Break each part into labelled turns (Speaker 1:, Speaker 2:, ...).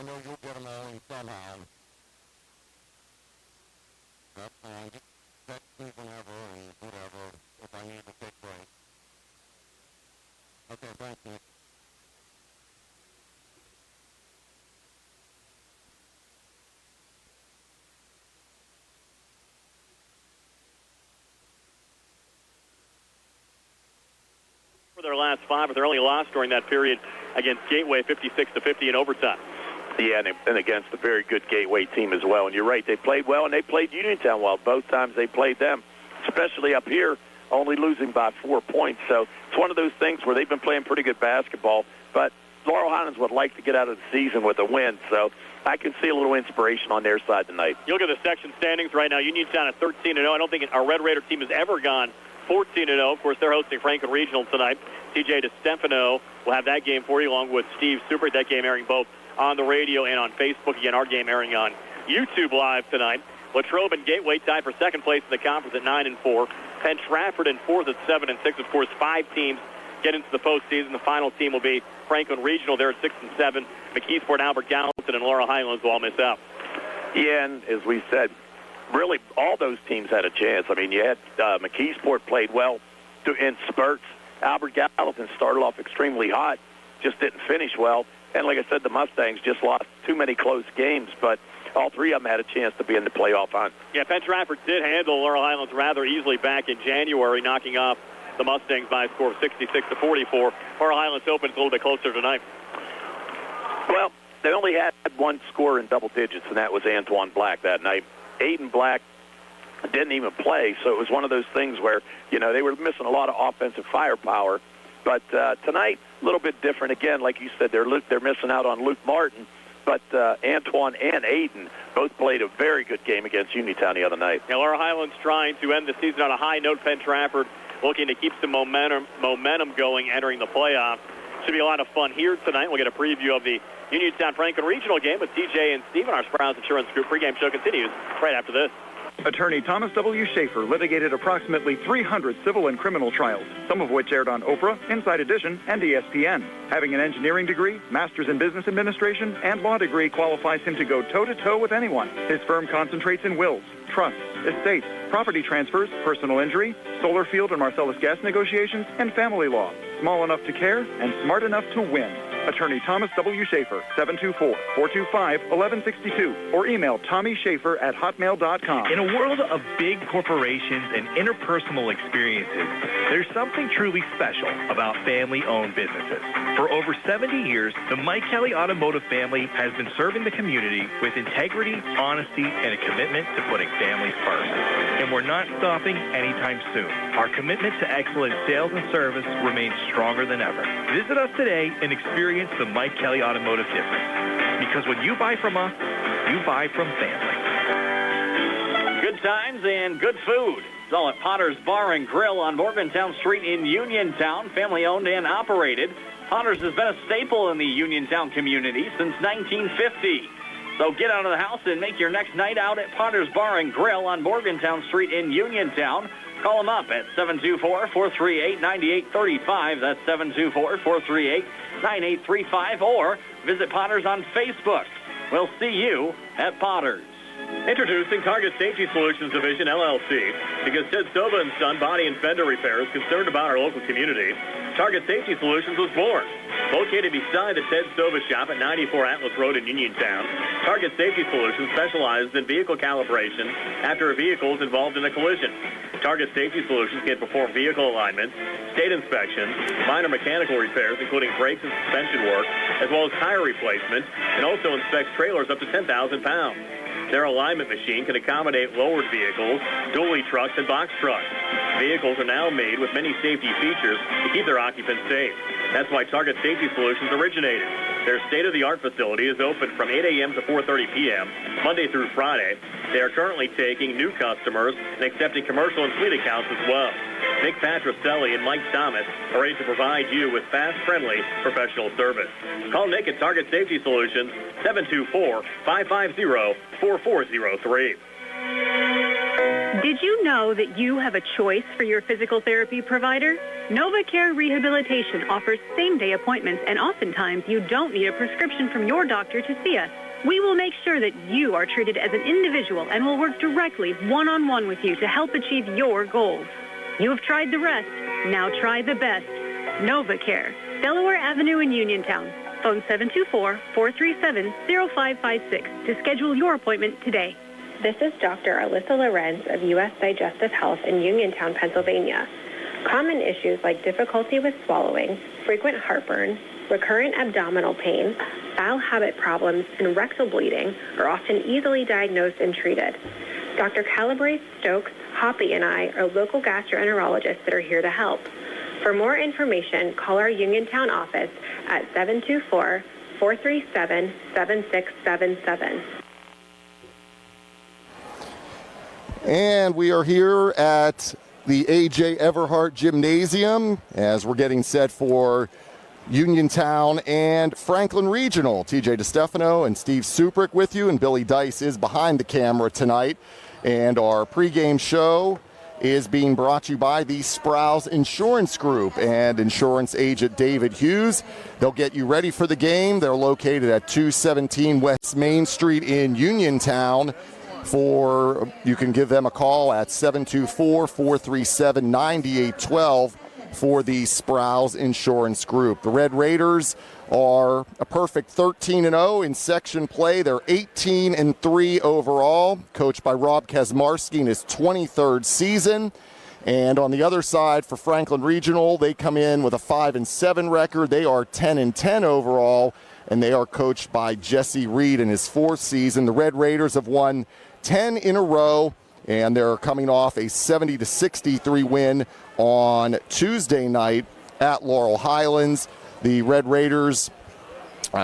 Speaker 1: I know you'll get them early somehow. That's fine. Just text me whenever and whatever if I need to take breaks. Okay, thank you.
Speaker 2: For their last 5, but their only loss during that period against Gateway, 56-50 in overtime.
Speaker 3: Yeah, and against a very good Gateway team as well. And you're right, they played well, and they played Uniontown well both times they played them, especially up here, only losing by 4 points. So it's one of those things where they've been playing pretty good basketball, but Laurel Highlands would like to get out of the season with a win. So I can see a little inspiration on their side tonight.
Speaker 2: You look at the section standings right now. Uniontown at 13-0. I don't think our Red Raider team has ever gone 14-0. Of course, they're hosting Franklin Regional tonight. TJ DeStefano will have that game for you, along with Steve Super. That game airing both on the radio and on Facebook. Again, our game airing on YouTube Live tonight. Latrobe and Gateway tied for second place in the conference at 9-4. Penn Trafford in fourth at 7-6. Of course, 5 teams get into the postseason. The final team will be Franklin Regional. They're at 6-7. McKeesport, Albert Gallatin, and Laurel Highlands will all miss out.
Speaker 3: Yeah, and as we said, really all those teams had a chance. I mean, you had McKeesport played well in spurts. Albert Gallatin started off extremely hot, just didn't finish well. And like I said, the Mustangs just lost too many close games, but all 3 of them had a chance to be in the playoff hunt.
Speaker 2: Yeah, Penn Trafford did handle Laurel Highlands rather easily back in January, knocking off the Mustangs by a score of 66-44. Laurel Highlands opens a little bit closer tonight.
Speaker 3: Well, they only had 1 score in double digits, and that was Antoine Black that night. Aiden Black didn't even play, so it was one of those things where, they were missing a lot of offensive firepower. But tonight, a little bit different. Again, like you said, they're missing out on Luke Martin, but Antoine and Aiden both played a very good game against Uniontown the other night.
Speaker 2: Now, Laurel Highlands trying to end the season on a high note. Penn Trafford looking to keep some momentum going entering the playoffs. Should be a lot of fun here tonight. We'll get a preview of the Uniontown Franklin Regional game with TJ and Steve. Our Sprouse Insurance Group pregame show continues right after this.
Speaker 4: Attorney Thomas W. Schaefer litigated approximately 300 civil and criminal trials, some of which aired on Oprah, Inside Edition, and ESPN. Having an engineering degree, master's in business administration, and law degree qualifies him to go toe-to-toe with anyone. His firm concentrates in wills, trusts, estates, property transfers, personal injury, solar field and Marcellus gas negotiations, and family law. Small enough to care and smart enough to win. Attorney Thomas W. Schaefer, 724-425-1162, or email TommySchaefer@hotmail.com.
Speaker 5: In a world of big corporations and interpersonal experiences, there's something truly special about family-owned businesses. For over 70 years, the Mike Kelly Automotive family has been serving the community with integrity, honesty, and a commitment to putting families first. And we're not stopping anytime soon. Our commitment to excellent sales and service remains stronger than ever. Visit us today and experience the Mike Kelly Automotive difference. Because when you buy from us, you buy from family.
Speaker 6: Good times and good food. It's all at Potter's Bar and Grill on Morgantown Street in Uniontown, family-owned and operated. Potter's has been a staple in the Uniontown community since 1950. So get out of the house and make your next night out at Potter's Bar and Grill on Morgantown Street in Uniontown. Call them up at 724-438-9835. That's 724-438-9835. Or visit Potter's on Facebook. We'll see you at Potter's.
Speaker 2: Introducing Target Safety Solutions Division, LLC. Because Ted Soba and Son Body and Fender Repair is concerned about our local community, Target Safety Solutions was born. Located beside the Ted Soba shop at 94 Atlas Road in Uniontown, Target Safety Solutions specializes in vehicle calibration after a vehicle is involved in a collision. Target Safety Solutions can perform vehicle alignment, state inspections, minor mechanical repairs, including brakes and suspension work, as well as tire replacement, and also inspects trailers up to 10,000 pounds. Their alignment machine can accommodate lowered vehicles, dually trucks, and box trucks. Vehicles are now made with many safety features to keep their occupants safe. That's why Target Safety Solutions originated. Their state-of-the-art facility is open from 8 a.m. to 4:30 p.m., Monday through Friday. They are currently taking new customers and accepting commercial and fleet accounts as well. Nick Patricelli and Mike Thomas are ready to provide you with fast, friendly, professional service. Call Nick at Target Safety Solutions, 724-550-4403.
Speaker 7: Did you know that you have a choice for your physical therapy provider? NovaCare Rehabilitation offers same-day appointments, and oftentimes you don't need a prescription from your doctor to see us. We will make sure that you are treated as an individual and will work directly one-on-one with you to help achieve your goals. You have tried the rest. Now try the best. NovaCare, Delaware Avenue in Uniontown. Phone 724-437-0556 to schedule your appointment today.
Speaker 8: This is Dr. Alyssa Lorenz of U.S. Digestive Health in Uniontown, Pennsylvania. Common issues like difficulty with swallowing, frequent heartburn, recurrent abdominal pain, bowel habit problems, and rectal bleeding are often easily diagnosed and treated. Dr. Calabrese, Stokes, Hoppy, and I are local gastroenterologists that are here to help. For more information, call our Uniontown office at 724-437-7677.
Speaker 1: And we are here at the A.J. Everhart Gymnasium as we're getting set for Uniontown and Franklin Regional. TJ DeStefano and Steve Suprick with you, and Billy Dice is behind the camera tonight. And our pregame show is being brought to you by the Sprouse Insurance Group and insurance agent David Hughes. They'll get you ready for the game. They're located at 217 West Main Street in Uniontown. You can give them a call at 724-437-9812 for the Sprouse Insurance Group. The Red Raiders are a perfect 13-0 in section play. They're 18-3 overall, coached by Rob Kazmarski in his 23rd season. And on the other side for Franklin Regional, they come in with a 5-7 record. They are 10-10 overall, and they are coached by Jesse Reed in his 4th season. The Red Raiders have won 10 in a row, and they're coming off a 70-63 win on Tuesday night at Laurel Highlands. The Red Raiders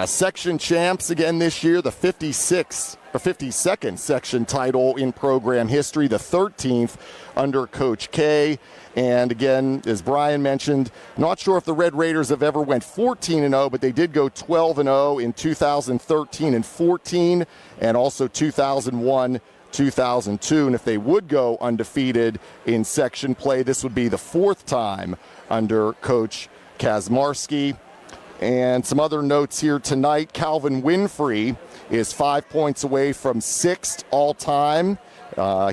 Speaker 1: section champs again this year, the 52nd section title in program history, the 13th under Coach K. And again, as Brian mentioned, not sure if the Red Raiders have ever went 14-0, but they did go 12-0 in 2013 and 14, and also 2001, 2002. And if they would go undefeated in section play, this would be the 4th time under Coach Kazmarski. And some other notes here tonight. Calvin Winfrey is 5 points away from 6th all-time.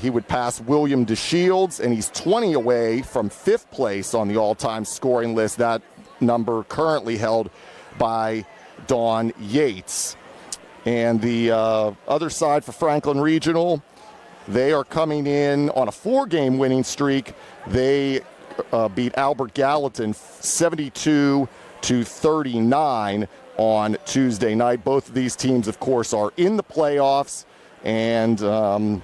Speaker 1: He would pass William DeShields, and he's 20 away from 5th place on the all-time scoring list. That number currently held by Don Yates. And the other side for Franklin Regional, they are coming in on a 4-game winning streak. They beat Albert Gallatin 72-39 on Tuesday night. Both of these teams, of course, are in the playoffs, and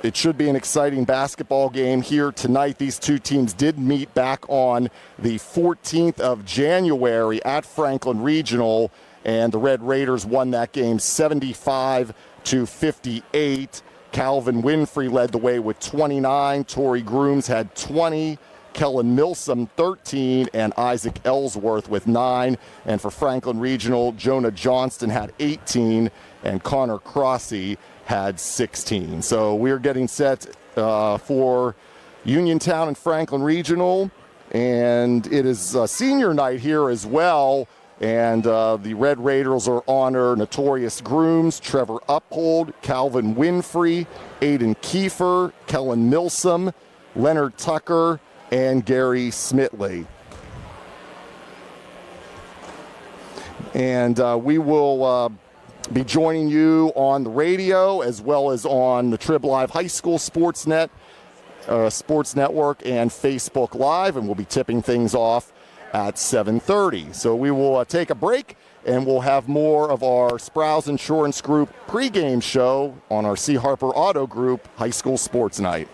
Speaker 1: it should be an exciting basketball game here tonight. These two teams did meet back on the 14th of January at Franklin Regional, and the Red Raiders won that game 75-58. Calvin Winfrey led the way with 29. Torrey Grooms had 20. Kellen Milsom 13, and Isaac Ellsworth with 9. And for Franklin Regional, Jonah Johnston had 18, and Connor Crossy had 16. So we're getting set for Uniontown and Franklin Regional, and it is senior night here as well. And the Red Raiders are honor Notorious Grooms, Trevor Uphold, Calvin Winfrey, Aiden Kiefer, Kellen Milsom, Leonard Tucker, and Gary Smitley. And we will be joining you on the radio as well as on the Trib Live High School Sports Network and Facebook Live, and we'll be tipping things off at 7:30. So we will take a break, and we'll have more of our Sprouse Insurance Group pregame show on our C. Harper Auto Group High School Sports Night.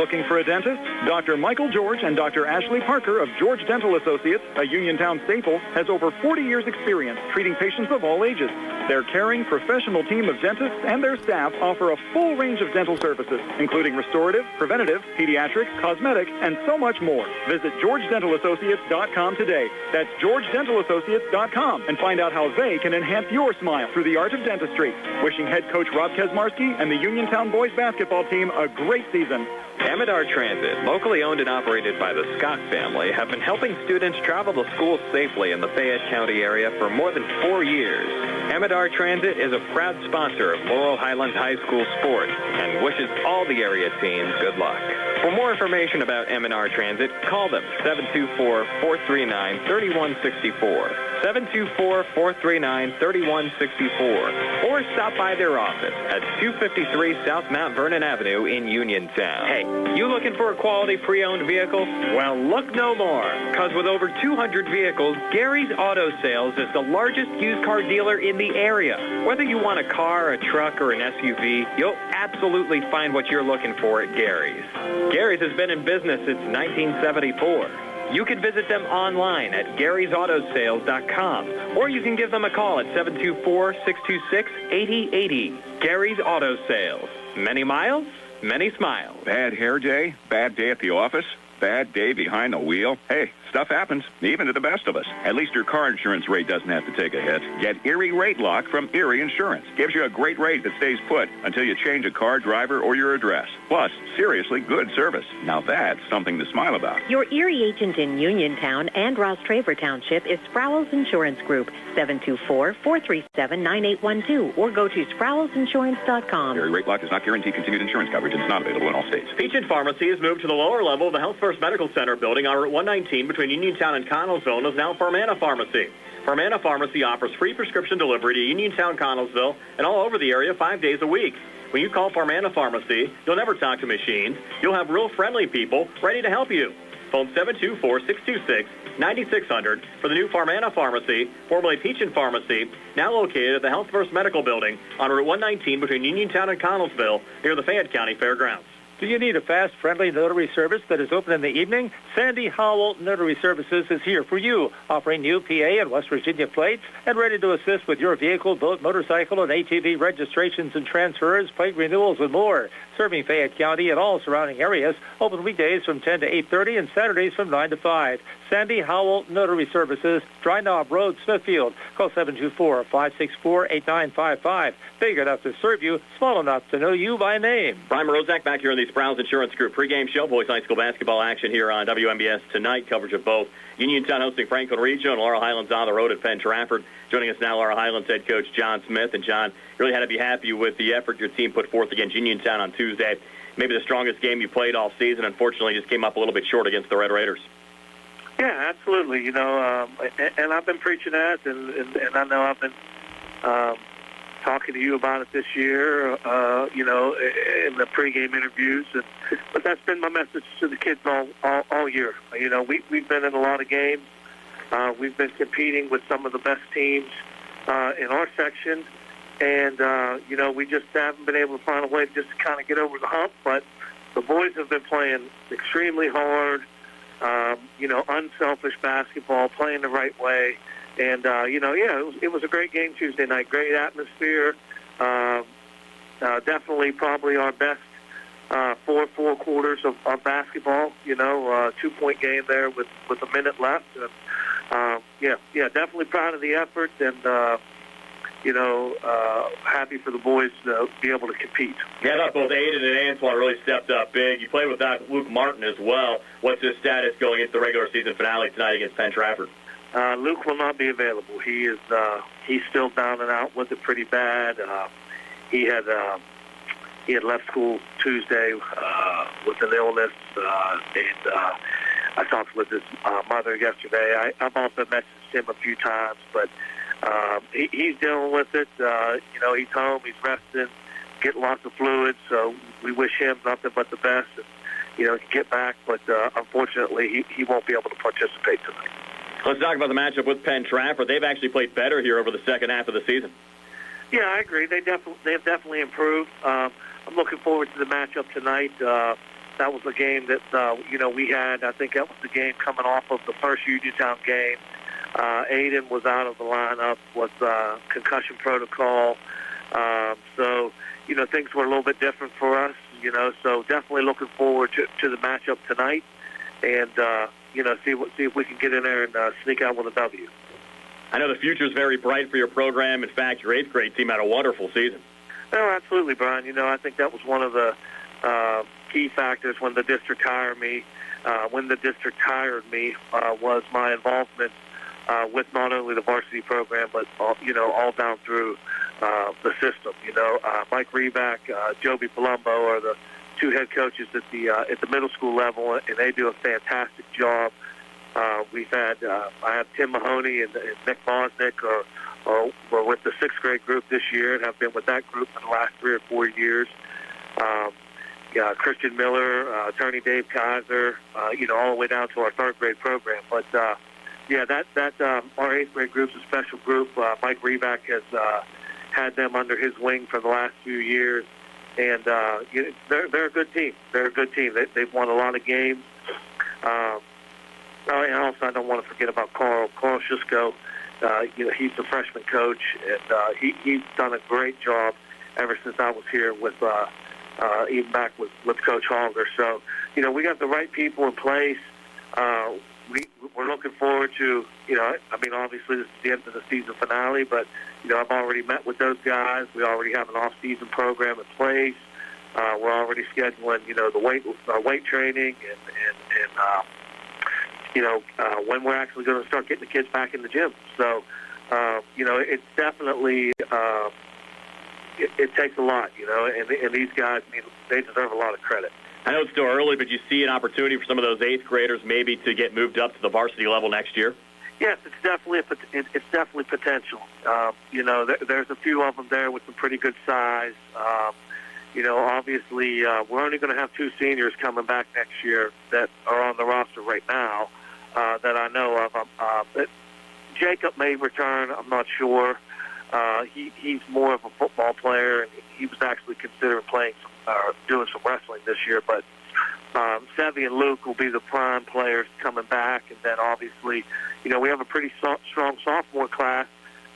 Speaker 4: Looking for a dentist? Dr. Michael George and Dr. Ashley Parker of George Dental Associates, a Uniontown staple, has over 40 years' experience treating patients of all ages. Their caring, professional team of dentists and their staff offer a full range of dental services, including restorative, preventative, pediatric, cosmetic, and so much more. Visit GeorgeDentalAssociates.com today. That's GeorgeDentalAssociates.com and find out how they can enhance your smile through the art of dentistry. Wishing head coach Rob Kesmarski and the Uniontown boys basketball team a great season.
Speaker 9: Amidar Transit, locally owned and operated by the Scott family, have been helping students travel to school safely in the Fayette County area for more than 4 years. Amidar Transit is a proud sponsor of Laurel Highlands High School sports and wishes all the area teams good luck. For more information about Amidar Transit, call them 724-439-3164, 724-439-3164, or stop by their office at 253 South Mount Vernon Avenue in Uniontown. Hey, you looking for a quality pre-owned vehicle? Well, look no more, because with over 200 vehicles, Gary's Auto Sales is the largest used car dealer in the area. Whether you want a car, a truck, or an SUV, you'll absolutely find what you're looking for at Gary's. Gary's has been in business since 1974. You can visit them online at Gary'sAutoSales.com, or you can give them a call at 724-626-8080. Gary's Auto Sales. Many miles, many smiles.
Speaker 10: Bad hair day? Bad day at the office? Bad day behind the wheel? Hey, stuff happens, even to the best of us. At least your car insurance rate doesn't have to take a hit. Get Erie Rate Lock from Erie Insurance. Gives you a great rate that stays put until you change a car, driver, or your address. Plus, seriously good service. Now that's something to smile about.
Speaker 11: Your Erie agent in Uniontown and Ross Traver Township is Sproul's Insurance Group, 724-437-9812, or go to SproulsInsurance.com.
Speaker 10: Erie Rate Lock does not guarantee continued insurance coverage and is not available in all states.
Speaker 2: Peachin Pharmacy has moved to the lower level of the Health First Medical Center building on Route 119 between Uniontown and Connellsville and is now Farmana Pharmacy. Farmana Pharmacy offers free prescription delivery to Uniontown, Connellsville, and all over the area 5 days a week. When you call Farmana Pharmacy, you'll never talk to machines. You'll have real friendly people ready to help you. Phone 724-626-9600 for the new Farmana Pharmacy, formerly Peachin Pharmacy, now located at the Health First Medical Building on Route 119 between Uniontown and Connellsville near the Fayette County Fairgrounds.
Speaker 12: Do you need a fast, friendly notary service that is open in the evening? Sandy Howell Notary Services is here for you, offering new PA and West Virginia plates and ready to assist with your vehicle, boat, motorcycle, and ATV registrations and transfers, plate renewals, and more. Serving Fayette County and all surrounding areas, open weekdays from 10 to 8:30 and Saturdays from 9 to 5. Sandy Howell Notary Services, Dry Knob Road, Smithfield. Call 724-564-8955. Big enough to serve you, small enough to know you by name.
Speaker 2: Brian Morozak back here in the Sproul's Insurance Group pregame show. Boys High School basketball action here on WMBS tonight. Coverage of both Uniontown hosting Franklin Regional and Laurel Highlands on the road at Penn Trafford. Joining us now, Laurel Highlands head coach John Smith. And John, really had to be happy with the effort your team put forth against Uniontown on Tuesday. Maybe the strongest game you played all season. Unfortunately, just came up a little bit short against the Red Raiders.
Speaker 13: Yeah, absolutely. You know, and I've been preaching that, and I know I've been talking to you about it this year, you know, in the pregame interviews. But that's been my message to the kids all year. You know, we've been in a lot of games. We've been competing with some of the best teams in our section. And, you know, we just haven't been able to find a way just to kind of get over the hump. But the boys have been playing extremely hard, you know, unselfish basketball, playing the right way. And, you know, yeah, it was a great game Tuesday night, great atmosphere. Definitely probably our best four quarters of basketball, you know, 2-point game there with a minute left. And, yeah, definitely proud of the effort and, you know, happy for the boys to be able to compete.
Speaker 2: Yeah, I thought both Aiden and Antoine really stepped up big. You played with Luke Martin as well. What's his status going into the regular season finale tonight against Penn Trafford?
Speaker 13: Luke will not be available. He's still down and out with it pretty bad. He had left school Tuesday with an illness, and I talked with his mother yesterday. I've also messaged him a few times, but he's dealing with it. You know, he's home, he's resting, getting lots of fluids, so we wish him nothing but the best and, you know, get back, but unfortunately he won't be able to participate tonight.
Speaker 2: Let's talk about the matchup with Penn Trafford. They've actually played better here over the second half of the season.
Speaker 13: Yeah, I agree. They've definitely improved. I'm looking forward to the matchup tonight. that was the game that, we had. I think that was the game coming off of the first Uniontown game. Aiden was out of the lineup with concussion protocol. So, things were a little bit different for us, so definitely looking forward to the matchup tonight and, see if we can get in there and sneak out with a W.
Speaker 2: I know the future is very bright for your program. In fact, your 8th grade team had a wonderful season.
Speaker 13: No, absolutely, Brian. I think that was one of the key factors when the district hired me. Was my involvement with not only the varsity program, but all down through the system. Mike Reback, Joby Palumbo are the 2 head coaches at the middle school level, and they do a fantastic job. We've had I have Tim Mahoney and Nick Bosnick were with the 6th grade group this year and have been with that group for the last 3 or 4 years. Christian Miller, attorney Dave Kaiser, all the way down to our 3rd grade program. But our 8th grade group's a special group. Mike Reback has had them under his wing for the last few years, and they're a good team. They're a good team. They've won a lot of games. And also, I don't want to forget about Carl Schisko. He's the freshman coach, and he's done a great job ever since I was here with even back with Coach Holger. So, we got the right people in place. We're looking forward to, obviously this is the end of the season finale, but, I've already met with those guys. We already have an off-season program in place. We're already scheduling, the weight training and when we're actually going to start getting the kids back in the gym. So, it's definitely, it takes a lot, and these guys, they deserve a lot of credit.
Speaker 2: I know it's still early, but you see an opportunity for some of those 8th graders maybe to get moved up to the varsity level next year?
Speaker 13: Yes, it's definitely potential. There's a few of them there with some pretty good size. Obviously, we're only going to have 2 seniors coming back next year that are on the roster right now that I know of. Jacob may return. I'm not sure. He's more of a football player, and he was actually considering doing some wrestling this year. But Sevy and Luke will be the prime players coming back, and then obviously, we have a pretty strong sophomore class.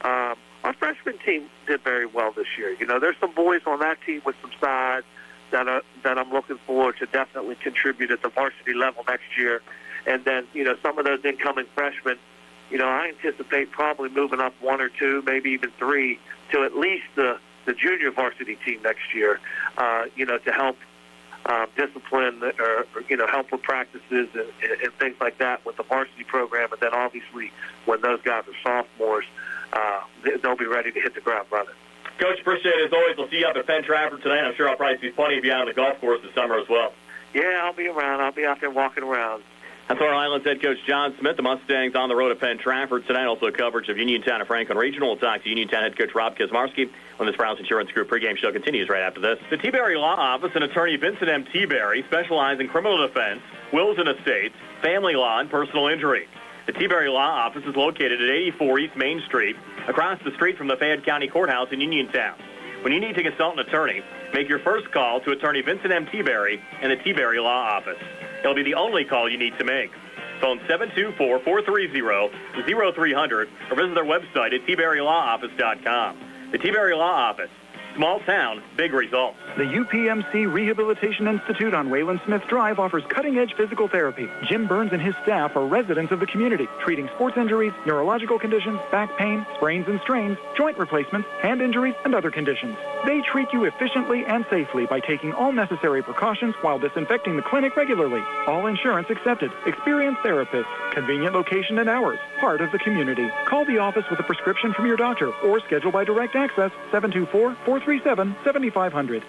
Speaker 13: Our freshman team did very well this year. There's some boys on that team with some size that I'm looking forward to definitely contribute at the varsity level next year. And then, some of those incoming freshmen, I anticipate probably moving up 1 or 2, maybe even 3, to at least the junior varsity team next year, to help discipline or help with practices and things like that with the varsity program. And then obviously when those guys are sophomores, they'll be ready to hit the ground running.
Speaker 2: Coach, appreciate it as always. We'll see you up at Penn Trafford tonight. I'm sure I'll probably see plenty of you out on the golf course this summer as well.
Speaker 13: Yeah, I'll be around. I'll be out there walking around.
Speaker 2: That's our Highlands head coach John Smith. The Mustangs on the road at Penn Trafford tonight. Also coverage of Uniontown and Franklin Regional. We'll talk to Uniontown head coach Rob Kizmarski when the Sprouse Insurance Group pregame show continues right after this. The T-Berry Law Office and attorney Vincent M. T-Berry specialize in criminal defense, wills and estates, family law, and personal injury. The T-Berry Law Office is located at 84 East Main Street, across the street from the Fayette County Courthouse in Uniontown. When you need to consult an attorney, make your first call to attorney Vincent M. T-Berry and the T-Berry Law Office. It'll be the only call you need to make. Phone 724-430-0300 or visit their website at tberrylawoffice.com. The T-Berry Law Office. Small town, big results.
Speaker 4: The UPMC Rehabilitation Institute on Wayland Smith Drive offers cutting-edge physical therapy. Jim Burns and his staff are residents of the community, treating sports injuries, neurological conditions, back pain, sprains and strains, joint replacements, hand injuries, and other conditions. They treat you efficiently and safely by taking all necessary precautions while disinfecting the clinic regularly. All insurance accepted. Experienced therapists. Convenient location and hours. Part of the community. Call the office with a prescription from your doctor or schedule by direct access 724-437-7500.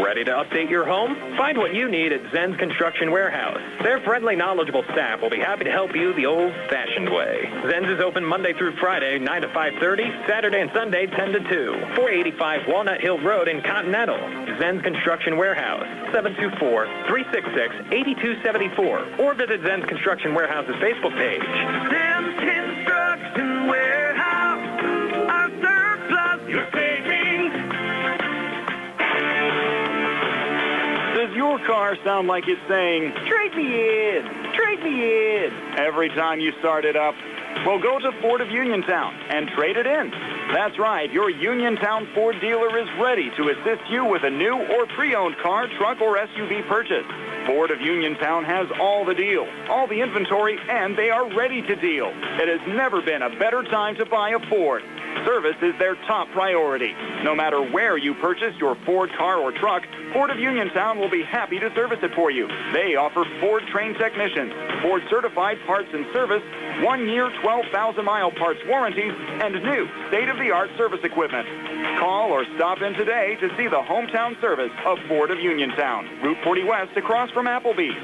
Speaker 9: Ready to update your home? Find what you need at Zen's Construction Warehouse. Their friendly, knowledgeable staff will be happy to help you the old-fashioned way. Zen's is open Monday through Friday, 9 to 5:30, Saturday and Sunday, 10 to 2. 485 Walnut Hill Road in Continental. Zen's Construction Warehouse, 724-366-8274. Or visit Zen's Construction Warehouse's Facebook page.
Speaker 14: Zen's Construction Warehouse, our surplus, your savings.
Speaker 15: Does your
Speaker 4: your car sound like it's saying, "Trade me in, trade me in," every time you start it up? Well, go to Ford of Uniontown and trade it in. That's right. Your Uniontown Ford dealer is ready to assist you with a new or pre-owned car, truck, or SUV purchase. Ford of Uniontown has all the deals, all the inventory, and they are ready to deal. It has never been a better time to buy a Ford. Service is their top priority. No matter where you purchase your Ford car or truck, Ford of Uniontown will be happy to service it for you. They offer Ford-trained technicians, Ford-certified parts and service, 1-year, 12,000-mile parts warranties, and new state-of-the-art service equipment. Call or stop in today to see the hometown service of Ford of Uniontown, Route 40 West across from Applebee's.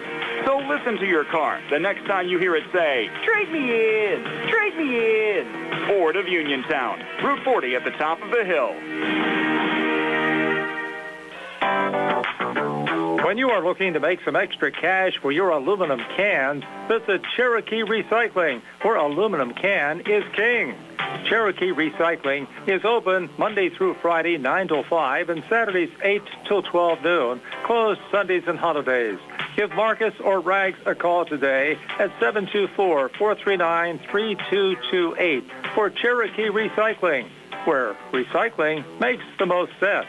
Speaker 4: So listen to your car the next time you hear it say, "Trade me in, trade me in." Ford of Uniontown, Route 40 at the top of the hill.
Speaker 12: When you are looking to make some extra cash for your aluminum cans, visit Cherokee Recycling, where aluminum can is king. Cherokee Recycling is open Monday through Friday, 9 till 5, and Saturdays, 8 till 12 noon, closed Sundays and holidays. Give Marcus or Rags a call today at 724-439-3228 for Cherokee Recycling, where recycling makes the most sense.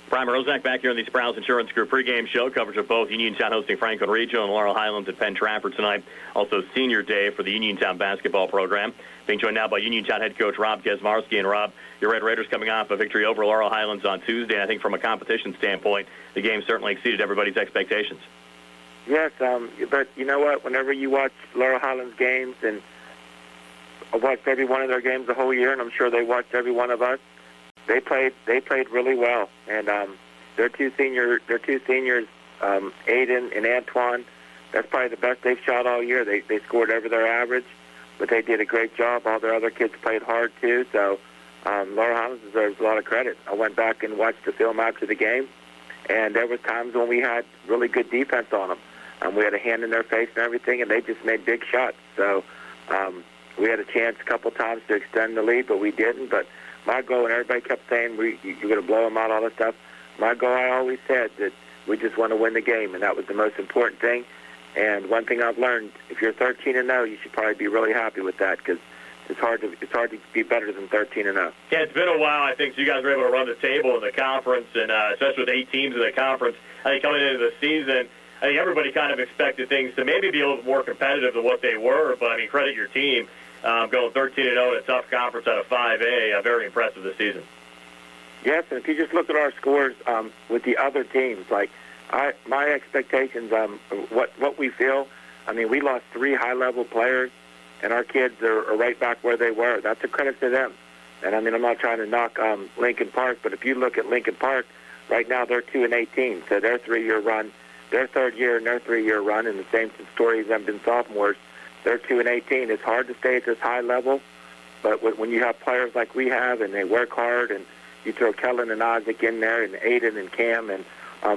Speaker 2: Brian Rozak back here on the Sprouse Insurance Group pregame show. Coverage of both Uniontown hosting Franklin Regional and Laurel Highlands at Penn Trafford tonight. Also senior day for the Uniontown basketball program. Being joined now by Uniontown head coach Rob Kesmarski. And Rob, your Red Raiders coming off a victory over Laurel Highlands on Tuesday. And I think from a competition standpoint, the game certainly exceeded everybody's expectations.
Speaker 15: Yes, but you know what? Whenever you watch Laurel Highlands games, and I watched every one of their games the whole year, and I'm sure they watched every one of us. They played really well, and their two seniors, Aiden and Antoine. That's probably the best they've shot all year. They scored over their average, but they did a great job. All their other kids played hard too. So Laurel Highlands deserves a lot of credit. I went back and watched the film after the game, and there was times when we had really good defense on them. We had a hand in their face and everything, and they just made big shots. So we had a chance a couple times to extend the lead, but we didn't. But my goal, and everybody kept saying, you're going to blow them out, all this stuff. My goal, I always said that we just want to win the game, and that was the most important thing. And one thing I've learned, if you're 13-0, you should probably be really happy with that, because it's hard to be better than 13-0.
Speaker 2: Yeah, it's been a while, I think, so you guys were able to run the table in the conference, and especially with 8 teams in the conference. I think coming into the season, I think everybody kind of expected things to maybe be a little bit more competitive than what they were, but, I mean, credit your team. Going 13-0 in a tough conference out of 5A, very impressive this season.
Speaker 15: Yes, and if you just look at our scores with the other teams, like my expectations, what we feel, I mean, we lost 3 high-level players, and our kids are right back where they were. That's a credit to them. And, I mean, I'm not trying to knock Lincoln Park, but if you look at Lincoln Park, right now they're 2-18, so their 3-year run, their 3rd year and their 3-year run, and the same story as them been sophomores, they're 2-18. It's hard to stay at this high level, but when you have players like we have and they work hard, and you throw Kellen and Isaac in there, and Aiden and Cam, and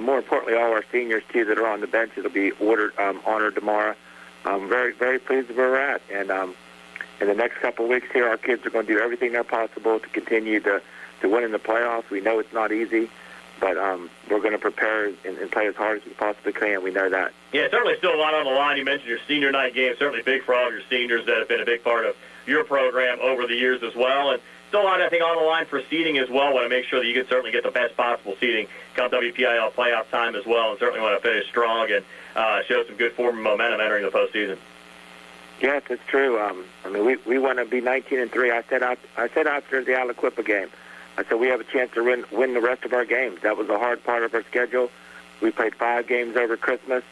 Speaker 15: more importantly, all our seniors too that are on the bench, it'll be honored tomorrow. I'm very, very pleased with where we're at, and in the next couple of weeks here, our kids are going to do everything they're possible to continue to win in the playoffs. We know it's not easy, but we're going to prepare and play as hard as we possibly can. We know that.
Speaker 2: Yeah, certainly still a lot on the line. You mentioned your senior night game, certainly big for all of your seniors that have been a big part of your program over the years as well. And still a lot, I think, on the line for seeding as well. Want to make sure that you can certainly get the best possible seeding come WPIL playoff time as well, and certainly want to finish strong and show some good form and momentum entering the postseason.
Speaker 15: Yes, it's true. I mean, we want to be 19-3. I said after the Aliquippa game, I said we have a chance to win the rest of our games. That was a hard part of our schedule. We played 5 games over Christmas,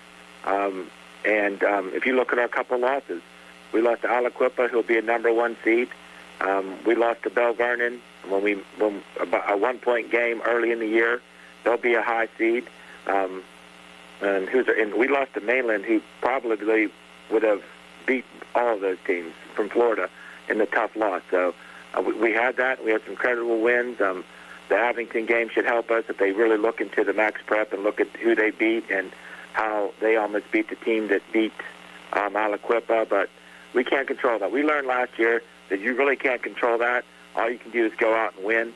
Speaker 15: and if you look at our couple losses, we lost to Aliquippa, who'll be a number 1 seed. We lost to Bell Vernon when a 1-point game early in the year. They'll be a high seed. And we lost to Mainland, who probably would have beat all of those teams from Florida in the tough loss. So we had that. We had some credible wins. The Abington game should help us if they really look into the Max Prep and look at who they beat and how they almost beat the team that beat Aliquippa. But we can't control that. We learned last year that you really can't control that. All you can do is go out and win.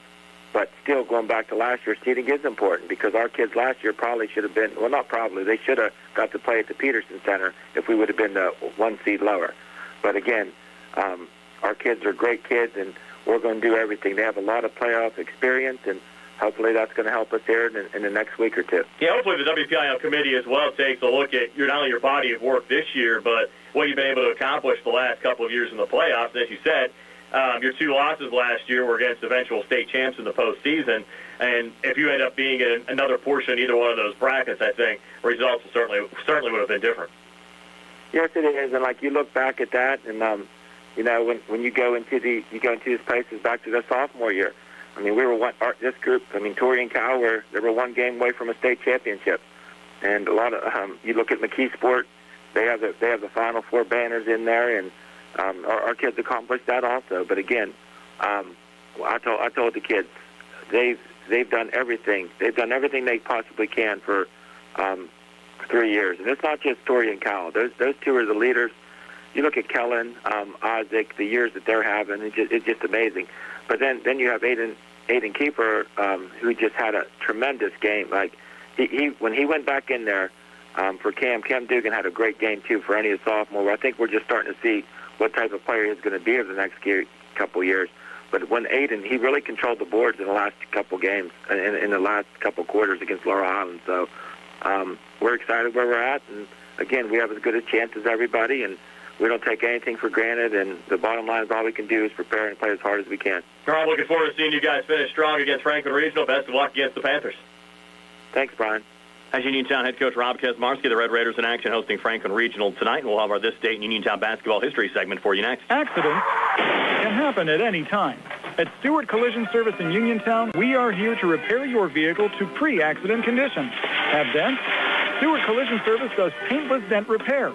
Speaker 15: But still, going back to last year, seeding is important because our kids last year probably should have been, well, not probably, they should have got to play at the Peterson Center if we would have been one seed lower. But again, our kids are great kids, and we're going to do everything. They have a lot of playoff experience, and hopefully that's going to help us here in the next week or two.
Speaker 2: Yeah, hopefully the WPIL committee as well takes a look at not only your body of work this year, but what you've been able to accomplish the last couple of years in the playoffs. As you said, your 2 losses last year were against eventual state champs in the postseason, and if you end up being in another portion of either one of those brackets, I think results certainly would have been different.
Speaker 15: Yes, it is, and like you look back at that, and when you go into these places back to their sophomore year, I mean, we were this group. I mean, Torrey and Cal they were one game away from a state championship, and a lot of you look at McKeesport, they have the Final Four banners in there, and our kids accomplished that also. But again, I told the kids they've done everything. They've done everything they possibly can for 3 years, and it's not just Torrey and Cal. Those 2 are the leaders. You look at Kellen, Isaac, the years that they're having, it's just amazing. But then you have Aiden Kiefer, who just had a tremendous game. Like when he went back in there for Cam Dugan had a great game too for any sophomore. I think we're just starting to see what type of player he's going to be over the next couple years. But when Aiden, he really controlled the boards in the last couple games, in the last couple quarters against Laurel Island. So we're excited where we're at, and again, we have as good a chance as everybody, and we don't take anything for granted, and the bottom line is all we can do is prepare and play as hard as we can.
Speaker 2: All right, looking forward to seeing you guys finish strong against Franklin Regional. Best of luck against the Panthers.
Speaker 15: Thanks, Brian.
Speaker 2: As Uniontown head coach Rob Kesmarski, the Red Raiders in action hosting Franklin Regional tonight, and we'll have our This Date in Uniontown basketball history segment for you next.
Speaker 4: Accidents can happen at any time. At Stewart Collision Service in Uniontown, we are here to repair your vehicle to pre-accident condition. Have dents? Stewart Collision Service does paintless dent repair.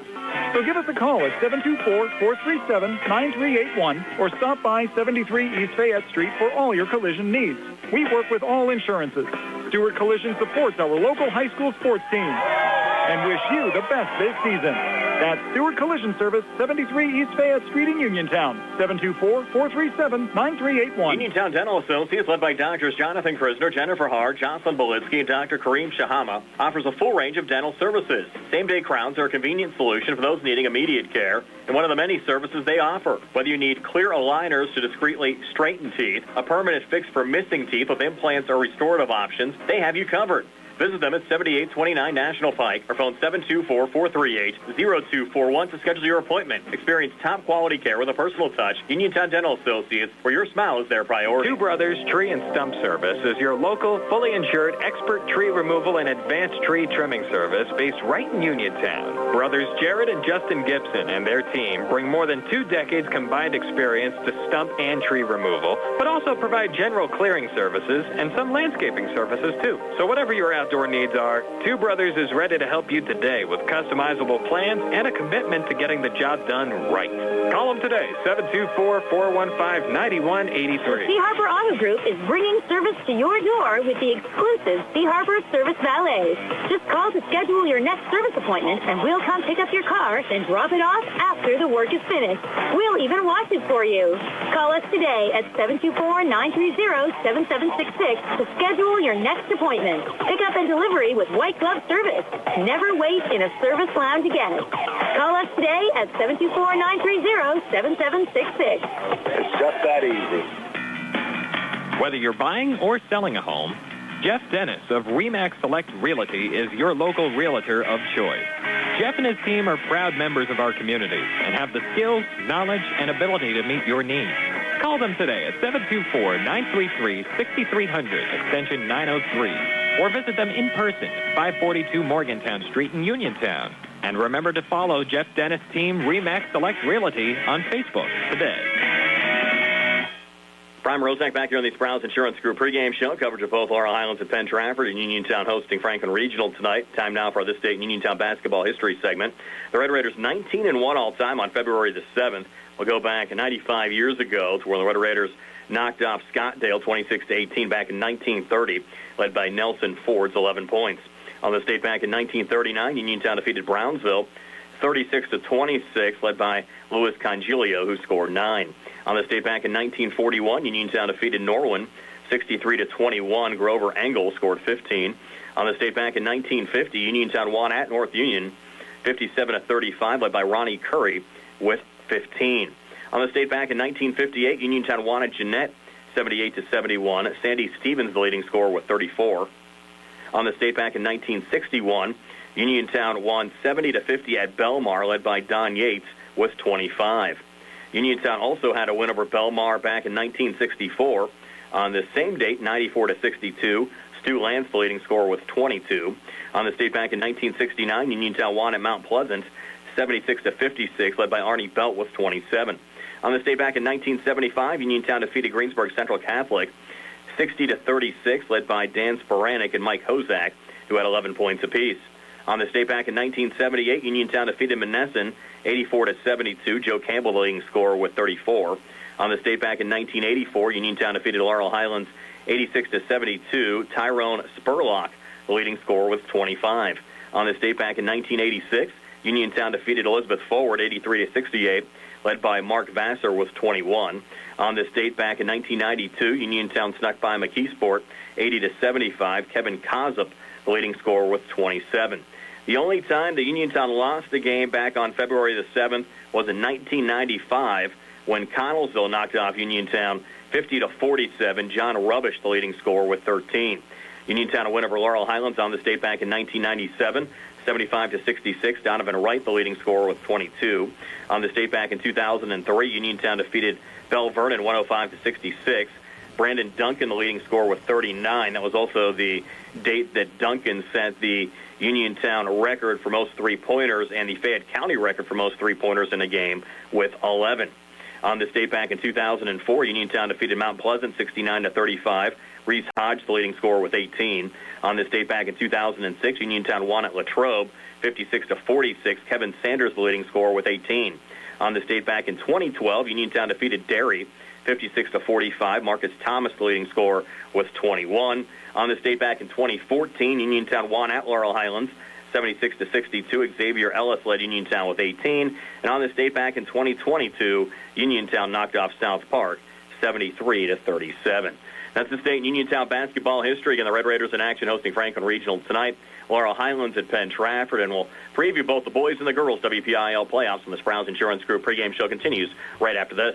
Speaker 4: So give us a call at 724-437-9381 or stop by 73 East Fayette Street for all your collision needs. We work with all insurances. Stewart Collision supports our local high school sports team and wish you the best this season. That's Stewart Collision Service, 73 East Fayette Street in Uniontown, 724-437-9381.
Speaker 2: Uniontown Dental Associates, led by Doctors Jonathan Krisner, Jennifer Hart, Jocelyn Belitsky, and Dr. Kareem Shahama, offers a full range of dental services. Same-day crowns are a convenient solution for those needing immediate care, and one of the many services they offer. Whether you need clear aligners to discreetly straighten teeth, a permanent fix for missing teeth with implants or restorative options, they have you covered. Visit them at 7829 National Pike or phone 724-438-0241 to schedule your appointment. Experience top-quality care with a personal touch. Uniontown Dental Associates, where your smile is their priority.
Speaker 9: Two Brothers Tree and Stump Service is your local, fully insured, expert tree removal and advanced tree trimming service based right in Uniontown. Brothers Jared and Justin Gibson and their team bring more than 2 decades combined experience to stump and tree removal, but also provide general clearing services and some landscaping services, too. So whatever your outdoor needs are, Two Brothers is ready to help you today with customizable plans and a commitment to getting the job done right. Call them today, 724-415-9183.
Speaker 16: Sea Harbor Auto Group is bringing service to your door with the exclusive Sea Harbor Service Valets. Just call to schedule your next service appointment, and we'll come pick up your car and drop it off after the work is finished. We'll even wash it for you. Call us today at 724-930-7766 to schedule your next appointment. Pick up and delivery with white glove service. Never wait in a service lounge again. Call us today at 724-930-7766.
Speaker 15: It's just that easy.
Speaker 9: Whether you're buying or selling a home, Jeff Dennis of RE/MAX Select Realty is your local realtor of choice. Jeff and his team are proud members of our community and have the skills, knowledge, and ability to meet your needs. Call them today at 724-933-6300, extension 903, or visit them in person at 542 Morgantown Street in Uniontown. And remember to follow Jeff Dennis' team RE/MAX Select Realty on Facebook today.
Speaker 2: Brian Rozak back here on the Sprouse Insurance Group pregame show. Coverage of both Laurel Highlands and Penn Trafford and Uniontown hosting Franklin Regional tonight. Time now for This Date in Uniontown basketball history segment. The Red Raiders 19-1 all-time on February the 7th. We'll go back 95 years ago to where the Red Raiders knocked off Scottdale 26-18 back in 1930, led by Nelson Ford's 11 points. On this date back in 1939, Uniontown defeated Brownsville 36-26, led by Louis Congilio, who scored 9. On this date back in 1941, Uniontown defeated Norwin 63-21. Grover Engel scored 15. On the state back in 1950, Uniontown won at North Union 57-35, led by Ronnie Curry with 15. On the state back in 1958, Uniontown won at Jeanette 78-71. Sandy Stevens, the leading scorer, with 34. On the state back in 1961, Uniontown won 70-50 at Belmar, led by Don Yates with 25. Uniontown also had a win over Belmar back in 1964. On the same date, 94-62, Stu Lance, the leading scorer, with 22. On the state back in 1969, Uniontown won at Mount Pleasant 76-56, led by Arnie Belt with 27. On the state back in 1975, Uniontown defeated Greensburg Central Catholic 60-36, led by Dan Sporanic and Mike Hozak, who had 11 points apiece. On the state back in 1978, Uniontown defeated Monessen 84-72. Joe Campbell, the leading scorer, with 34. On the state back in 1984, Uniontown defeated Laurel Highlands 86-72. Tyrone Spurlock, the leading scorer, with 25. On the state back in 1986, Uniontown defeated Elizabeth Forward 83-68, led by Mark Vassar with 21. On the state back in 1992, Uniontown snuck by McKeesport 80-75. Kevin Kozup, the leading scorer, with 27. The only time that Uniontown lost the game back on February the 7th was in 1995 when Connellsville knocked off Uniontown 50-47. John Rubbish, the leading scorer, with 13. Uniontown a win over Laurel Highlands on the state back in 1997, 75-66. Donovan Wright, the leading scorer, with 22. On the state back in 2003, Uniontown defeated Bell Vernon 105-66. Brandon Duncan, the leading scorer, with 39. That was also the date that Duncan set the Uniontown record for most three-pointers and the Fayette County record for most three-pointers in a game with 11. On the state back in 2004, Uniontown defeated Mount Pleasant 69-35. Reese Hodge, the leading scorer, with 18. On the state back in 2006, Uniontown won at Latrobe 56-46. Kevin Sanders, the leading scorer, with 18. On the state back in 2012, Uniontown defeated Derry 56-45. Marcus Thomas, the leading scorer, with 21. On the state back in 2014, Uniontown won at Laurel Highlands 76-62. Xavier Ellis led Uniontown with 18. And on the state back in 2022, Uniontown knocked off South Park 73-37. That's the state and Uniontown basketball history. Again, the Red Raiders in action hosting Franklin Regional tonight. Laurel Highlands at Penn Trafford, and we'll preview both the boys and the girls WPIL playoffs when the Sprouse Insurance Group pregame show continues right after this.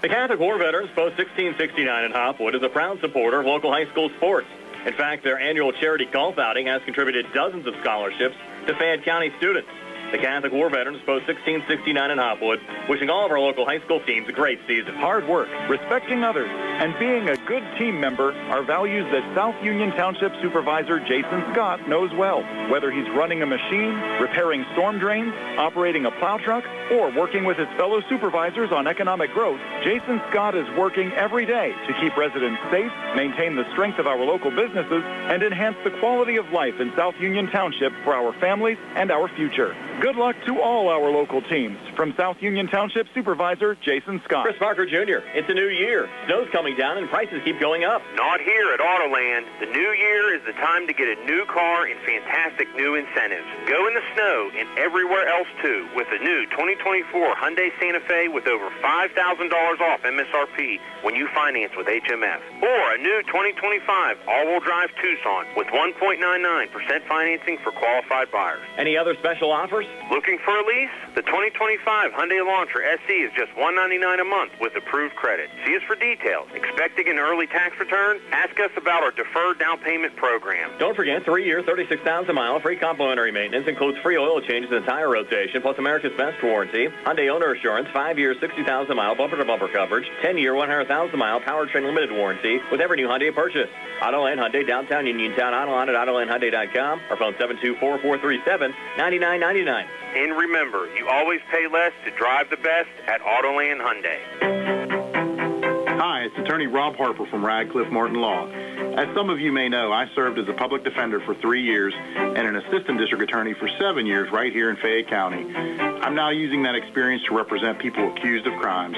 Speaker 2: The Catholic War Veterans Post 1669 in Hopwood is a proud supporter of local high school sports. In fact, their annual charity golf outing has contributed dozens of scholarships to Fayette County students. The Catholic War Veterans Post 1669 in Hopwood, wishing all of our local high school teams a great season.
Speaker 4: Hard work, respecting others, and being a good team member are values that South Union Township Supervisor Jason Scott knows well. Whether he's running a machine, repairing storm drains, operating a plow truck, or working with his fellow supervisors on economic growth, Jason Scott is working every day to keep residents safe, maintain the strength of our local businesses, and enhance the quality of life in South Union Township for our families and our future. Good luck to all our local teams. From South Union Township Supervisor Jason Scott.
Speaker 2: Chris Parker Jr., it's a new year. Snow's coming down and prices keep going up.
Speaker 17: Not here at Autoland. The new year is the time to get a new car and fantastic new incentives. Go in the snow and everywhere else too with a new 2024 Hyundai Santa Fe with over $5,000 off MSRP when you finance with HMF. Or a new 2025 all-wheel drive Tucson with 1.99% financing for qualified buyers.
Speaker 2: Any other special offers?
Speaker 17: Looking for a lease? The 2025 Hyundai Elantra SE is just $199 a month with approved credit. See us for details. Expecting an early tax return? Ask us about our deferred down payment program.
Speaker 2: Don't forget, 3 years, 36,000 mile, free complimentary maintenance, includes free oil changes and tire rotation, plus America's Best warranty, Hyundai owner assurance, 5 years, 60,000 mile, bumper-to-bumper coverage, 10-year, 100,000 mile, powertrain limited warranty with every new Hyundai purchase. Autoland Hyundai, downtown Uniontown, online at AutolandHyundai.com, or phone 724-437-9999.
Speaker 17: And remember, you always pay less to drive the best at Autoland Hyundai.
Speaker 18: Hi, it's attorney Rob Harper from Radcliffe Martin Law. As some of you may know, I served as a public defender for 3 years and an assistant district attorney for 7 years right here in Fayette County. I'm now using that experience to represent people accused of crimes.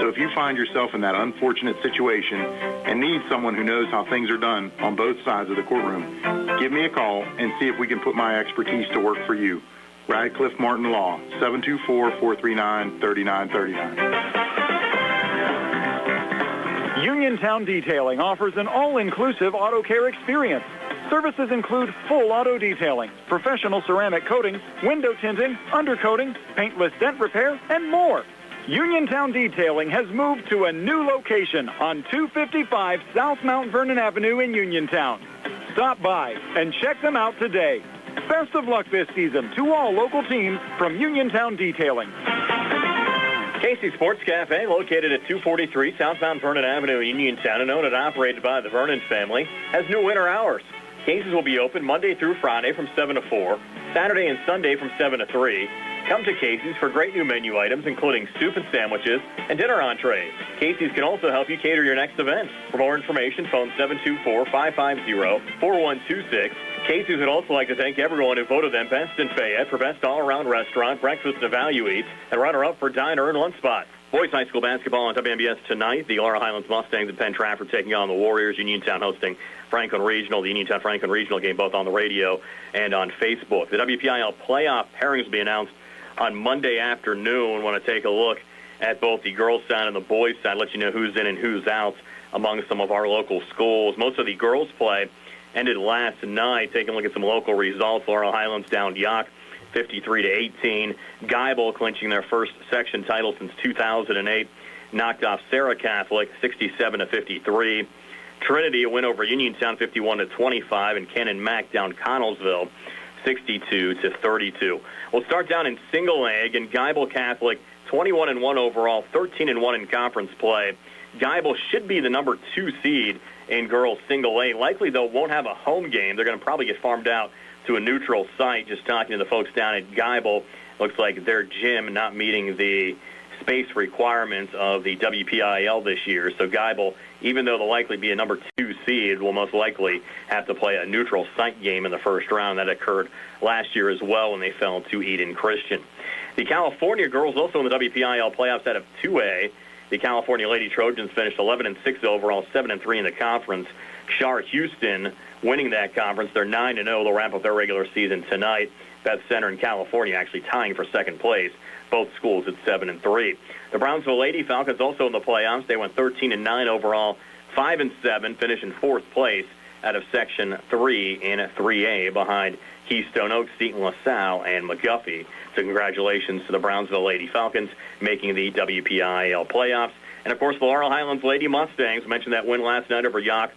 Speaker 18: So if you find yourself in that unfortunate situation and need someone who knows how things are done on both sides of the courtroom, give me a call and see if we can put my expertise to work for you. Radcliffe Martin Law, 724-439-3939.
Speaker 4: Union Uniontown Detailing offers an all-inclusive auto care experience. Services include full auto detailing, professional ceramic coatings, window tinting, undercoating, paintless dent repair, and more. Uniontown Detailing has moved to a new location on 255 South Mount Vernon Avenue in Uniontown. Stop by and check them out today. Best of luck this season to all local teams from Uniontown Detailing.
Speaker 2: Casey Sports Cafe, located at 243 South Mount Vernon Avenue in Uniontown and owned and operated by the Vernon family, has new winter hours. Casey's will be open Monday through Friday from 7 to 4, Saturday and Sunday from 7 to 3. Come to Casey's for great new menu items, including soup and sandwiches and dinner entrees. Casey's can also help you cater your next event. For more information, phone 724-550-4126. Casey's would also like to thank everyone who voted them Best in Fayette for Best All-Around Restaurant, Breakfast and Value Eats, and runner-up for Diner and Lunch Spot. Boys High School basketball on WMBS tonight. The Laurel Highlands Mustangs and Penn Trafford taking on the Warriors. Uniontown hosting Franklin Regional. The Uniontown-Franklin Regional game both on the radio and on Facebook. The WPIL playoff pairings will be announced on Monday afternoon. Want to take a look at both the girls' side and the boys' side, let you know who's in and who's out among some of our local schools. Most of the girls' play ended last night. Taking a look at some local results. Laurel Highlands down Yock 53-18. Geibel clinching their first section title since 2008. Knocked off Sarah Catholic 67-53. Trinity a win over Uniontown 51-25, and Ken and Mack down Connellsville 62-32. We'll start down in single A, and Geibel Catholic 21-1 overall, 13-1 in conference play. Geibel should be the number 2 seed in girls single A. Likely, though, won't have a home game. They're going to probably get farmed out to a neutral site. Just talking to the folks down at Geibel, looks like their gym not meeting the space requirements of the WPIL this year. So Geibel, even though they'll likely be a number 2 seed, will most likely have to play a neutral site game in the first round. That occurred last year as well when they fell to Eden Christian. The California girls also in the WPIL playoffs out of 2A. The California Lady Trojans finished 11-6 overall, 7-3 in the conference. Char Houston winning that conference. They're 9-0. They'll wrap up their regular season tonight. Beth Center in California actually tying for second place. Both schools at 7-3. The Brownsville Lady Falcons also in the playoffs. They went 13-9 overall, 5-7, finishing 4th place out of Section 3 in 3A behind Keystone Oaks, Seton LaSalle, and McGuffey. So congratulations to the Brownsville Lady Falcons making the WPIL playoffs. And, of course, the Laurel Highlands Lady Mustangs, mentioned that win last night over Yock,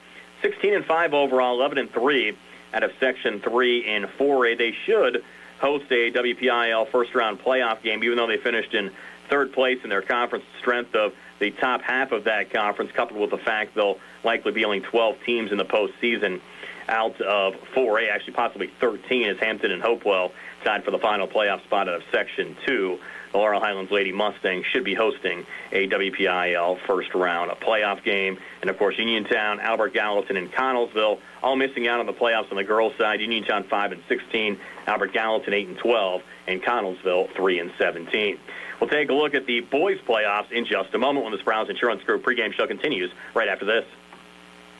Speaker 2: 16-5 overall, 11-3 out of Section 3 in 4A. They should host a WPIL first-round playoff game, even though they finished in 3rd place in their conference. Strength of the top half of that conference, coupled with the fact they'll likely be only 12 teams in the postseason out of 4A, actually possibly 13, as Hampton and Hopewell tied for the final playoff spot out of Section 2. The Laurel Highlands Lady Mustangs should be hosting a WPIL first-round playoff game. And, of course, Uniontown, Albert Gallatin, and Connellsville all missing out on the playoffs on the girls' side. Uniontown 5-16, Albert Gallatin 8-12, and Connellsville 3-17. We'll take a look at the boys' playoffs in just a moment when the Sprouse Insurance Group pregame show continues right after this.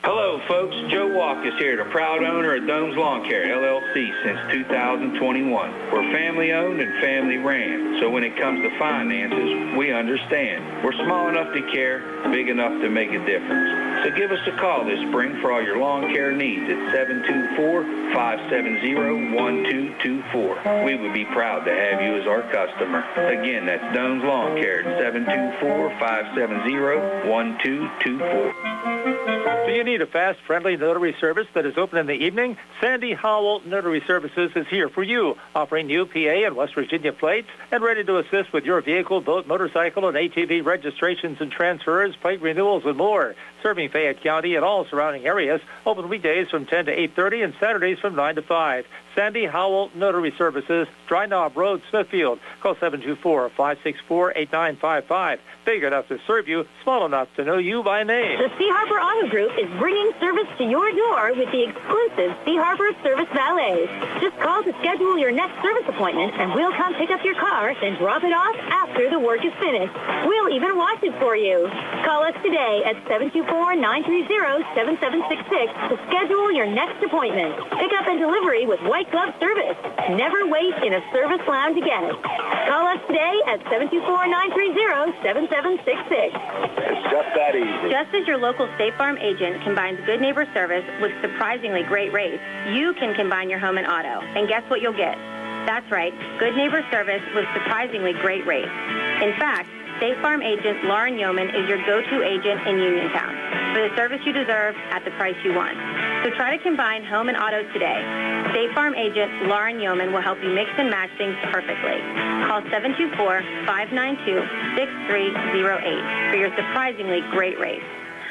Speaker 19: Hello, folks. Joe Walk is here, the proud owner of Dome's Lawn Care, LLC, since 2021. We're family-owned and family-ran, so when it comes to finances, we understand. We're small enough to care, big enough to make a difference. So give us a call this spring for all your lawn care needs at 724-570-1224. We would be proud to have you as our customer. Again, that's Dome's Lawn Care at 724-570-1224.
Speaker 12: Do you need a fast, friendly notary service that is open in the evening? Sandy Howell Notary Services is here for you, offering new PA and West Virginia plates and ready to assist with your vehicle, boat, motorcycle, and ATV registrations and transfers, plate renewals, and more. Serving Fayette County and all surrounding areas, open weekdays from 10 to 8:30 and Saturdays from 9 to 5. Sandy Howell Notary Services, Dry Knob Road, Smithfield. Call 724-564-8955. Big enough to serve you, small enough to know you by name.
Speaker 16: The Sea Harbor Auto Group is bringing service to your door with the exclusive Sea Harbor Service Valets. Just call to schedule your next service appointment, and we'll come pick up your car, then drop it off after the work is finished. We'll even wash it for you. Call us today at 724-930-7766 to schedule your next appointment. Pickup and delivery with white white glove service. Never wait in a service lounge again. Call us today at 724-930-7766.
Speaker 15: It's just that easy.
Speaker 8: Just as your local State Farm agent combines good neighbor service with surprisingly great rates, you can combine your home and auto. And guess what you'll get? That's right, good neighbor service with surprisingly great rates. In fact, State Farm agent Lauren Yeoman is your go-to agent in Uniontown for the service you deserve at the price you want. So try to combine home and auto today. State Farm agent Lauren Yeoman will help you mix and match things perfectly. Call 724-592-6308 for your surprisingly great rates.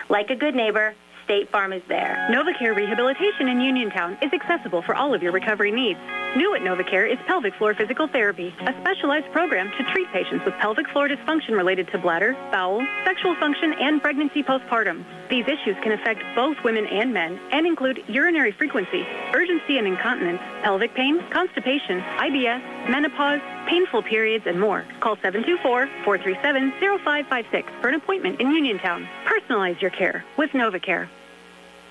Speaker 8: Like a good neighbor, State Farm is there.
Speaker 7: NovaCare Rehabilitation in Uniontown is accessible for all of your recovery needs. New at NovaCare is pelvic floor physical therapy, a specialized program to treat patients with pelvic floor dysfunction related to bladder, bowel, sexual function, and pregnancy postpartum. These issues can affect both women and men and include urinary frequency, urgency and incontinence, pelvic pain, constipation, IBS, menopause, painful periods, and more. Call 724-437-0556 for an appointment in Uniontown. Personalize your care with NovaCare.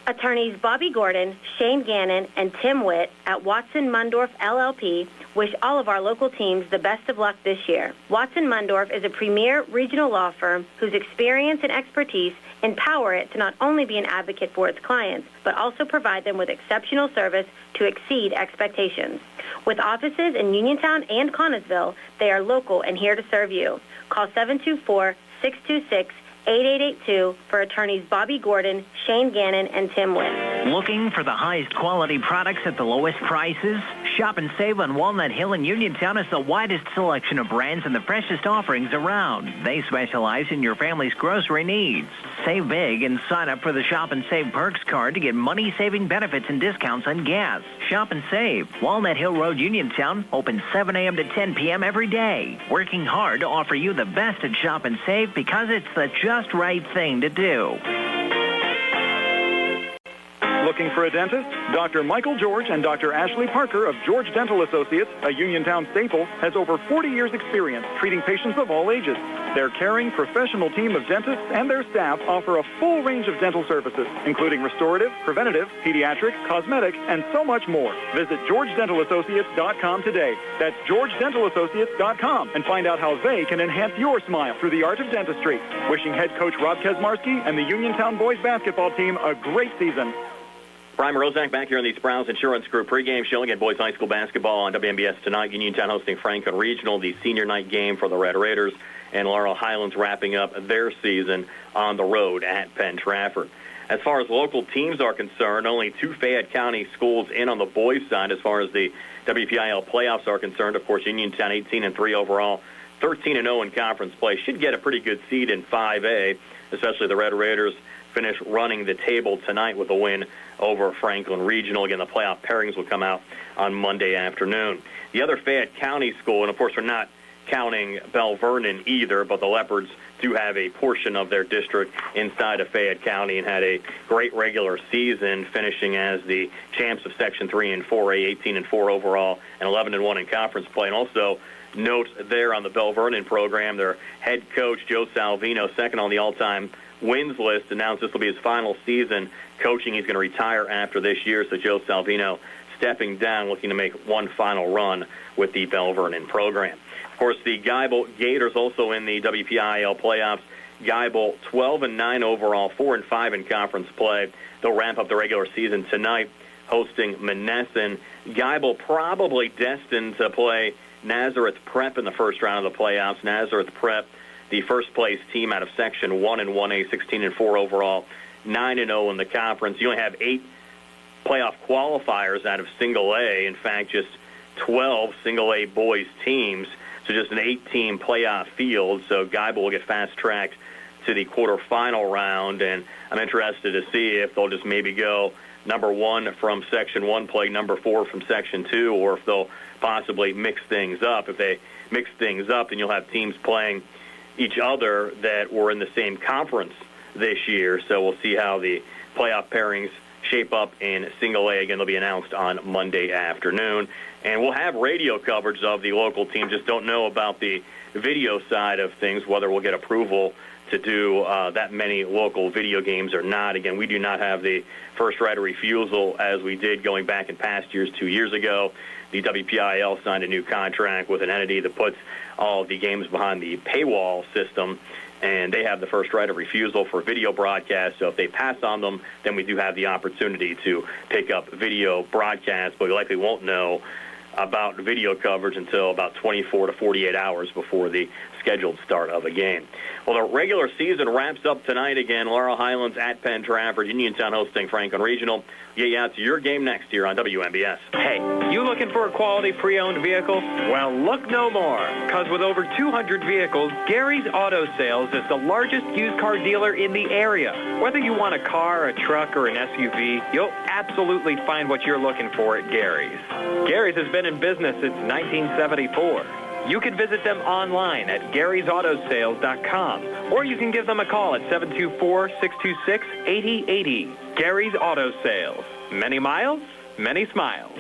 Speaker 8: Attorneys Bobby Gordon, Shane Gannon, and Tim Witt at Watson Mundorf LLP wish all of our local teams the best of luck this year. Watson Mundorf is a premier regional law firm whose experience and expertise empower it to not only be an advocate for its clients, but also provide them with exceptional service to exceed expectations. With offices in Uniontown and Connellsville, they are local and here to serve you. Call 724-626-8882 for attorneys Bobby Gordon, Shane Gannon, and Tim Witt.
Speaker 20: Looking for the highest quality products at the lowest prices? Shop and save on Walnut Hill in Uniontown has the widest selection of brands and the freshest offerings around. They specialize in your family's grocery needs. Save big and sign up for the Shop and Save Perks card to get money-saving benefits and discounts on gas. Shop and save. Walnut Hill Road, Uniontown, open 7 a.m. to 10 p.m. every day. Working hard to offer you the best at Shop and Save because it's the just right thing to do.
Speaker 4: Looking for a dentist? Dr. Michael George and Dr. Ashley Parker of George Dental Associates, a Uniontown staple, has over 40 years' experience treating patients of all ages. Their caring, professional team of dentists and their staff offer a full range of dental services, including restorative, preventative, pediatric, cosmetic, and so much more. Visit GeorgeDentalAssociates.com today. That's GeorgeDentalAssociates.com and find out how they can enhance your smile through the art of dentistry. Wishing head coach Rob Kesmarski and the Uniontown boys basketball team a great season.
Speaker 2: Brian Rozak back here on the Sprouse Insurance Group pregame show. Again, boys high school basketball on WMBS tonight. Uniontown hosting Franklin Regional, the senior night game for the Red Raiders. And Laurel Highlands wrapping up their season on the road at Penn Trafford. As far as local teams are concerned, only 2 Fayette County schools in on the boys' side as far as the WPIL playoffs are concerned. Of course, Uniontown 18-3 overall, 13-0 in conference play. Should get a pretty good seed in 5A, especially the Red Raiders finish running the table tonight with a win over Franklin Regional. Again, the playoff pairings will come out on Monday afternoon. The other Fayette County school, and of course we're not counting Bell Vernon either, but the Leopards do have a portion of their district inside of Fayette County and had a great regular season, finishing as the champs of Section 3 and 4A, 18-4 overall and 11-1 in conference play. And also note there on the Bell Vernon program, their head coach, Joe Salvino, second on the all-time wins list, announced this will be his final season coaching. He's going to retire after this year, so Joe Salvino stepping down, looking to make one final run with the Bell Vernon program. Of course, the Geibel Gators also in the WPIL playoffs. Geibel 12-9 overall, 4-5 in conference play. They'll ramp up the regular season tonight, hosting Monessen. Geibel probably destined to play Nazareth Prep in the first round of the playoffs. Nazareth Prep, the first-place team out of Section 1 and 1A, 16-4 overall, 9-0 in the conference. You only have 8 playoff qualifiers out of Single A. In fact, just 12 Single A boys teams, so just an 8-team playoff field. So Geibel will get fast-tracked to the quarterfinal round, and I'm interested to see if they'll just maybe go number 1 from Section 1 play, number 4 from Section 2, or if they'll possibly mix things up. If they mix things up, then you'll have teams playing each other that were in the same conference this year. So we'll see how the playoff pairings shape up in Single A. Again, they'll be announced on Monday afternoon. And we'll have radio coverage of the local team. Just don't know about the video side of things, whether we'll get approval to do that many local video games or not. Again, we do not have the first right of refusal as we did going back in past years. 2 years ago, the WPIL signed a new contract with an entity that puts all of the games behind the paywall system, and they have the first right of refusal for video broadcast. So if they pass on them, then we do have the opportunity to pick up video broadcast, but we likely won't know about video coverage until about 24 to 48 hours before the scheduled start of a game. Well, the regular season wraps up tonight again. Laurel Highlands at Penn Trafford, Uniontown hosting Franklin Regional. Get you out to your game next year on WMBS.
Speaker 9: Hey, you looking for a quality pre-owned vehicle? Well, look no more, because with over 200 vehicles, Gary's Auto Sales is the largest used car dealer in the area. Whether you want a car, a truck, or an SUV, you'll absolutely find what you're looking for at Gary's. Gary's has been in business since 1974. You can visit them online at Gary'sAutoSales.com, or you can give them a call at 724-626-8080. Gary's Auto Sales. Many miles, many smiles.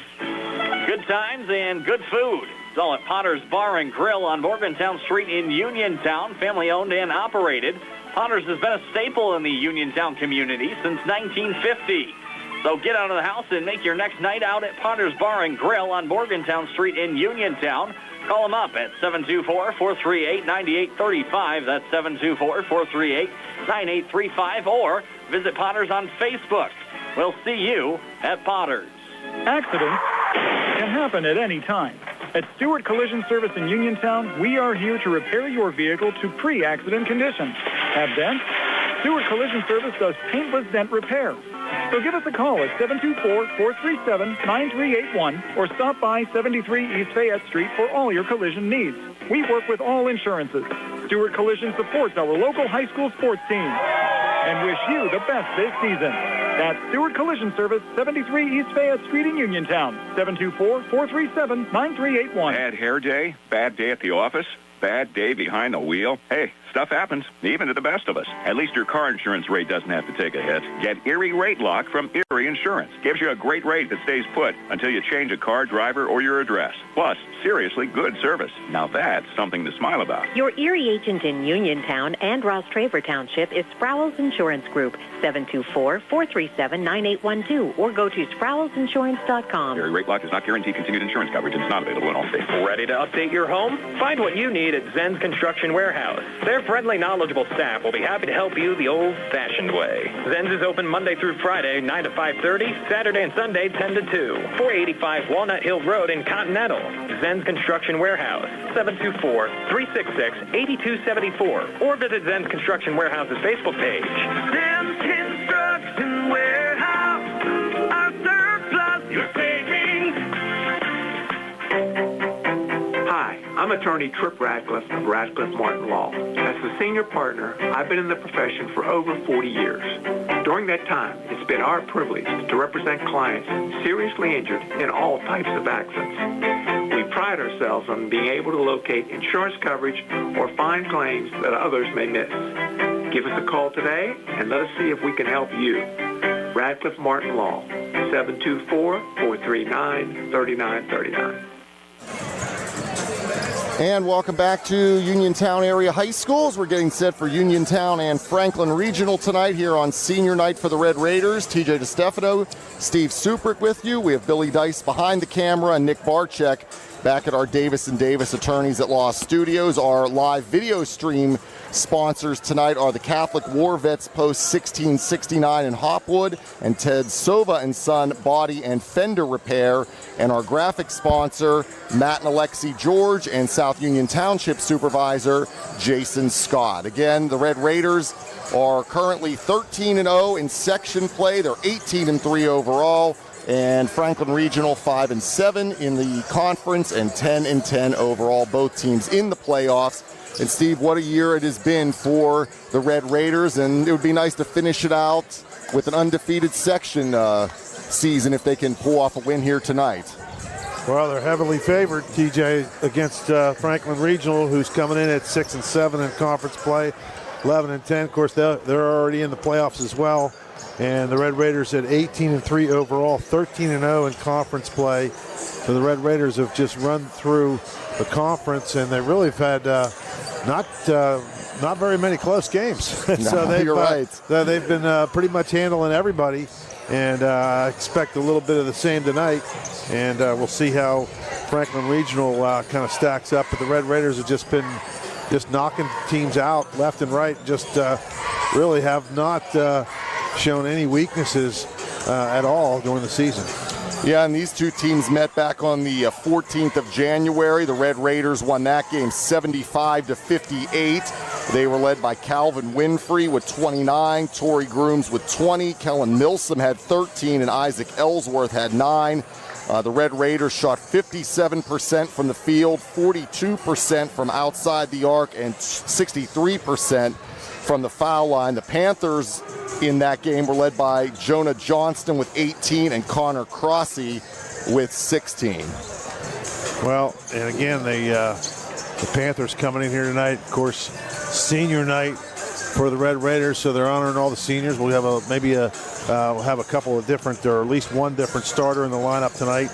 Speaker 6: Good times and good food. It's all at Potter's Bar and Grill on Morgantown Street in Uniontown, family owned and operated. Potter's has been a staple in the Uniontown community since 1950. So get out of the house and make your next night out at Potter's Bar and Grill on Morgantown Street in Uniontown. Call them up at 724-438-9835. That's 724-438-9835. Or visit Potter's on Facebook. We'll see you at Potter's.
Speaker 4: Accidents can happen at any time. At Stewart Collision Service in Uniontown, we are here to repair your vehicle to pre-accident condition. Have dents? Stewart Collision Service does paintless dent repair. So give us a call at 724-437-9381 or stop by 73 East Fayette Street for all your collision needs. We work with all insurances. Stewart Collision supports our local high school sports team and wish you the best this season. That's Stewart Collision Service, 73 East Fayette Street in Uniontown, 724-437-9381.
Speaker 10: Bad hair day? Bad day at the office? Bad day behind the wheel? Hey, stuff happens, even to the best of us. At least your car insurance rate doesn't have to take a hit. Get Erie Rate Lock from Erie Insurance. Gives you a great rate that stays put until you change a car, driver, or your address. Plus, seriously good service. Now that's something to smile about.
Speaker 11: Your Erie agent in Uniontown and Ross Traver Township is Sproul's Insurance Group, 724-437-9812, or go to SproulsInsurance.com.
Speaker 10: Erie Rate Lock does not guarantee continued insurance coverage and is not available in all states.
Speaker 9: Ready to update your home? Find what you need at Zen's Construction Warehouse. Their friendly, knowledgeable staff will be happy to help you the old-fashioned way. Zen's is open Monday through Friday, 9 to 5:30, Saturday and Sunday, 10 to 2. 485 Walnut Hill Road in Continental. Zen's Construction Warehouse, 724-366-8274. Or visit Zen's Construction Warehouse's Facebook page.
Speaker 14: Zen's Construction Warehouse, our surplus, your savings.
Speaker 21: Hi, I'm attorney Trip Radcliffe of Radcliffe Martin Law. As the senior partner, I've been in the profession for over 40 years. During that time, it's been our privilege to represent clients seriously injured in all types of accidents. We pride ourselves on being able to locate insurance coverage or find claims that others may miss. Give us a call today and let us see if we can help you. Radcliffe Martin Law, 724-439-3939.
Speaker 1: And welcome back to Uniontown Area High Schools. We're getting set for Uniontown and Franklin Regional tonight here on senior night for the Red Raiders. TJ DeStefano, Steve Suprick with you. We have Billy Dice behind the camera and Nick Barczyk back at our Davis & Davis Attorneys at Law Studios. Our live video stream sponsors tonight are the Catholic War Vets Post 1669 in Hopwood and Ted Sova & Son Body and Fender Repair, and our graphic sponsor Matt and Alexi George and South Union Township Supervisor Jason Scott. Again, the Red Raiders are currently 13-0 in section play. They're 18-3 overall. And Franklin Regional 5-7 in the conference and 10-10 overall. Both teams in the playoffs. And Steve, what a year it has been for the Red Raiders, and it would be nice to finish it out with an undefeated section season if they can pull off a win here tonight.
Speaker 22: Well, they're heavily favored, TJ, against Franklin Regional, who's coming in at 6-7 in conference play, 11-10. Of course, they're already in the playoffs as well. And the Red Raiders at 18-3 overall, 13-0 in conference play. So the Red Raiders have just run through the conference, and they really have had not not very many close games.
Speaker 1: You're right.
Speaker 22: They've been pretty much handling everybody, and I expect a little bit of the same tonight. And we'll see how Franklin Regional kind of stacks up. But the Red Raiders have just been knocking teams out left and right. Just really have not shown any weaknesses at all during the season.
Speaker 1: Yeah, and these two teams met back on the 14th of January. The Red Raiders won that game 75-58. They were led by Calvin Winfrey with 29, Torrey Grooms with 20, Kellen Milsom had 13, and Isaac Ellsworth had 9. The Red Raiders shot 57% from the field, 42% from outside the arc, and 63% from the foul line. The Panthers in that game were led by Jonah Johnston with 18 and Connor Crossy with 16.
Speaker 22: Well, and again, the Panthers coming in here tonight, of course, senior night for the Red Raiders, so they're honoring all the seniors. We'll have we'll have a couple of different, or at least one different starter in the lineup tonight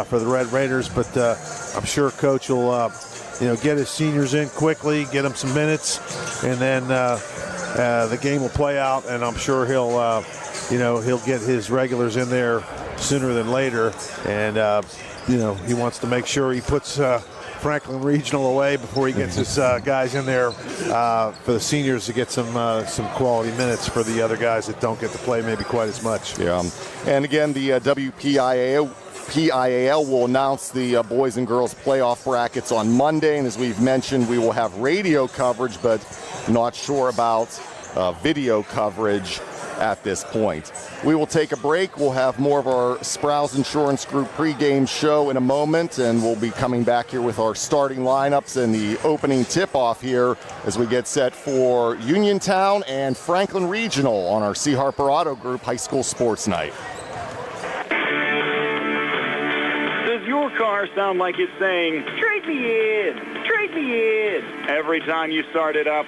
Speaker 22: for the Red Raiders. But I'm sure Coach will, get his seniors in quickly, get them some minutes, and then the game will play out. And I'm sure he'll get his regulars in there sooner than later. And he wants to make sure he puts Franklin Regional away before he gets his guys in there for the seniors to get some quality minutes for the other guys that don't get to play maybe quite as much.
Speaker 1: Yeah, and again, the WPIAL will announce the boys and girls playoff brackets on Monday, and as we've mentioned, we will have radio coverage, but not sure about video coverage at this point. We will take a break. We'll have more of our Sprouse Insurance Group pregame show in a moment, and we'll be coming back here with our starting lineups and the opening tip-off here as we get set for Uniontown and Franklin Regional on our C. Harper Auto Group High School Sports Night.
Speaker 4: Does your car sound like it's saying, "Trade me in, trade me in," every time you start it up?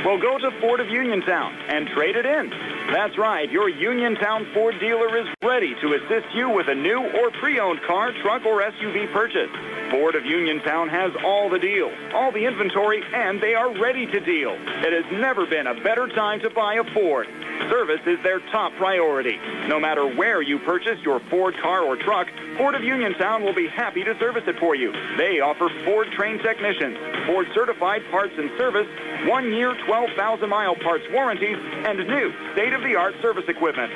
Speaker 4: Well, go to Ford of Uniontown and trade it in. That's right, your Uniontown Ford dealer is ready to assist you with a new or pre-owned car, truck, or SUV purchase. Ford of Uniontown has all the deals, all the inventory, and they are ready to deal. It has never been a better time to buy a Ford. Service is their top priority. No matter where you purchase your Ford car or truck, Ford of Uniontown will be happy to service it for you. They offer Ford-trained technicians, Ford-certified parts and service, 1-year, 12,000-mile parts warranties, and new state-of-the-art service equipment.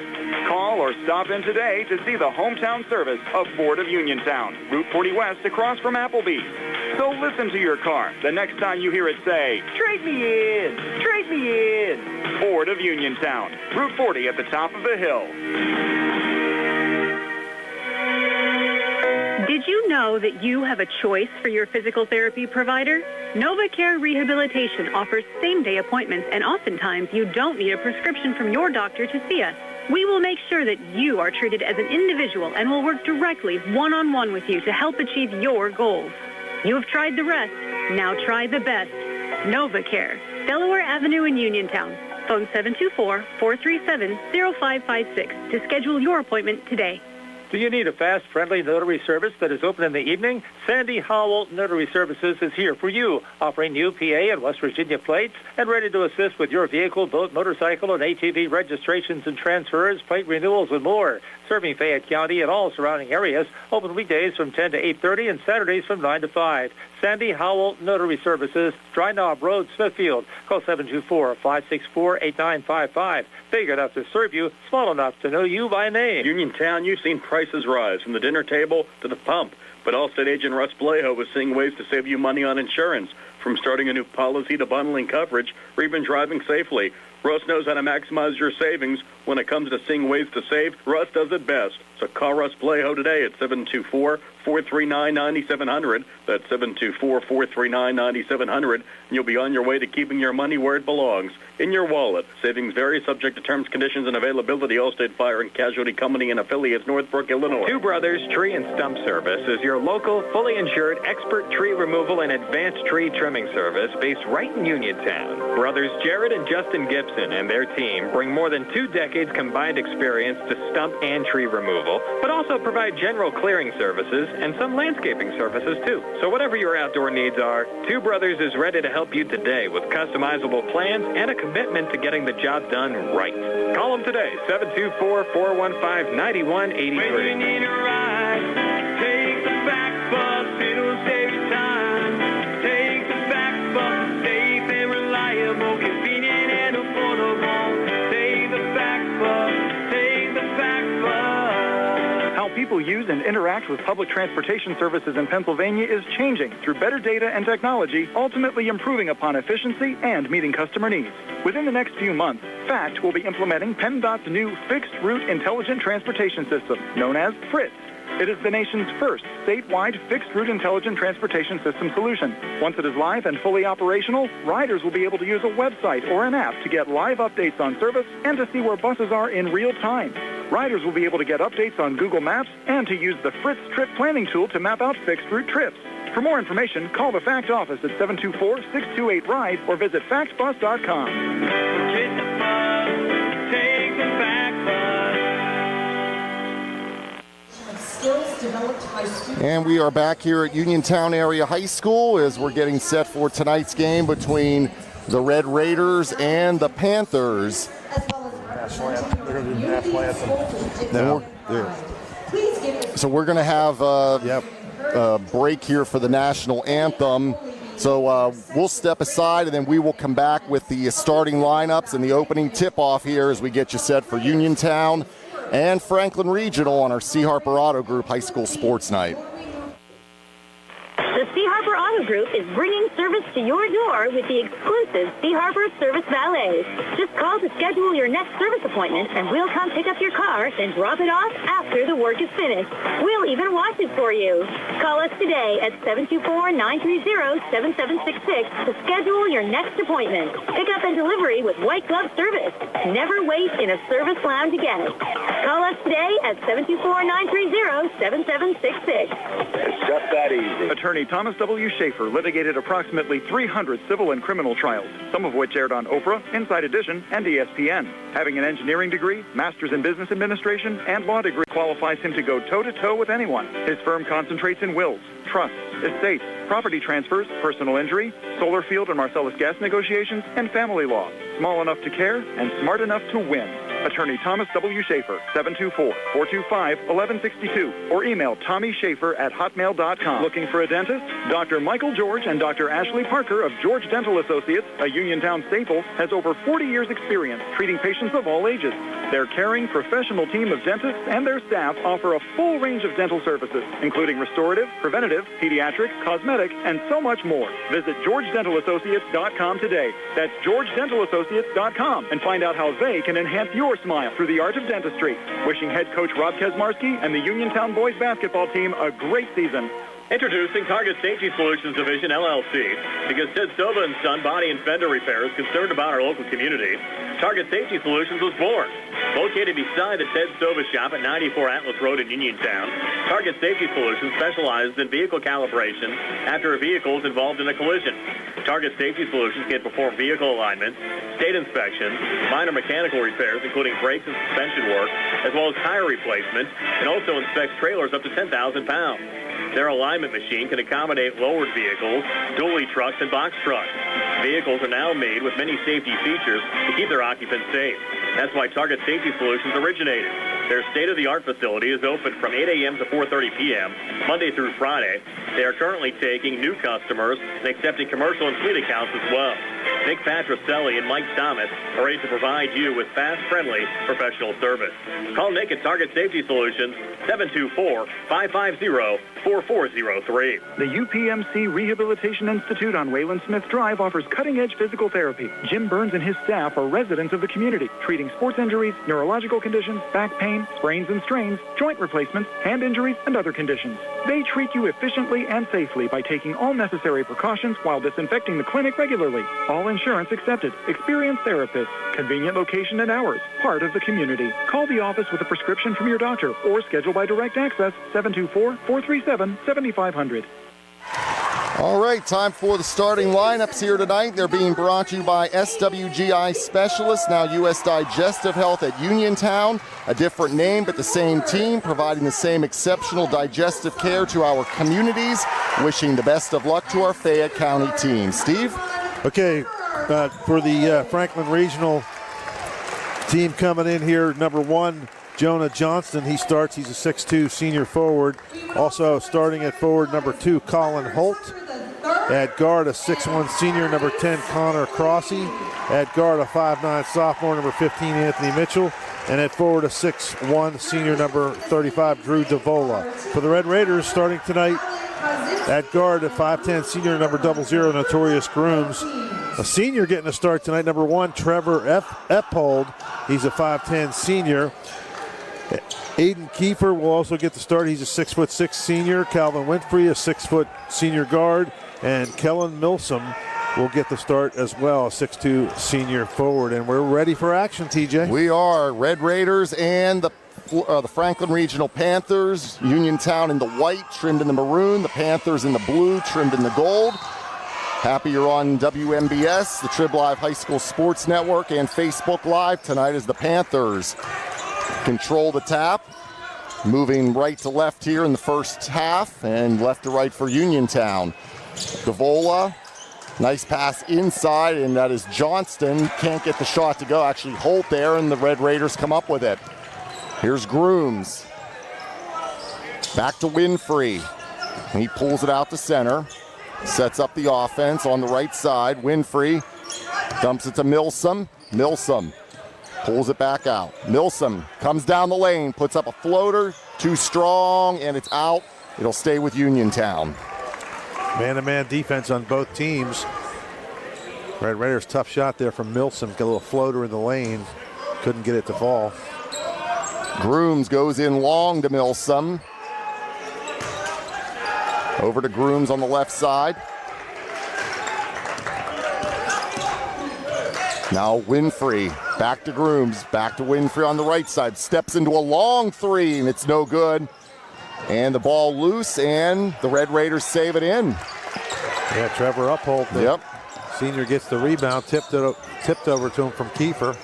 Speaker 4: Call or stop in today to see the hometown service of Ford of Uniontown, Route 40 West across from Applebee's. So listen to your car the next time you hear it say, "Trade me in, trade me in." Ford of Uniontown, Route 40 at the top of the hill.
Speaker 7: Did you know that you have a choice for your physical therapy provider? NovaCare Rehabilitation offers same-day appointments, and oftentimes you don't need a prescription from your doctor to see us. We will make sure that you are treated as an individual and will work directly one-on-one with you to help achieve your goals. You have tried the rest. Now try the best. NovaCare, Delaware Avenue in Uniontown. Phone 724-437-0556 to schedule your appointment today.
Speaker 12: Do you need a fast, friendly notary service that is open in the evening? Sandy Howell Notary Services is here for you, offering new PA and West Virginia plates and ready to assist with your vehicle, boat, motorcycle, and ATV registrations and transfers, plate renewals, and more. Serving Fayette County and all surrounding areas, open weekdays from 10 to 8:30 and Saturdays from 9 to 5. Sandy Howell Notary Services, Dry Knob Road, Smithfield. Call 724-564-8955. Big enough to serve you, small enough to know you by name.
Speaker 2: Uniontown, you've seen prices rise from the dinner table to the pump. But Allstate agent Russ Blejo is seeing ways to save you money on insurance, from starting a new policy to bundling coverage or even driving safely. Russ knows how to maximize your savings. When it comes to seeing ways to save, Russ does it best. So call Russ Blejo today at 724-439-9700. That's 724-439-9700. And you'll be on your way to keeping your money where it belongs, in your wallet. Savings vary, subject to terms, conditions, and availability. Allstate Fire and Casualty Company and affiliates, Northbrook, Illinois.
Speaker 9: Two Brothers Tree and Stump Service is your local, fully insured, expert tree removal and advanced tree trimming service based right in Uniontown. Brothers Jared and Justin Gibson Anderson and their team bring more than 2 decades combined experience to stump and tree removal, but also provide general clearing services and some landscaping services too. So whatever your outdoor needs are, Two Brothers is ready to help you today with customizable plans and a commitment to getting the job done right. Call them today, 724-415-9183.
Speaker 14: When you need a ride, take the back bus, it'll save you time. Take the back bus, safe and reliable, convenient and affordable. Take the back bus, take the back bus.
Speaker 4: How people use and interact with public transportation services in Pennsylvania is changing through better data and technology, ultimately improving upon efficiency and meeting customer needs. Within the next few months, FACT will be implementing PennDOT's new Fixed Route Intelligent Transportation System, known as FRITS. It is the nation's first statewide Fixed Route Intelligent Transportation System solution. Once it is live and fully operational, riders will be able to use a website or an app to get live updates on service and to see where buses are in real time. Riders will be able to get updates on Google Maps and to use the FRITS trip planning tool to map out fixed route trips. For more information, call the FACT office at 724-628-RIDE or visit factbus.com.
Speaker 14: Get the bus, take the back bus.
Speaker 1: And we are back here at Uniontown Area High School as we're getting set for tonight's game between the Red Raiders and the Panthers.
Speaker 22: They're going to do the national anthem.
Speaker 1: No. So we're going to have a break here for the national anthem. So we'll step aside and then we will come back with the starting lineups and the opening tip-off here as we get you set for Uniontown and Franklin Regional on our C. Harper Auto Group High School Sports Night.
Speaker 16: The C. Harper Auto Group is bringing service to your door with the exclusive C. Harper Service Valets. Just call to schedule your next service appointment, and we'll come pick up your car and drop it off after the work is finished. We'll even wash it for you. Call us today at 724-930-7766 to schedule your next appointment. Pickup and delivery with white glove service. Never wait in a service lounge again. Call us today at 724-930-7766.
Speaker 15: It's just that easy.
Speaker 4: Attorney Thomas W. Schaefer litigated approximately 300 civil and criminal trials, some of which aired on Oprah, Inside Edition, and ESPN. Having an engineering degree, master's in business administration, and law degree qualifies him to go toe-to-toe with anyone. His firm concentrates in wills, trusts, estates, property transfers, personal injury, solar field and Marcellus gas negotiations, and family law. Small enough to care and smart enough to win. Attorney Thomas W. Schaefer, 724-425-1162, or email TommySchaefer@hotmail.com. Looking for a dentist? Dr. Michael George and Dr. Ashley Parker of George Dental Associates, a Uniontown staple, has over 40 years' experience treating patients of all ages. Their caring, professional team of dentists and their staff offer a full range of dental services, including restorative, preventative, pediatric, cosmetic, and so much more. Visit GeorgeDentalAssociates.com today. That's GeorgeDentalAssociates.com and find out how they can enhance your smile through the art of dentistry. Wishing head coach Rob Kesmarski and the Uniontown boys basketball team a great season.
Speaker 2: Introducing Target Safety Solutions Division, LLC. Because Ted Sova and Son Body and Fender Repair is concerned about our local community, Target Safety Solutions was born. Located beside the Ted Sova shop at 94 Atlas Road in Uniontown, Target Safety Solutions specializes in vehicle calibration after a vehicle is involved in a collision. Target Safety Solutions can perform vehicle alignment, state inspections, minor mechanical repairs, including brakes and suspension work, as well as tire replacement, and also inspects trailers up to 10,000 pounds. Their alignment machine can accommodate lowered vehicles, dually trucks, and box trucks. Vehicles are now made with many safety features to keep their occupants safe. That's why Target Safety Solutions originated. Their state-of-the-art facility is open from 8 a.m. to 4:30 p.m., Monday through Friday. They are currently taking new customers and accepting commercial and fleet accounts as well. Nick Patricelli and Mike Thomas are ready to provide you with fast, friendly, professional service. Call Nick at Target Safety Solutions, 724-550-4403.
Speaker 4: The UPMC Rehabilitation Institute on Wayland Smith Drive offers cutting-edge physical therapy. Jim Burns and his staff are residents of the community, treating sports injuries, neurological conditions, back pain, sprains and strains, joint replacements, hand injuries, and other conditions. They treat you efficiently and safely by taking all necessary precautions while disinfecting the clinic regularly. All insurance accepted. Experienced therapists. Convenient location and hours. Part of the community. Call the office with a prescription from your doctor or schedule by direct access 724-437-7500.
Speaker 1: All right, time for the starting lineups here tonight. They're being brought to you by SWGI Specialists, now U.S. Digestive Health at Uniontown. A different name, but the same team, providing the same exceptional digestive care to our communities. Wishing the best of luck to our Fayette County team. Steve?
Speaker 22: Okay, for the Franklin Regional team coming in here, number 1, Jonah Johnston. He starts. He's a 6'2 senior forward. Also starting at forward, number 2, Colin Holt. At guard, a 6'1 senior, number 10, Connor Crossy. At guard, a 5'9 sophomore, number 15, Anthony Mitchell. And at forward, a 6'1 senior, number 35, Drew Davola. For the Red Raiders, starting tonight, at guard, a 5'10 senior, number 00, Notorious Grooms. A senior getting a start tonight, number 1, Trevor Eppold. He's a 5'10 senior. Aiden Kiefer will also get the start. He's a 6'6 senior. Calvin Winfrey, a 6' senior guard. And Kellen Milsom will get the start as well, a 6'2 senior forward. And we're ready for action, TJ.
Speaker 1: We are. Red Raiders and the Franklin Regional Panthers. Uniontown in the white, trimmed in the maroon. The Panthers in the blue, trimmed in the gold. Happy you're on WMBS, the Trib Live High School Sports Network, and Facebook Live. Tonight as the Panthers control the tap. Moving right to left here in the first half, and left to right for Uniontown. Davola, nice pass inside, and that is Johnston. Can't get the shot to go. Actually, Holt there, and the Red Raiders come up with it. Here's Grooms. Back to Winfrey. And he pulls it out to center. Sets up the offense on the right side. Winfrey dumps it to Milsom. Milsom pulls it back out. Milsom comes down the lane, puts up a floater. Too strong, and it's out. It'll stay with Uniontown.
Speaker 22: Man-to-man defense on both teams. Red Raiders, tough shot there from Milsom. Got a little floater in the lane. Couldn't get it to fall.
Speaker 1: Grooms goes in long to Milsom. Over to Grooms on the left side. Now Winfrey, back to Grooms, back to Winfrey on the right side. Steps into a long three, and it's no good. And the ball loose, and the Red Raiders save it in.
Speaker 22: Yeah, Trevor Upholt.
Speaker 1: Yep.
Speaker 22: Senior gets the rebound, tipped over to him from Kiefer.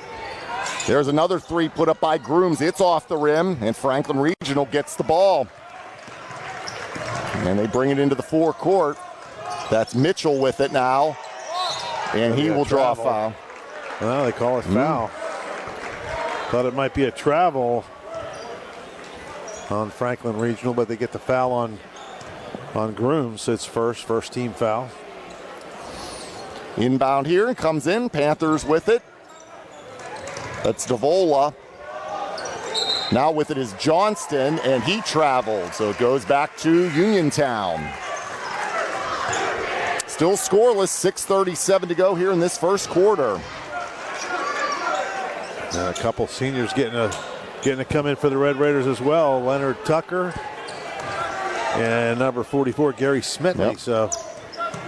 Speaker 1: There's another three put up by Grooms. It's off the rim, and Franklin Regional gets the ball. And they bring it into the forecourt. That's Mitchell with it now. And he will draw a foul.
Speaker 22: Well, they call it foul. Thought it might be a travel on Franklin Regional, but they get the foul on Grooms. It's first team foul.
Speaker 1: Inbound here, and comes in. Panthers with it. That's Davola. Now with it is Johnston, and he traveled, so it goes back to Uniontown. Still scoreless, 6:37 to go here in this first quarter.
Speaker 22: And a couple seniors getting to come in for the Red Raiders as well. Leonard Tucker and number 44, Gary Smitley. Yep. So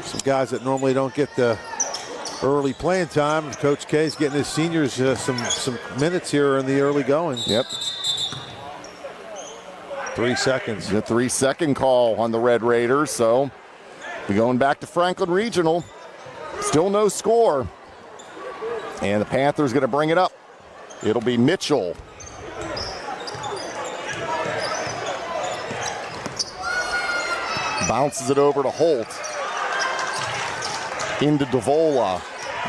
Speaker 22: some guys that normally don't get the early playing time. Coach K's getting his seniors some minutes here in the early going.
Speaker 1: Yep.
Speaker 22: 3 seconds.
Speaker 1: The 3-second call on the Red Raiders. So we're going back to Franklin Regional. Still no score. And the Panthers going to bring it up. It'll be Mitchell. Bounces it over to Holt. Into Davola.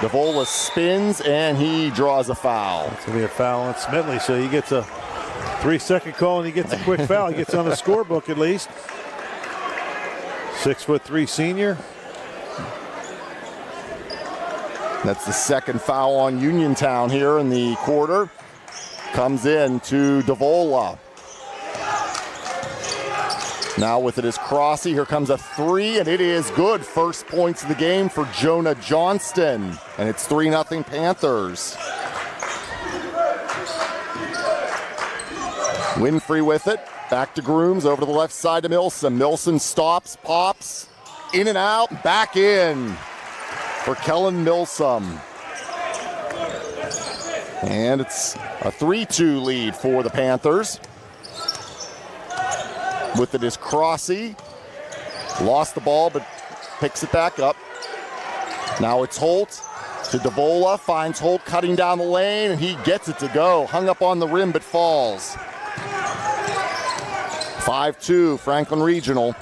Speaker 1: Davola spins, and he draws a foul.
Speaker 22: It's going to be a foul on Smitley, so he gets a 3-second call, and he gets a quick foul. He gets on the scorebook at least. 6'3" senior.
Speaker 1: That's the second foul on Uniontown here in the quarter. Comes in to Davola. Now with it is Crossy. Here comes a three, and it is good. First points of the game for Jonah Johnston. And it's 3-0 Panthers. Winfrey with it. Back to Grooms, over to the left side to Milson. Milson stops, pops, in and out, back in for Kellen Milsom. And it's a 3-2 lead for the Panthers. With it is Crossy. Lost the ball, but picks it back up. Now it's Holt to Davola, finds Holt cutting down the lane, and he gets it to go. Hung up on the rim, but falls. 5-2, Franklin Regional.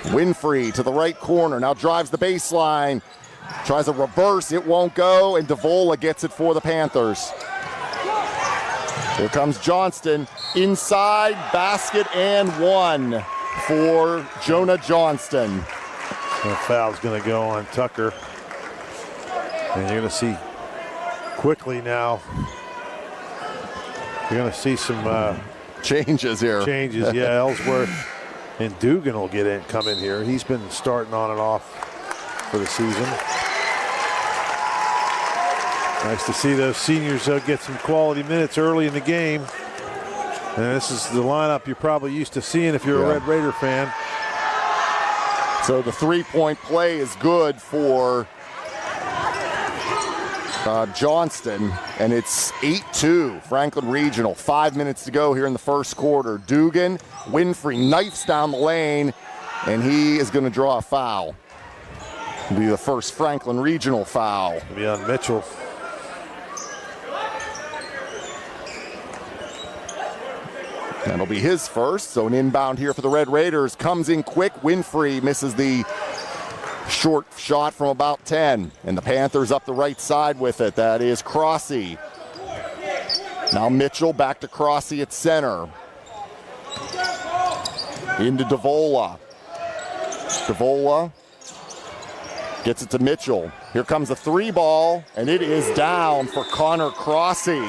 Speaker 1: Winfrey to the right corner, now drives the baseline. Tries a reverse, it won't go, and Davola gets it for the Panthers. Here comes Johnston, inside, basket, and one for Jonah Johnston.
Speaker 22: The foul's going to go on Tucker. And you're going to see quickly now, you're going to see some
Speaker 1: changes here.
Speaker 22: Changes, yeah. Ellsworth and Dugan will come in here. He's been starting on and off for the season. Nice to see those seniors get some quality minutes early in the game. And this is the lineup you're probably used to seeing if you're a Red Raider fan.
Speaker 1: So the three-point play is good for Johnston, and it's 8-2, Franklin Regional. 5 minutes to go here in the first quarter. Dugan, Winfrey knifes down the lane, and he is going to draw a foul. It'll be the first Franklin Regional foul.
Speaker 22: It'll be on Mitchell.
Speaker 1: That'll be his first, so an inbound here for the Red Raiders. Comes in quick, Winfrey misses the short shot from about 10, and the Panthers up the right side with it. That is Crossy. Now Mitchell back to Crossy at center. Into Davola. Davola gets it to Mitchell. Here comes a three ball, and it is down for Connor Crossy.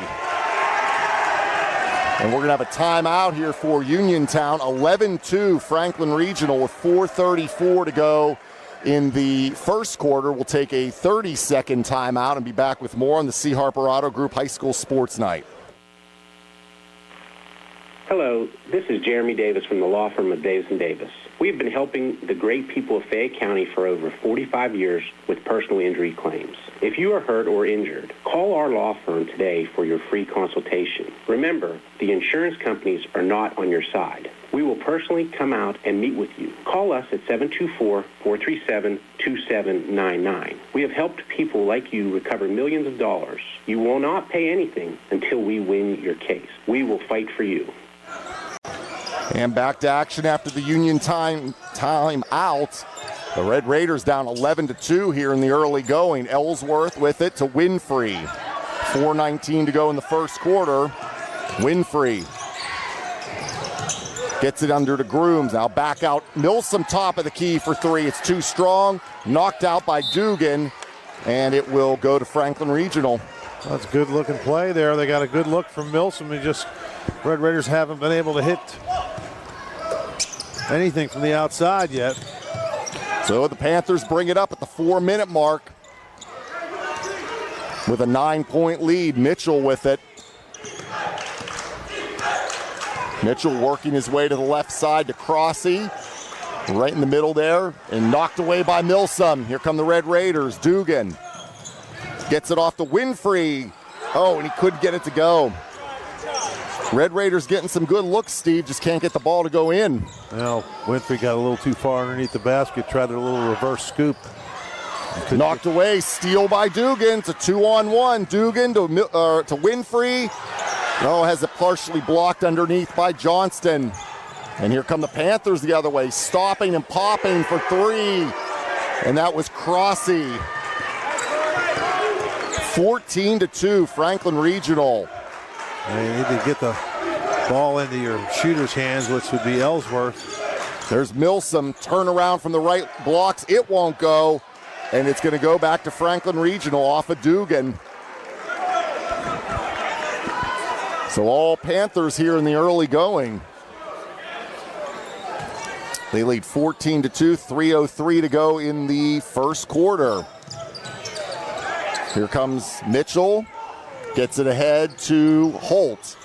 Speaker 1: And we're going to have a timeout here for Uniontown. 11-2 Franklin Regional with 4:34 to go in the first quarter. We'll take a 30-second timeout and be back with more on the C. Harper Auto Group High School Sports Night.
Speaker 3: Hello, this is Jeremy Davis from the law firm of Davis & Davis. We've been helping the great people of Fayette County for over 45 years with personal injury claims. If you are hurt or injured, call our law firm today for your free consultation. Remember, the insurance companies are not on your side. We will personally come out and meet with you. Call us at 724-437-2799. We have helped people like you recover millions of dollars. You will not pay anything until we win your case. We will fight for you.
Speaker 1: And back to action after the Uniontown time out. The Red Raiders down 11-2 here in the early going. Ellsworth with it to Winfrey. 4:19 to go in the first quarter. Winfrey gets it under to Grooms. Now back out. Milsom top of the key for three. It's too strong. Knocked out by Dugan. And it will go to Franklin Regional.
Speaker 22: That's a good looking play there. They got a good look from Milsom. Red Raiders haven't been able to hit anything from the outside yet.
Speaker 1: So the Panthers bring it up at the 4-minute mark with a 9-point lead. Mitchell with it. Mitchell working his way to the left side to Crossy. Right in the middle there, and knocked away by Milsom. Here come the Red Raiders. Dugan gets it off to Winfrey. Oh, and he couldn't get it to go. Red Raiders getting some good looks, Steve, just can't get the ball to go in.
Speaker 22: Well, Winfrey got a little too far underneath the basket, tried a little reverse scoop.
Speaker 1: Knocked away, steal by Dugan. It's a 2-on-1. Dugan to Winfrey. No, has it partially blocked underneath by Johnston. And here come the Panthers the other way, stopping and popping for three. And that was Crossy. 14-2, Franklin Regional.
Speaker 22: And you need to get the ball into your shooter's hands, which would be Ellsworth.
Speaker 1: There's Milsom, turn around from the right, blocks, it won't go. And it's going to go back to Franklin Regional off of Dugan. So all Panthers here in the early going. They lead 14-2, 3:03 to go in the first quarter. Here comes Mitchell, gets it ahead to Holt.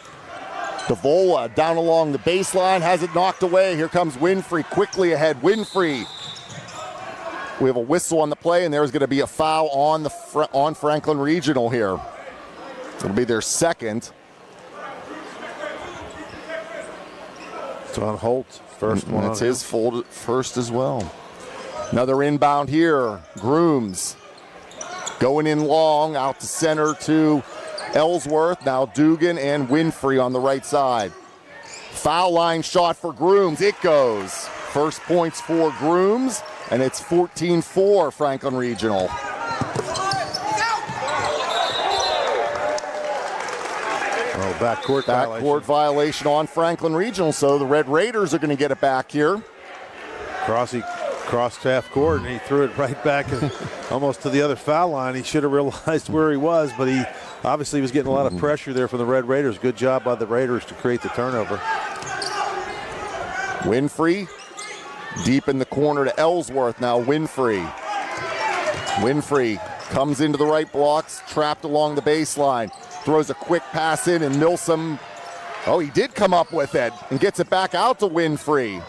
Speaker 1: Davola down along the baseline, has it knocked away. Here comes Winfrey, quickly ahead. Winfrey. We have a whistle on the play, and there's going to be a foul on Franklin Regional here. It'll be their second.
Speaker 22: It's on Holt. First one.
Speaker 1: That's his first as well. Another inbound here. Grooms going in long, out to center to Ellsworth. Now Dugan and Winfrey on the right side. Foul line shot for Grooms. It goes. First points for Grooms, and it's 14-4 Franklin Regional.
Speaker 22: Oh, backcourt
Speaker 1: violation on Franklin Regional, so the Red Raiders are going to get it back here.
Speaker 22: Crossy crossed half court, and he threw it right back almost to the other foul line. He should have realized where he was, but he obviously was getting a lot of pressure there from the Red Raiders. Good job by the Raiders to create the turnover.
Speaker 1: Winfrey deep in the corner to Ellsworth. Now Winfrey comes into the right blocks, trapped along the baseline. Throws a quick pass in, and Milsom, he did come up with it and gets it back out to Winfrey.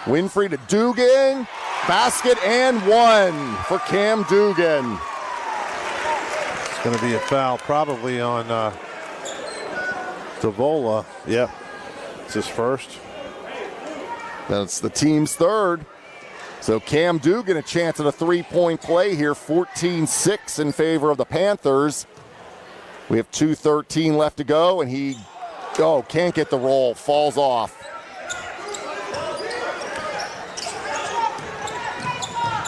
Speaker 1: Winfrey to Dugan. Basket and one for Cam Dugan.
Speaker 22: It's going to be a foul probably on Davola. Yep, it's his first.
Speaker 1: That's the team's third. So Cam Dugan a chance at a three-point play here, 14-6 in favor of the Panthers. We have 2:13 left to go, and he can't get the roll, falls off.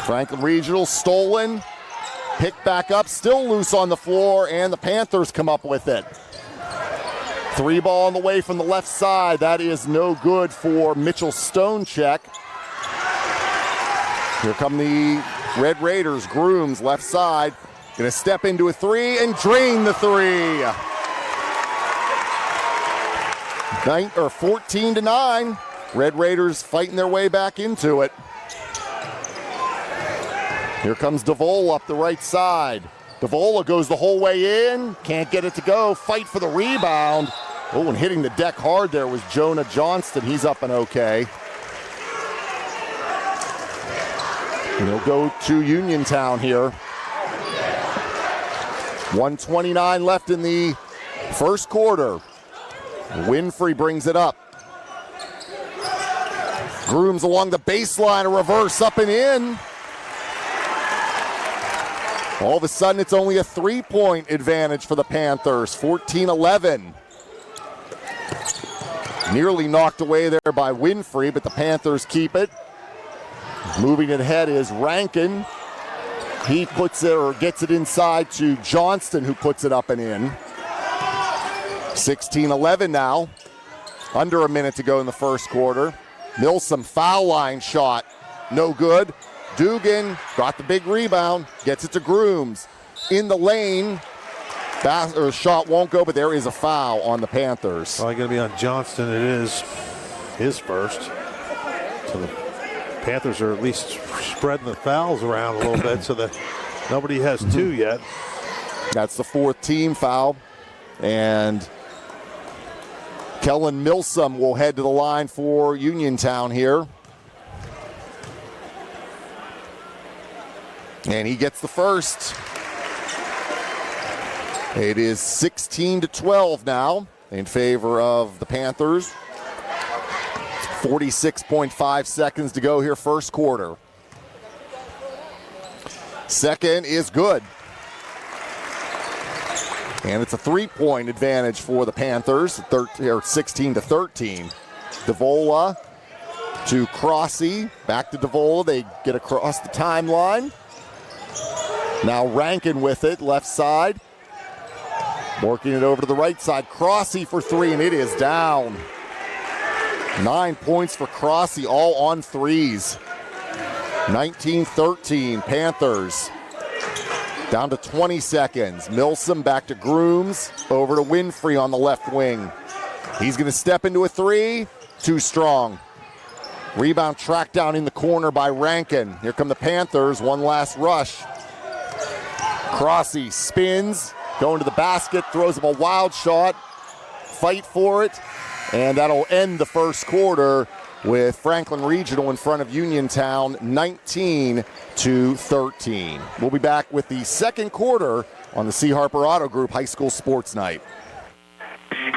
Speaker 1: Franklin Regional stolen, picked back up, still loose on the floor, and the Panthers come up with it. Three ball on the way from the left side. That is no good for Mitchell Stonecheck. Here come the Red Raiders. Grooms, left side. Gonna step into a three and drain the three. 14-9. Red Raiders fighting their way back into it. Here comes Davola up the right side. Davola goes the whole way in. Can't get it to go. Fight for the rebound. And hitting the deck hard there was Jonah Johnston. He's up and okay. And he'll go to Uniontown here. 1:29 left in the first quarter. Winfrey brings it up. Grooms along the baseline, a reverse up and in. All of a sudden, it's only a three-point advantage for the Panthers, 14-11. Nearly knocked away there by Winfrey, but the Panthers keep it. Moving it ahead is Rankin. He puts it or gets it inside to Johnston, who puts it up and in. 16-11 now. Under a minute to go in the first quarter. Milsom foul line shot. No good. Dugan got the big rebound. Gets it to Grooms. In the lane. Shot won't go, but there is a foul on the Panthers.
Speaker 22: Probably going to be on Johnston. It is his first. So the Panthers are at least spreading the fouls around a little bit so that nobody has two yet.
Speaker 1: That's the fourth team foul. And Kellen Milsom will head to the line for Uniontown here. And he gets the first. It is 16-12 now in favor of the Panthers. 46.5 seconds to go here, first quarter. Second is good. And it's a three-point advantage for the Panthers, 16-13. Davola to Crossy, back to Davola. They get across the timeline. Now Rankin with it, left side. Working it over to the right side. Crossy for three, and it is down. 9 points for Crossy, all on threes. 19-13, Panthers. Down to 20 seconds. Milsom back to Grooms. Over to Winfrey on the left wing. He's going to step into a three. Too strong. Rebound tracked down in the corner by Rankin. Here come the Panthers. One last rush. Crossy spins. Going to the basket. Throws up a wild shot. Fight for it. And that'll end the first quarter with Franklin Regional in front of Uniontown, 19-13. We'll be back with the second quarter on the C. Harper Auto Group High School Sports Night.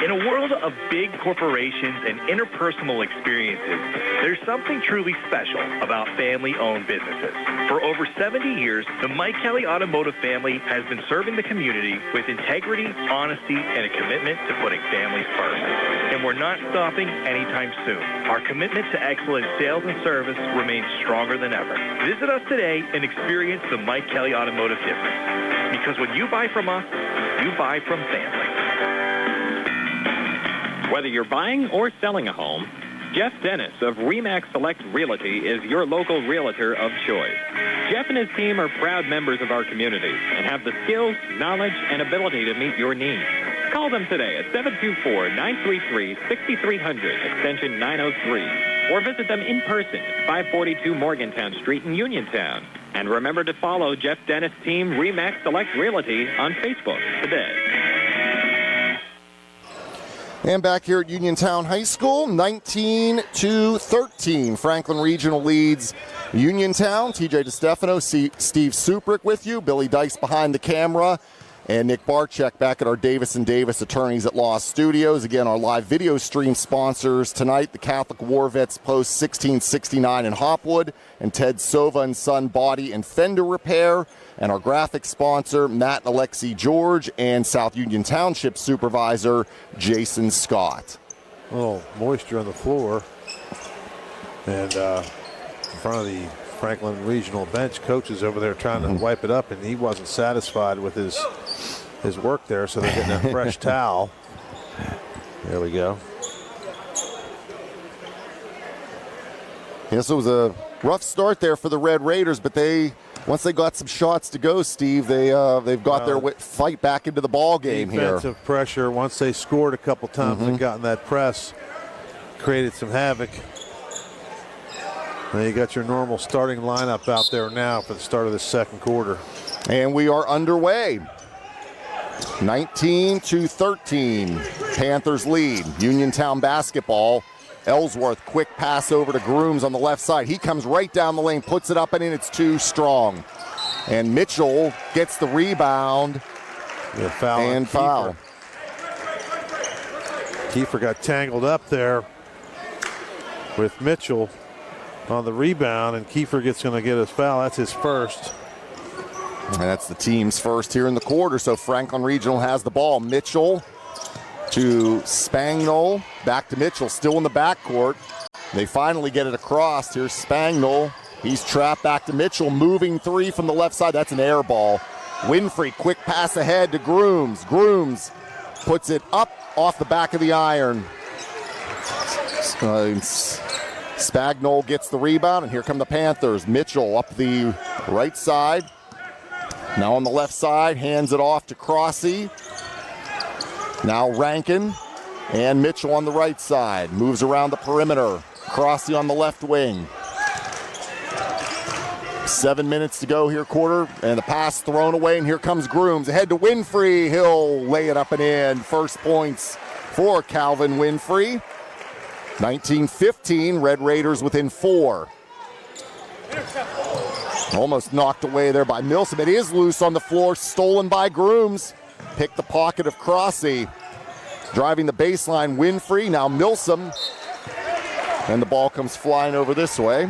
Speaker 5: In a world of big corporations and interpersonal experiences, there's something truly special about family-owned businesses. For over 70 years, the Mike Kelly Automotive family has been serving the community with integrity, honesty, and a commitment to putting families first. And we're not stopping anytime soon. Our commitment to excellent sales and service remains stronger than ever. Visit us today and experience the Mike Kelly Automotive difference. Because when you buy from us, you buy from family.
Speaker 9: Whether you're buying or selling a home, Jeff Dennis of RE/MAX Select Realty is your local realtor of choice. Jeff and his team are proud members of our community and have the skills, knowledge, and ability to meet your needs. Call them today at 724-933-6300, extension 903, or visit them in person at 542 Morgantown Street in Uniontown. And remember to follow Jeff Dennis' team RE/MAX Select Realty on Facebook today.
Speaker 1: And back here at Uniontown High School, 19-13. Franklin Regional leads Uniontown. TJ DeStefano, Steve Suprick with you. Billy Dice behind the camera. And Nick Barczyk back at our Davis & Davis Attorneys at Law Studios. Again, our live video stream sponsors tonight, the Catholic War Vets Post 1669 in Hopwood, and Ted Sova and Son Body and Fender Repair. And our graphic sponsor, Matt and Alexi George, and South Union Township Supervisor, Jason Scott.
Speaker 22: A little moisture on the floor. And in front of the Franklin Regional bench, coaches over there trying to wipe it up, and he wasn't satisfied with his work there, so they're getting a fresh towel. There we go.
Speaker 1: Yes, it was a rough start there for the Red Raiders, but once they got some shots to go, Steve, they've got their fight back into the ball game here.
Speaker 22: Defensive pressure. Once they scored a couple times and got in that press, created some havoc. Now you got your normal starting lineup out there now for the start of the second quarter.
Speaker 1: And we are underway. 19-13. Panthers lead. Uniontown basketball. Ellsworth, quick pass over to Grooms on the left side. He comes right down the lane, puts it up and in. It's too strong. And Mitchell gets the rebound. Foul.
Speaker 22: Kiefer got tangled up there with Mitchell on the rebound, and Kiefer going to get his foul. That's his first.
Speaker 1: And that's the team's first here in the quarter. So Franklin Regional has the ball. Mitchell to Spagnol, back to Mitchell, still in the backcourt. They finally get it across. Here's Spagnol. He's trapped, back to Mitchell, moving three from the left side. That's an air ball. Winfrey, quick pass ahead to Grooms. Grooms puts it up off the back of the iron. Spagnol gets the rebound, and here come the Panthers. Mitchell up the right side. Now on the left side, hands it off to Crossy. Now Rankin and Mitchell on the right side. Moves around the perimeter. Crossy on the left wing. 7 minutes to go here, quarter, and the pass thrown away, and here comes Grooms. Ahead to Winfrey. He'll lay it up and in. First points for Calvin Winfrey. 19-15, Red Raiders within 4. Almost knocked away there by Milsom. It is loose on the floor, stolen by Grooms. Pick the pocket of Crossy. Driving the baseline, Winfrey. Now Milsom. And the ball comes flying over this way.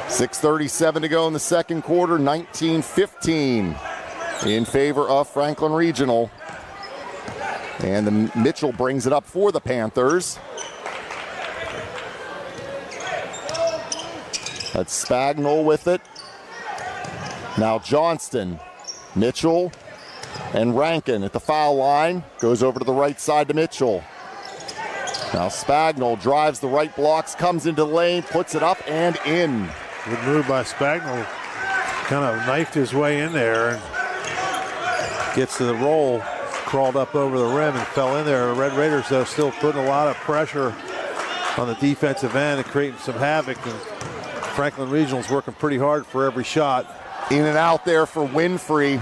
Speaker 1: .6:37 to go in the second quarter. 19-15 in favor of Franklin Regional. And the Mitchell brings it up for the Panthers. That's Spagnol with it. Now Johnston, Mitchell, and Rankin at the foul line. Goes over to the right side to Mitchell. Now Spagnol drives the right blocks, comes into the lane, puts it up and in.
Speaker 22: Good move by Spagnol. Kind of knifed his way in there and gets to the roll. Crawled up over the rim and fell in there. The Red Raiders, though, still putting a lot of pressure on the defensive end and creating some havoc. And Franklin Regional's working pretty hard for every shot.
Speaker 1: In and out there for Winfrey.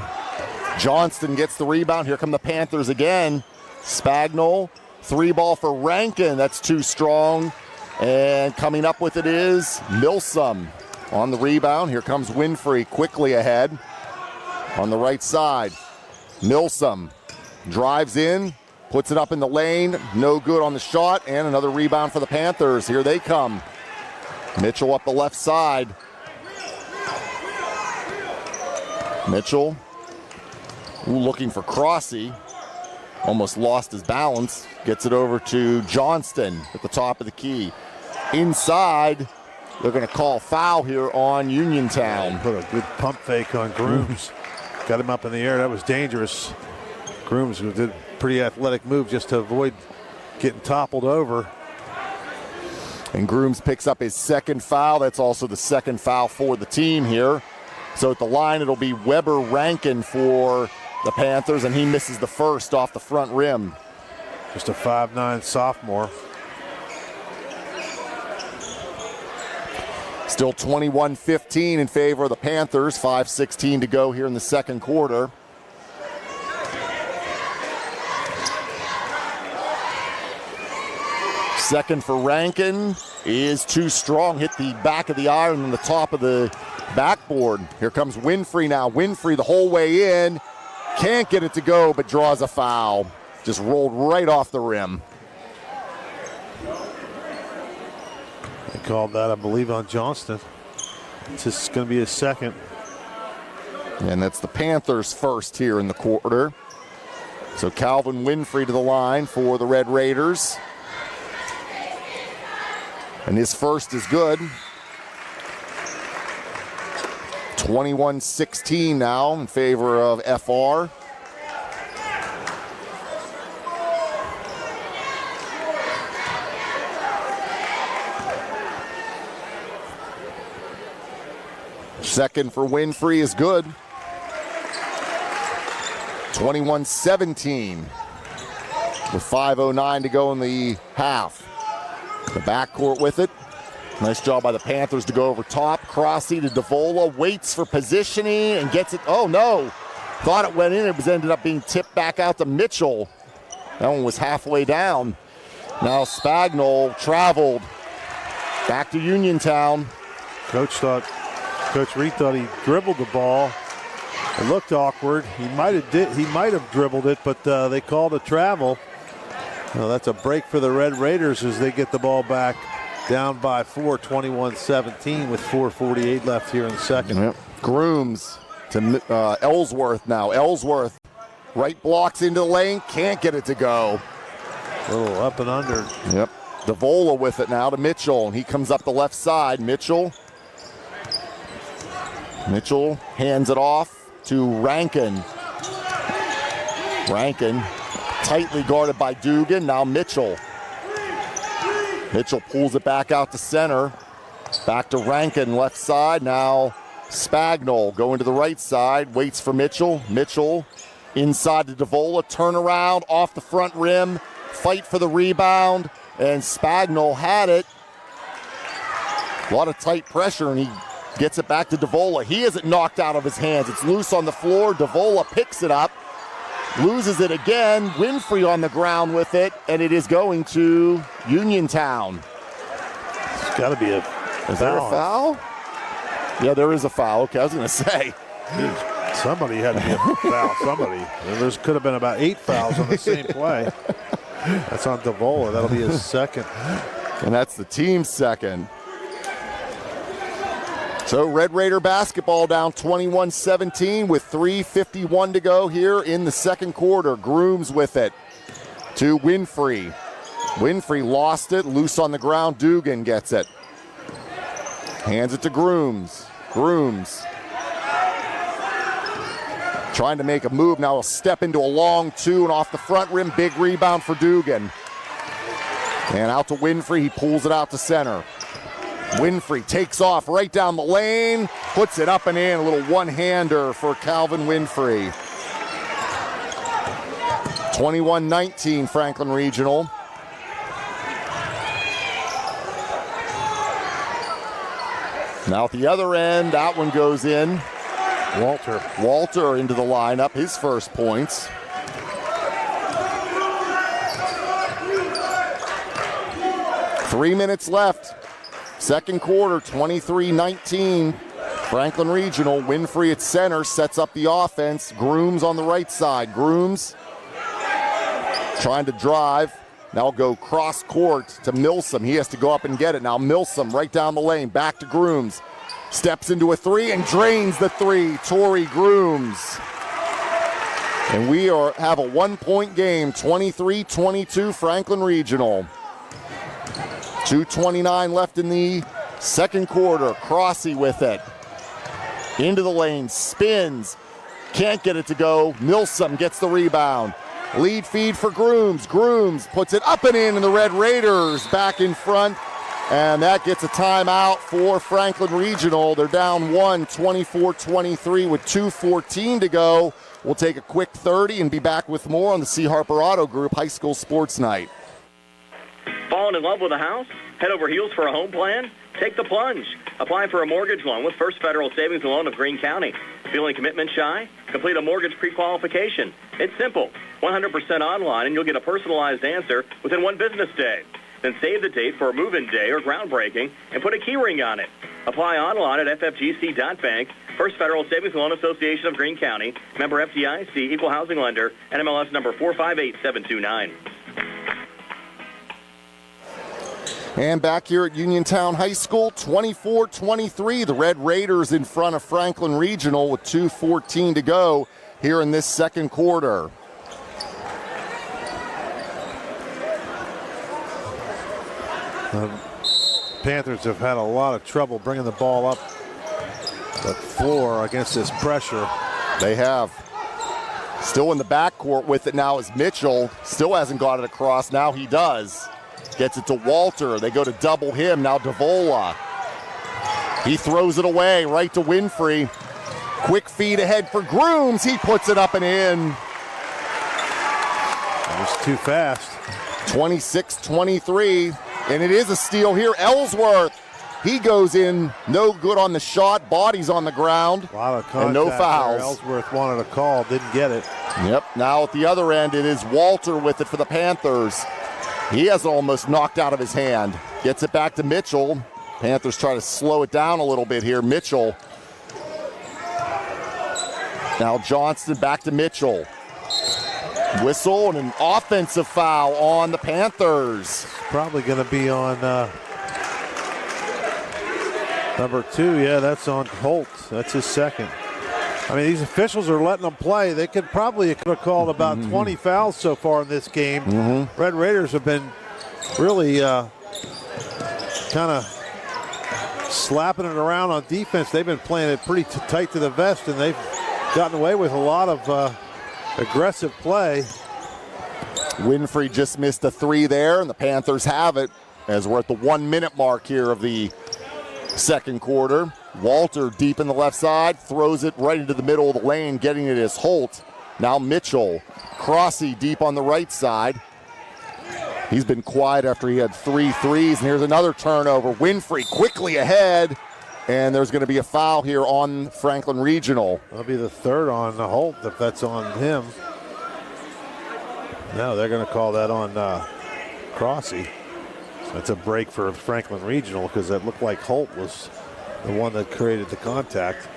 Speaker 1: Johnston gets the rebound. Here come the Panthers again. Spagnol, three ball for Rankin. That's too strong. And coming up with it is Milsom on the rebound. Here comes Winfrey quickly ahead on the right side. Milsom drives in, puts it up in the lane. No good on the shot, and another rebound for the Panthers. Here they come. Mitchell up the left side. Mitchell looking for Crossy. Almost lost his balance. Gets it over to Johnston at the top of the key. Inside, they're going to call foul here on Uniontown.
Speaker 22: Put a good pump fake on Grooms. Got him up in the air. That was dangerous. Grooms did a pretty athletic move just to avoid getting toppled over.
Speaker 1: And Grooms picks up his second foul. That's also the second foul for the team here. So at the line, it'll be Weber Rankin for the Panthers, and he misses the first off the front rim.
Speaker 22: Just a 5'9" sophomore.
Speaker 1: Still 21-15 in favor of the Panthers. 5:16 to go here in the second quarter. Second for Rankin is too strong. Hit the back of the iron and the top of the backboard. Here comes Winfrey now. Winfrey the whole way in. Can't get it to go, but draws a foul. Just rolled right off the rim.
Speaker 22: They called that, I believe, on Johnston. This is going to be his second.
Speaker 1: And that's the Panthers' first here in the quarter. So Calvin Winfrey to the line for the Red Raiders. And his first is good. 21-16 now in favor of FR. Second for Winfrey is good. 21-17 with 5:09 to go in the half. The backcourt with it. Nice job by the Panthers to go over top. Crossy to Davola, waits for positioning and gets it. Oh no, thought it went in. It was ended up being tipped back out to Mitchell. That one was halfway down. Now Spagnol traveled back to Uniontown.
Speaker 22: Coach Reed thought he dribbled the ball. It looked awkward. He might have dribbled it, but they called a travel. Well, that's a break for the Red Raiders as they get the ball back down by 4, 21-17 with 4:48 left here in the second.
Speaker 1: Yep. Grooms to Ellsworth now. Ellsworth right blocks into the lane, can't get it to go.
Speaker 22: A little up and under.
Speaker 1: Yep. Davola with it now to Mitchell, and he comes up the left side. Mitchell hands it off to Rankin. Rankin tightly guarded by Dugan. Now Mitchell pulls it back out to center. Back to Rankin, left side. Now Spagnol going to the right side. Waits for Mitchell. Mitchell inside to Davola. Turnaround off the front rim. Fight for the rebound. And Spagnol had it. A lot of tight pressure, and he gets it back to Davola. He has it knocked out of his hands. It's loose on the floor. Davola picks it up. Loses it again. Winfrey on the ground with it, and it is going to Uniontown.
Speaker 22: It's got to be a
Speaker 1: Is there a foul? Yeah, there is a foul. Okay, I was going to say.
Speaker 22: Somebody had to be a foul. Somebody. There could have been about 8 fouls on the same play. That's on Davola. That'll be his second.
Speaker 1: And that's the team's second. So Red Raider basketball down 21-17 with 3:51 to go here in the second quarter. Grooms with it to Winfrey. Winfrey lost it, loose on the ground. Dugan gets it. Hands it to Grooms. Grooms trying to make a move. Now he'll step into a long two and off the front rim. Big rebound for Dugan. And out to Winfrey. He pulls it out to center. Winfrey takes off right down the lane, puts it up and in. A little one-hander for Calvin Winfrey. 21-19 Franklin Regional. Now at the other end, that one goes in. Walter into the lineup, his first points. Three minutes left. Second quarter, 23-19. Franklin Regional, Winfrey at center, sets up the offense. Grooms on the right side. Grooms trying to drive. Now go cross court to Milsom. He has to go up and get it. Now Milsom right down the lane. Back to Grooms. Steps into a three and drains the three. Torrey Grooms. And we have a 1-point game, 23-22 Franklin Regional. 2:29 left in the second quarter. Crossy with it. Into the lane, spins. Can't get it to go. Milsom gets the rebound. Lead feed for Grooms. Grooms puts it up and in, and the Red Raiders back in front. And that gets a timeout for Franklin Regional. They're down 24-23 with 2:14 to go. We'll take a quick 30 and be back with more on the C. Harper Auto Group High School Sports Night.
Speaker 2: Fallen in love with a house? Head over heels for a home plan? Take the plunge. Apply for a mortgage loan with First Federal Savings and Loan of Greene County. Feeling commitment shy? Complete a mortgage pre-qualification. It's simple. 100% online, and you'll get a personalized answer within one business day. Then save the date for a move-in day or groundbreaking and put a key ring on it. Apply online at ffgc.bank. First Federal Savings and Loan Association of Greene County. Member FDIC, Equal Housing Lender, NMLS number 458729.
Speaker 1: And back here at Uniontown High School, 24-23. The Red Raiders in front of Franklin Regional with 2:14 to go here in this second quarter.
Speaker 22: The Panthers have had a lot of trouble bringing the ball up the floor against this pressure.
Speaker 1: They have. Still in the backcourt with it now is Mitchell. Still hasn't got it across. Now he does. Gets it to Walter. They go to double him. Now Davola. He throws it away right to Winfrey. Quick feed ahead for Grooms. He puts it up and in.
Speaker 22: It was too fast.
Speaker 1: 26-23. And it is a steal here. Ellsworth. He goes in. No good on the shot. Body's on the ground.
Speaker 22: A lot of contact.
Speaker 1: And no fouls.
Speaker 22: Ellsworth wanted a call. Didn't get it.
Speaker 1: Yep. Now at the other end, it is Walter with it for the Panthers. He has it almost knocked out of his hand. Gets it back to Mitchell. Panthers try to slow it down a little bit here. Mitchell. Now Johnston back to Mitchell. Whistle and an offensive foul on the Panthers.
Speaker 22: Probably going to be on number 2. Yeah, that's on Holt. That's his second. I mean, these officials are letting them play. They could have called about 20 fouls so far in this game. Red Raiders have been really kind of slapping it around on defense. They've been playing it pretty tight to the vest, and they've gotten away with a lot of aggressive play.
Speaker 1: Winfrey just missed a 3 there, and the Panthers have it as we're at the 1-minute mark here of the second quarter. Walter deep in the left side, throws it right into the middle of the lane, getting it as Holt. Now Mitchell. Crossy deep on the right side. He's been quiet after he had 3 threes, and here's another turnover. Winfrey quickly ahead, and there's going to be a foul here on Franklin Regional.
Speaker 22: That'll be the third on Holt if that's on him. No, they're going to call that on Crossy. That's a break for Franklin Regional because it looked like Holt was the one that created the contact.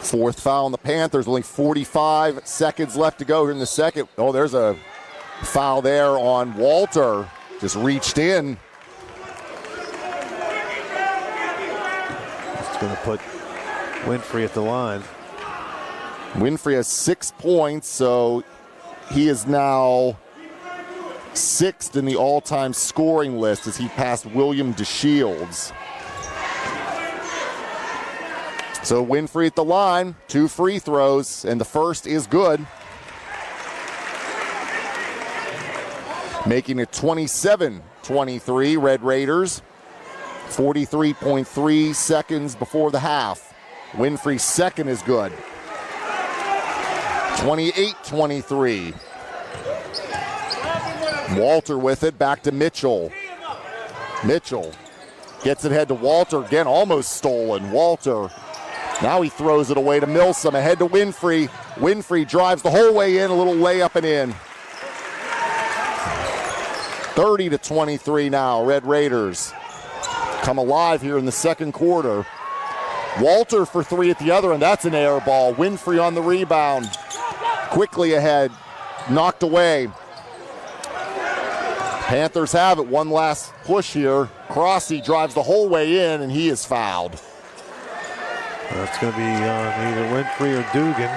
Speaker 1: Fourth foul on the Panthers. Only 45 seconds left to go here in the second. Oh, there's a foul there on Walter. Just reached in.
Speaker 22: It's going to put Winfrey at the line.
Speaker 1: Winfrey has 6 points, so he is now 6th in the all-time scoring list as he passed William DeShields. So Winfrey at the line, 2 free throws, and the first is good. Making it 27-23, Red Raiders. 43.3 seconds before the half. Winfrey's second is good. 28-23. Walter with it, back to Mitchell. Mitchell gets it ahead to Walter, again almost stolen. Walter, now he throws it away to Milsom, ahead to Winfrey. Winfrey drives the whole way in, a little layup and in. 30-23 now, Red Raiders. come alive here in the second quarter. Walter for three at the other, and that's an air ball. Winfrey on the rebound. Quickly ahead, knocked away. Panthers have it. One last push here. Crossy drives the whole way in, and he is fouled.
Speaker 22: That's going to be on either Winfrey or Dugan.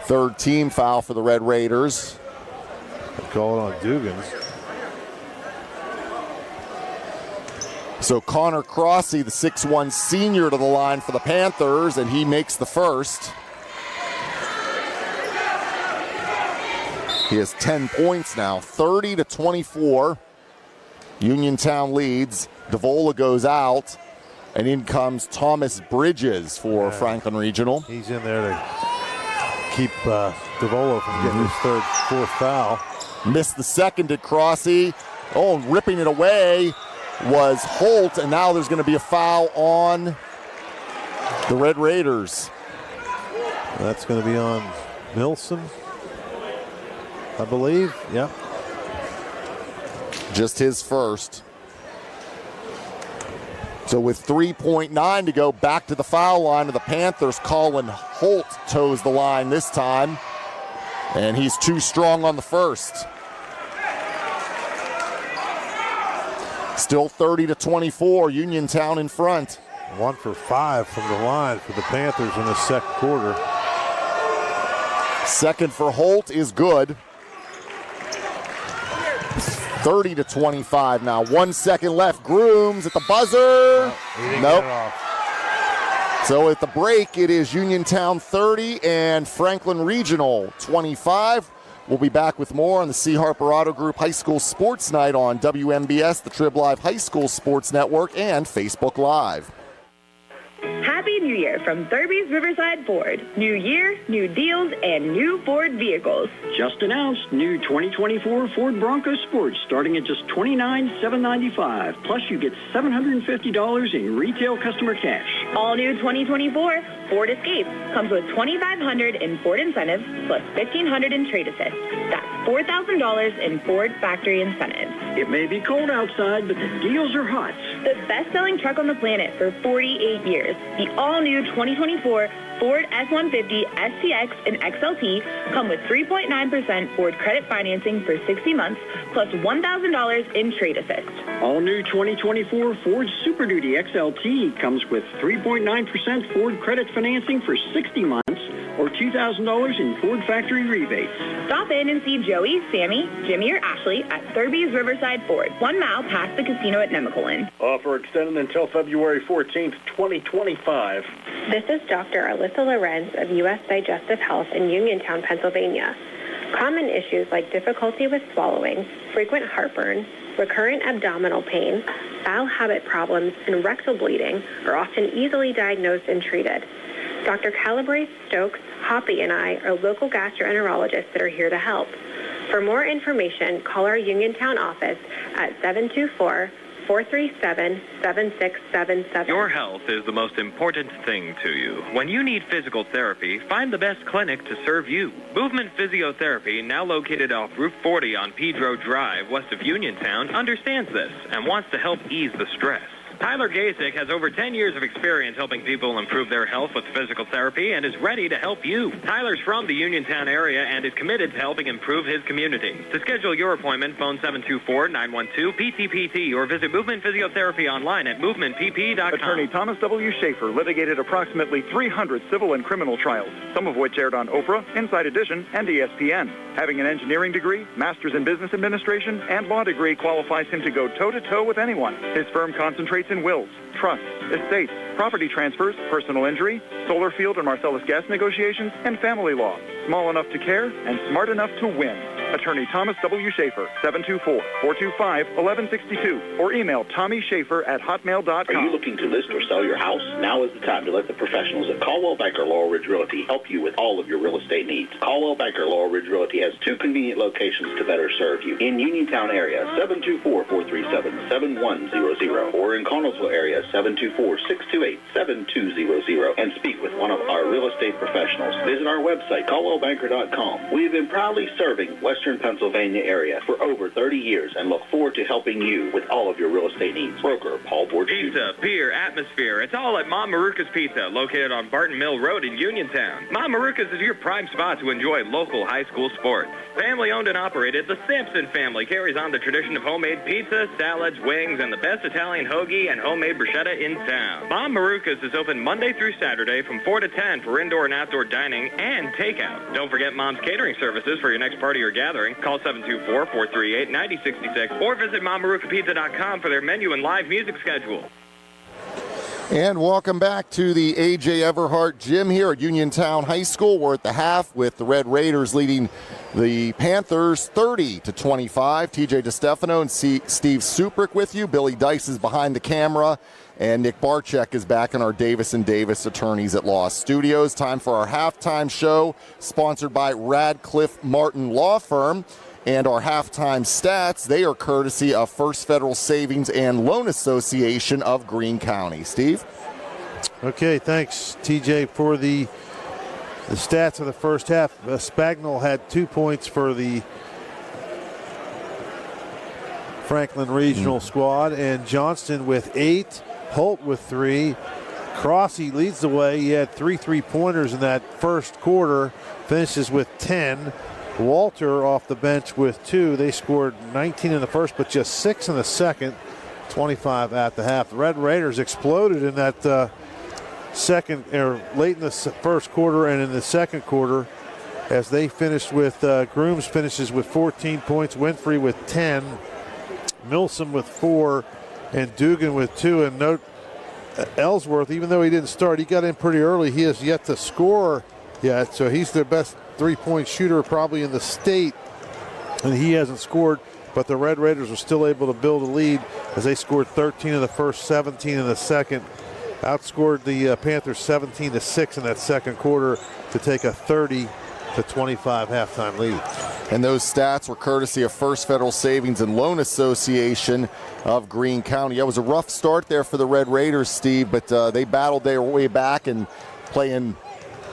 Speaker 1: Third team foul for the Red Raiders.
Speaker 22: They call it on Dugan.
Speaker 1: So Connor Crossy, the 6'1 senior, to the line for the Panthers, and he makes the first. He has 10 points now, 30-24. Uniontown leads. Davola goes out, and in comes Thomas Bridges for Franklin Regional.
Speaker 22: He's in there to keep Davola from getting his fourth foul.
Speaker 1: Missed the second at Crossy. Oh, and ripping it away was Holt, and now there's going to be a foul on the Red Raiders.
Speaker 22: That's going to be on Milson, I believe. Yeah.
Speaker 1: Just his first. So with 3.9 to go, back to the foul line of the Panthers. Colin Holt toes the line this time, and he's too strong on the first. Still 30-24, Uniontown in front.
Speaker 22: 1 for 5 from the line for the Panthers in the second quarter.
Speaker 1: Second for Holt is good. 30-25 now. 1 second left. Grooms at the buzzer. Nope. So at the break, it is Uniontown 30 and Franklin Regional 25. We'll be back with more on the C. Harper Auto Group High School Sports Night on WMBS, the Trib Live High School Sports Network, and Facebook Live.
Speaker 13: Happy New Year from Thurby's Riverside Ford. New year, new deals, and new Ford vehicles.
Speaker 17: Just announced new 2024 Ford Bronco Sport starting at just $29,795. Plus you get $750 in retail customer cash.
Speaker 13: All new 2024 Ford Escape comes with $2,500 in Ford incentives plus $1,500 in trade assist. That's $4,000 in Ford factory incentives.
Speaker 17: It may be cold outside, but the deals are hot.
Speaker 13: The best-selling truck on the planet for 48 years. The all-new 2024 Ford F-150 STX and XLT come with 3.9% Ford credit financing for 60 months plus $1,000 in trade assist.
Speaker 17: All new 2024 Ford Super Duty XLT comes with 3.9% Ford credit financing for 60 months or $2,000 in Ford factory rebates.
Speaker 13: Stop in and see Joey, Sammy, Jimmy, or Ashley at Thurby's Riverside Ford, 1 mile past the casino at Nemacolin.
Speaker 23: Offer extended until February 14th, 2025.
Speaker 8: This is Dr. Alyssa Lorenz of U.S. Digestive Health in Uniontown, Pennsylvania. Common issues like difficulty with swallowing, frequent heartburn, recurrent abdominal pain, bowel habit problems, and rectal bleeding are often easily diagnosed and treated. Dr. Calabrese, Stokes, Hoppy, and I are local gastroenterologists that are here to help. For more information, call our Uniontown office at 724-437-7677.
Speaker 9: Your health is the most important thing to you. When you need physical therapy, find the best clinic to serve you. Movement Physiotherapy, now located off Route 40 on Pedro Drive, west of Uniontown, understands this and wants to help ease the stress. Tyler Gasick has over 10 years of experience helping people improve their health with physical therapy and is ready to help you. Tyler's from the Uniontown area and is committed to helping improve his community. To schedule your appointment, phone 724-912-PTPT or visit Movement Physiotherapy online at movementpp.com.
Speaker 4: Attorney Thomas W. Schaefer litigated approximately 300 civil and criminal trials, some of which aired on Oprah, Inside Edition, and ESPN. Having an engineering degree, master's in business administration, and law degree qualifies him to go toe-to-toe with anyone. His firm concentrates in wills, trusts, estates, property transfers, personal injury, solar field and Marcellus gas negotiations, and family law. Small enough to care and smart enough to win. Attorney Thomas W. Schaefer, 724-425-1162, or email TommySchaefer@hotmail.com.
Speaker 24: Are you looking to list or sell your house? Now is the time to let the professionals at Caldwell Banker Laurel Ridge Realty help you with all of your real estate needs. Caldwell Banker Laurel Ridge Realty has 2 convenient locations to better serve you. In Uniontown area, 724-437-7100, or in Connellsville area, 724-628-7200 and speak with one of our real estate professionals. Visit our website, caldwellbanker.com. We have been proudly serving Western Pennsylvania area for over 30 years and look forward to helping you with all of your real estate needs. Broker Paul Borges.
Speaker 9: Pizza, beer, atmosphere. It's all at Mom Maruka's Pizza, located on Barton Mill Road in Uniontown. Mom Maruka's is your prime spot to enjoy local high school sports. Family owned and operated, the Sampson family carries on the tradition of homemade pizza, salads, wings, and the best Italian hoagie and homemade bruschetta in town. Mom Maruka's is open Monday through Saturday from 4 to 10 for indoor and outdoor dining and takeout. Don't forget Mom's catering services for your next party or gathering. Call 724-438-9066 or visit MomMarukaPizza.com for their menu and live music schedule.
Speaker 1: And welcome back to the A.J. Everhart Gym here at Uniontown High School. We're at the half with the Red Raiders leading the Panthers 30-25. T.J. DeStefano and Steve Suprick with you. Billy Dice is behind the camera. And Nick Barczyk is back in our Davis & Davis Attorneys at Law Studios. Time for our halftime show, sponsored by Radcliffe Martin Law Firm. And our halftime stats, they are courtesy of First Federal Savings and Loan Association of Greene County. Steve?
Speaker 22: Okay, thanks, TJ, for the stats of the first half. Spagnol had 2 points for the Franklin Regional squad, and Johnston with 8, Holt with 3. Crossy leads the way. He had 3 3-pointers in that first quarter, finishes with 10. Walter off the bench with 2. They scored 19 in the first, but just 6 in the second, 25 at the half. The Red Raiders exploded in that late in the first quarter and in the second quarter, as they finished with Grooms finishes with 14 points, Winfrey with 10, Milsom with 4, and Dugan with 2. And note Ellsworth, even though he didn't start, he got in pretty early. He has yet to score yet, so he's their best three-point shooter probably in the state, and he hasn't scored. But the Red Raiders were still able to build a lead as they scored 13 in the first, 17 in the second. Outscored the Panthers 17-6 in that second quarter to take a 30-25 halftime lead.
Speaker 1: And those stats were courtesy of First Federal Savings and Loan Association of Greene County. It was a rough start there for the Red Raiders, Steve, but they battled their way back and playing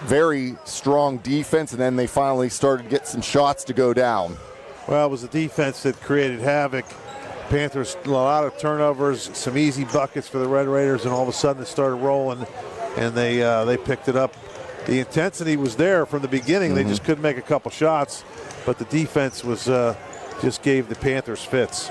Speaker 1: very strong defense, and then they finally started to get some shots to go down.
Speaker 22: Well, it was the defense that created havoc. Panthers, a lot of turnovers, some easy buckets for the Red Raiders, and all of a sudden it started rolling, and they picked it up. The intensity was there from the beginning. They just couldn't make a couple shots, but the defense was just gave the Panthers fits.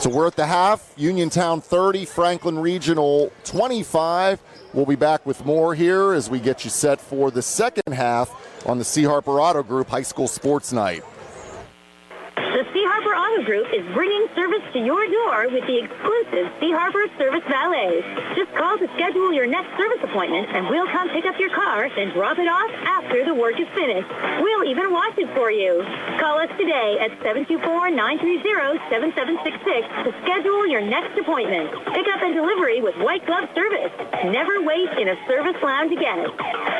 Speaker 1: So we're at the half. Uniontown 30, Franklin Regional 25. We'll be back with more here as we get you set for the second half on the C. Harper Auto Group High School Sports Night.
Speaker 16: The C. Harper Auto Group is bringing service to your door with the exclusive C. Harper Service Valet. Just call to schedule your next service appointment, and we'll come pick up your car, then drop it off after the work is finished. We'll even wash it for you. Call us today at 724-930-7766 to schedule your next appointment. Pickup and delivery with white glove service. Never wait in a service lounge again.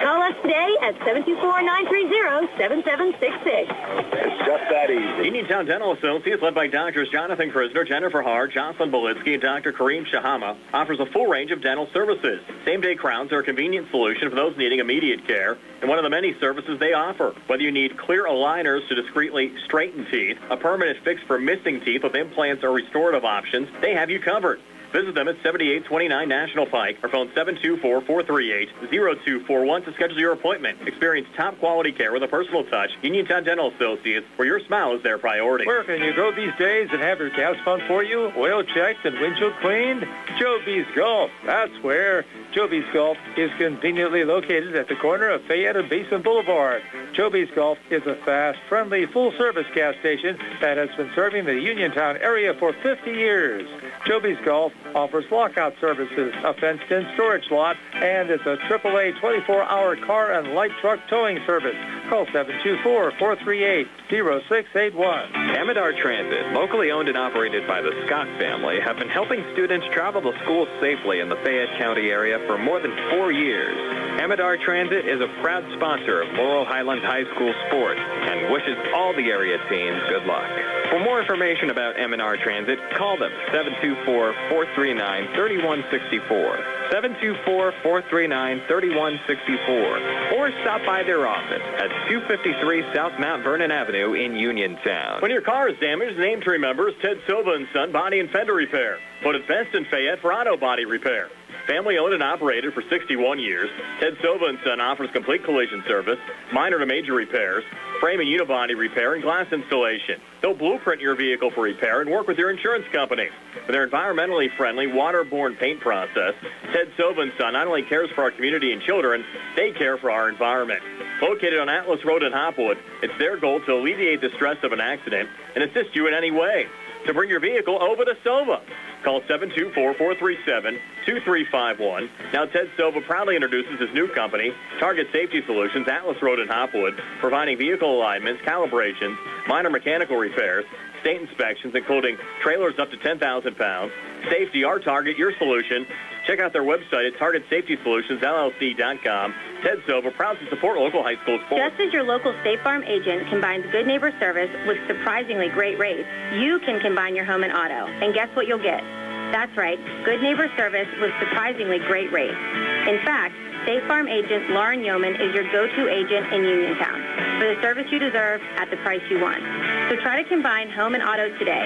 Speaker 16: Call us today at 724-930-7766.
Speaker 23: It's just that easy.
Speaker 2: Uniontown Dental Associates, led by Doctors Jonathan Krisner, Jennifer Haar, Jocelyn Belitsky, and Dr. Kareem Shahama, offers a full range of dental services. Same-day crowns are a convenient solution for those needing immediate care, and one of the many services they offer. Whether you need clear aligners to discreetly straighten teeth, a permanent fix for missing teeth with implants or restorative options, they have you covered. Visit them at 7829 National Pike or phone 724-438-0241 to schedule your appointment. Experience top quality care with a personal touch. Uniontown Dental Associates, where your smile is their priority.
Speaker 12: Where can you go these days and have your gas pumped for you, oil checked, and windshield cleaned? Joe B's Golf. That's where. Joe B's Golf is conveniently located at the corner of Fayette and Basin Boulevard. Joe B's Golf is a fast, friendly, full-service gas station that has been serving the Uniontown area for 50 years. Joe B's Golf offers lockout services, a fenced-in storage lot, and it's a AAA 24-hour car and light truck towing service. Call 724-438-0681.
Speaker 9: Amador Transit, locally owned and operated by the Scott family, have been helping students travel to school safely in the Fayette County area for more than 4 years. Amador Transit is a proud sponsor of Laurel Highlands High School sports and wishes all the area teams good luck. For more information about M&R Transit, call them 724-439-3164, 724-439-3164, or stop by their office at 253 South Mount Vernon Avenue in Uniontown.
Speaker 2: When your car is damaged, the name to remember is Ted Silva & Son Body and Fender Repair. Voted best in Fayette for auto body repair. Family owned and operated for 61 years, Ted Silva & Son offers complete collision service, minor to major repairs, frame and unibody repair, and glass installation. They'll blueprint your vehicle for repair and work with your insurance company. With their environmentally friendly, waterborne paint process, Ted Silva & Son not only cares for our community and children, they care for our environment. Located on Atlas Road in Hopwood, it's their goal to alleviate the stress of an accident and assist you in any way. To bring your vehicle over to Silva, call 724-437-2351. Now, Ted Silva proudly introduces his new company, Target Safety Solutions, Atlas Road in Hopwood, providing vehicle alignments, calibrations, minor mechanical repairs, state inspections, including trailers up to 10,000 pounds. Safety, our target, your solution. Check out their website at TargetSafetySolutionsLLC.com. Ted Silva, proud to support local high school sports.
Speaker 16: Just as your local State Farm agent combines good neighbor service with surprisingly great rates, you can combine your home and auto. And guess what you'll get? That's right, good neighbor service with surprisingly great rates. In fact, State Farm agent Lauren Yeoman is your go-to agent in Uniontown for the service you deserve at the price you want. So try to combine home and auto today.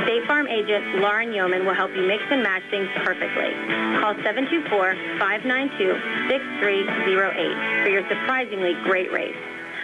Speaker 16: State Farm agent Lauren Yeoman will help you mix and match things perfectly. Call 724-592-6308 for your surprisingly great rates.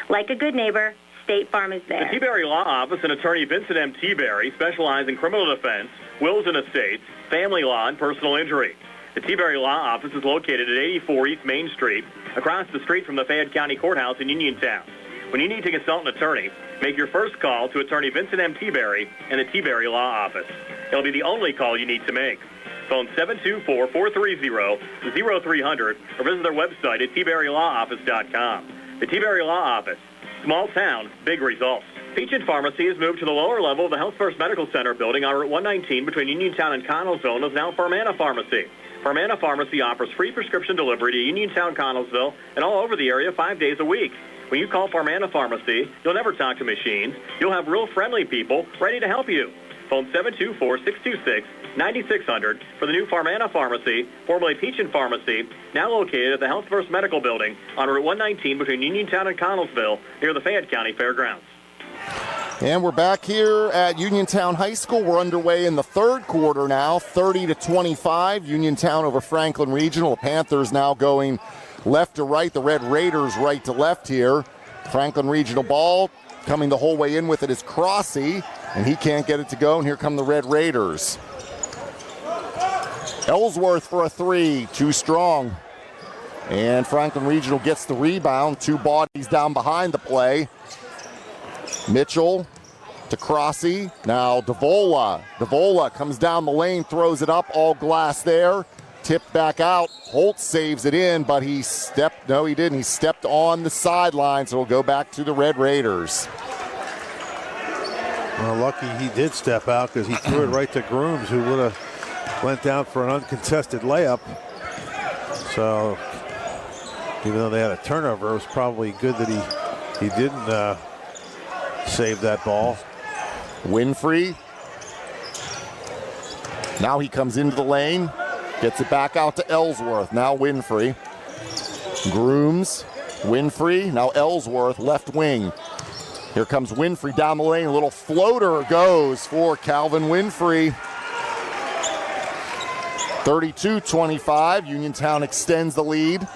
Speaker 16: Like a good neighbor, State Farm is there.
Speaker 2: The T-Berry Law Office and attorney Vincent M. T-Berry specialize in criminal defense, wills and estates, family law, and personal injury. The T-Berry Law Office is located at 84 East Main Street, across the street from the Fayette County Courthouse in Uniontown. When you need to consult an attorney, make your first call to attorney Vincent M. T-Berry and the T-Berry Law Office. It'll be the only call you need to make. Phone 724-430-0300 or visit their website at tberrylawoffice.com. The T-Berry Law Office. Small town, big results. Peachin Pharmacy has moved to the lower level of the Health First Medical Center building on Route 119 between Uniontown and Connellsville and is now Farmana Pharmacy. Farmana Pharmacy offers free prescription delivery to Uniontown, Connellsville, and all over the area 5 days a week. When you call Farmana Pharmacy, you'll never talk to machines. You'll have real friendly people ready to help you. Phone 724-626-9600 for the new Farmana Pharmacy, formerly Peachin Pharmacy, now located at the Health First Medical Building on Route 119 between Uniontown and Connellsville near the Fayette County Fairgrounds.
Speaker 1: And we're back here at Uniontown High School. We're underway in the third quarter now, 30-25. Uniontown over Franklin Regional. The Panthers now going left to right. The Red Raiders right to left here. Franklin Regional ball coming the whole way in with it is Crossy, and he can't get it to go, and here come the Red Raiders. Ellsworth for a three, too strong. And Franklin Regional gets the rebound. Two bodies down behind the play. Mitchell to Crossy. Now Davola. Davola comes down the lane, throws it up, all glass there. Tipped back out. Holt saves it in, but he stepped on the sideline, so it'll go back to the Red Raiders.
Speaker 22: Well, lucky he did step out because he threw it right to Grooms, who would have went down for an uncontested layup. So even though they had a turnover, it was probably good that he didn't save that ball.
Speaker 1: Winfrey. Now he comes into the lane. Gets it back out to Ellsworth. Now Winfrey. Grooms. Winfrey. Now Ellsworth, left wing. Here comes Winfrey down the lane. A little floater goes for Calvin Winfrey. 32-25. Uniontown extends the lead.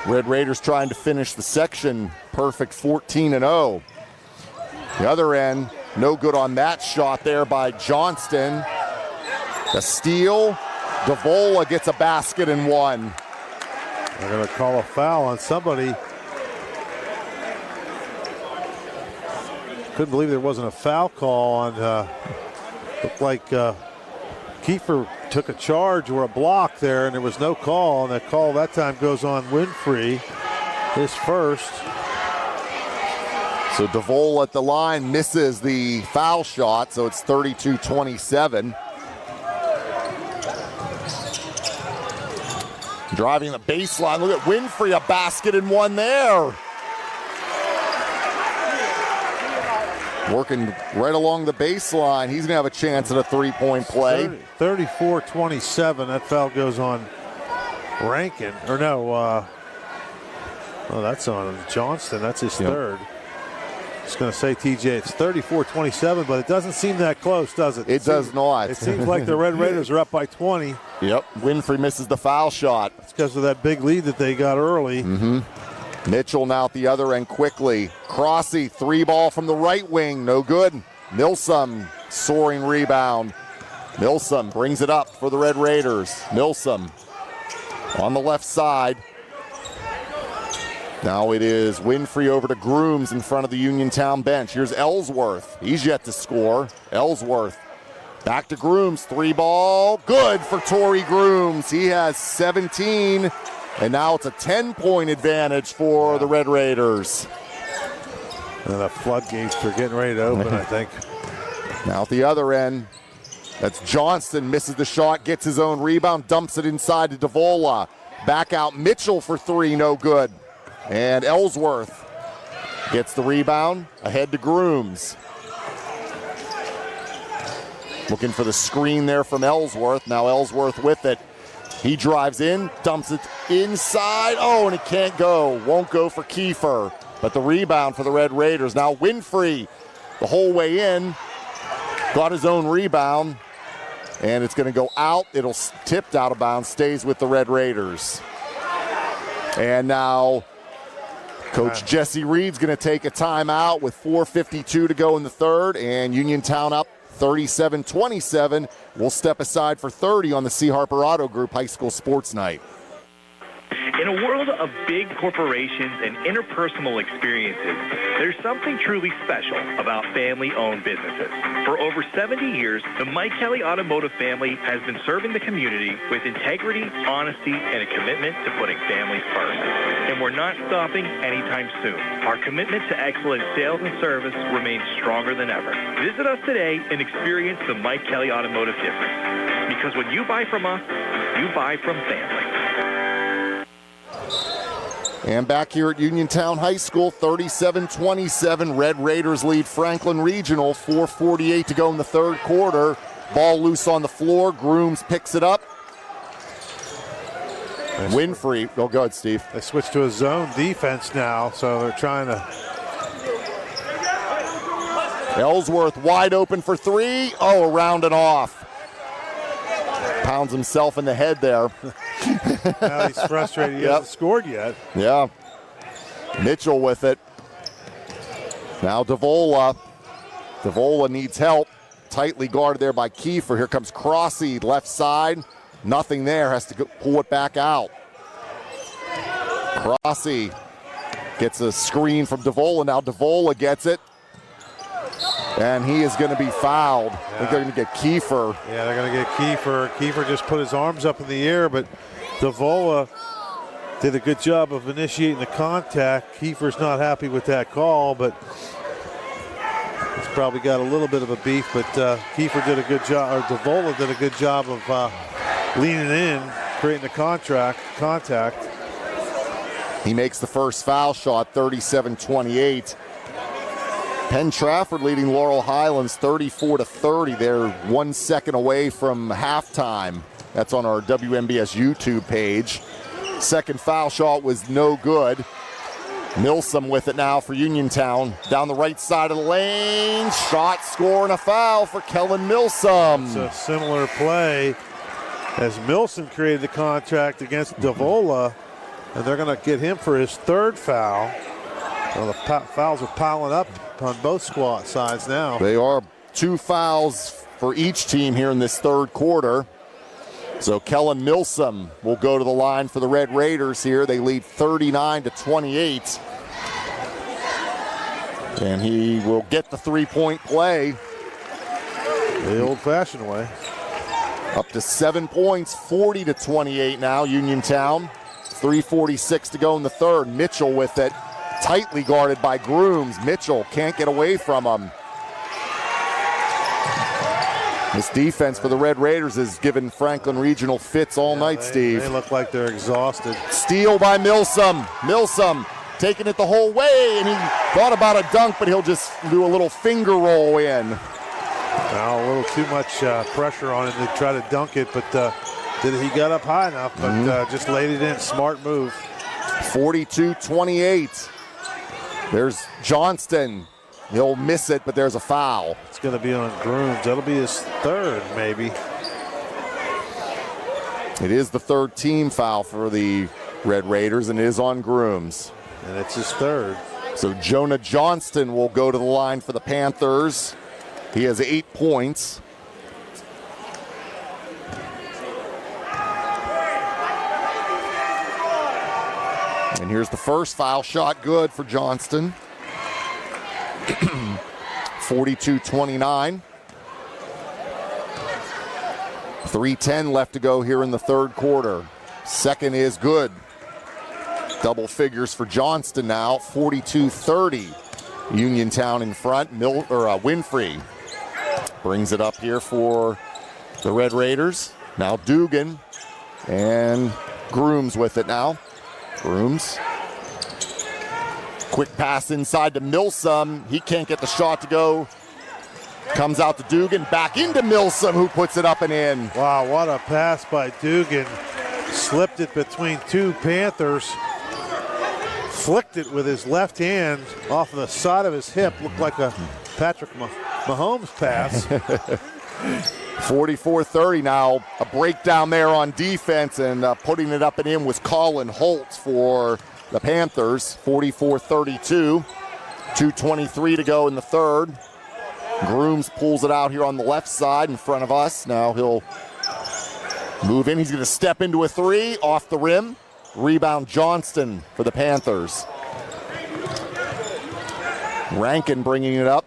Speaker 1: Red Raiders trying to finish the section perfect, 14-0. The other end, no good on that shot there by Johnston. The steal. Davola gets a basket and one.
Speaker 22: They're going to call a foul on somebody. Couldn't believe there wasn't a foul call on, looked like Kiefer took a charge or a block there, and there was no call, and the call that time goes on Winfrey, his first.
Speaker 1: So Davola at the line misses the foul shot, so it's 32-27. Driving the baseline. Look at Winfrey, a basket and one there. Working right along the baseline. He's going to have a chance at a three-point play.
Speaker 22: 34-27. That foul goes on Rankin. Or no, that's on Johnston. That's his third. I was going to say, TJ, it's 34-27, but it doesn't seem that close, does it?
Speaker 1: It does not.
Speaker 22: It seems like the Red Raiders are up by 20.
Speaker 1: Yep. Winfrey misses the foul shot.
Speaker 22: It's because of that big lead that they got early.
Speaker 1: Mm-hmm. Mitchell now at the other end quickly. Crossy, three ball from the right wing, no good. Milsom, soaring rebound. Milsom brings it up for the Red Raiders. Milsom on the left side. Now it is Winfrey over to Grooms in front of the Uniontown bench. Here's Ellsworth. He's yet to score. Ellsworth back to Grooms, three ball. Good for Torrey Grooms. He has 17. And now it's a 10-point advantage for the Red Raiders.
Speaker 22: And the floodgates are getting ready to open, I think.
Speaker 1: Now at the other end, that's Johnston, misses the shot, gets his own rebound, dumps it inside to Davola. Back out Mitchell for three, no good. And Ellsworth gets the rebound, ahead to Grooms. Looking for the screen there from Ellsworth. Now Ellsworth with it. He drives in, dumps it inside. Oh, and it can't go. Won't go for Kiefer. But the rebound for the Red Raiders. Now Winfrey, the whole way in, got his own rebound. And it's going to go out. It'll tipped out of bounds, stays with the Red Raiders. And now Coach Jesse Reed's going to take a timeout with 4:52 to go in the third. And Uniontown up 37-27. We'll step aside for 30 on the C. Harper Auto Group High School Sports Night.
Speaker 5: In a world of big corporations and interpersonal experiences, there's something truly special about family-owned businesses. For over 70 years, the Mike Kelly Automotive family has been serving the community with integrity, honesty, and a commitment to putting families first. And we're not stopping anytime soon. Our commitment to excellent sales and service remains stronger than ever. Visit us today and experience the Mike Kelly Automotive difference. Because when you buy from us, you buy from family.
Speaker 1: And back here at Uniontown High School, 37-27. Red Raiders lead Franklin Regional. 4:48 to go in the third quarter. Ball loose on the floor. Grooms picks it up. Winfrey. Oh, go ahead, Steve.
Speaker 22: They switched to a zone defense now, so they're trying to.
Speaker 1: Ellsworth wide open for three. Oh, around and off. Pounds himself in the head there.
Speaker 22: Now he's frustrated. He hasn't scored yet.
Speaker 1: Yeah. Mitchell with it. Now Davola. Davola needs help. Tightly guarded there by Kiefer. Here comes Crossy, left side. Nothing there. Has to pull it back out. Crossy gets a screen from Davola. Now Davola gets it. And he is going to be fouled. I think they're going to get Kiefer.
Speaker 22: Yeah, they're going to get Kiefer. Kiefer just put his arms up in the air, but Davola did a good job of initiating the contact. Kiefer's not happy with that call, but he's probably got a little bit of a beef. But Kiefer did a good job, or Davola did a good job of leaning in, creating the contact.
Speaker 1: He makes the first foul shot, 37-28. Penn Trafford leading Laurel Highlands 34-30. They're 1 second away from halftime. That's on our WMBS YouTube page. Second foul shot was no good. Milsom with it now for Uniontown. Down the right side of the lane. Shot, score, and a foul for Kellen Milsom.
Speaker 22: It's a similar play as Milsom created the contact against Davola, and they're going to get him for his third foul. Well, the fouls are piling up on both squad sides now.
Speaker 1: They are 2 fouls for each team here in this third quarter. So Kellen Milsom will go to the line for the Red Raiders here. They lead 39-28. And he will get the three-point play.
Speaker 22: The old-fashioned way.
Speaker 1: Up to 7 points, 40-28 now, Uniontown. 3:46 to go in the third. Mitchell with it. Tightly guarded by Grooms. Mitchell can't get away from him. This defense for the Red Raiders has given Franklin Regional fits all night, Steve.
Speaker 22: They look like they're exhausted.
Speaker 1: Steal by Milsom. Milsom taking it the whole way, and he thought about a dunk, but he'll just do a little finger roll in.
Speaker 22: Now a little too much pressure on him to try to dunk it, but he got up high enough, but just laid it in. Smart move.
Speaker 1: 42-28. There's Johnston. He'll miss it, but there's a foul.
Speaker 22: It's going to be on Grooms. That'll be his third, maybe.
Speaker 1: It is the third team foul for the Red Raiders, and it is on Grooms.
Speaker 22: And it's his third.
Speaker 1: So Jonah Johnston will go to the line for the Panthers. He has 8 points. And here's the first foul shot, good for Johnston. 42-29. 3:10 left to go here in the third quarter. Second is good. Double figures for Johnston now. 42-30. Uniontown in front. Winfrey brings it up here for the Red Raiders. Now Dugan and Grooms with it now. Grooms. Quick pass inside to Milsom. He can't get the shot to go. Comes out to Dugan. Back into Milsom, who puts it up and in.
Speaker 22: Wow, what a pass by Dugan. Slipped it between two Panthers. Flicked it with his left hand off the side of his hip. Looked like a Patrick Mahomes pass.
Speaker 1: 44-30 now. A breakdown there on defense, and putting it up and in was Colin Holtz for the Panthers. 44-32. 2:23 to go in the third. Grooms pulls it out here on the left side in front of us. Now he'll move in. He's going to step into a three off the rim. Rebound Johnston for the Panthers. Rankin bringing it up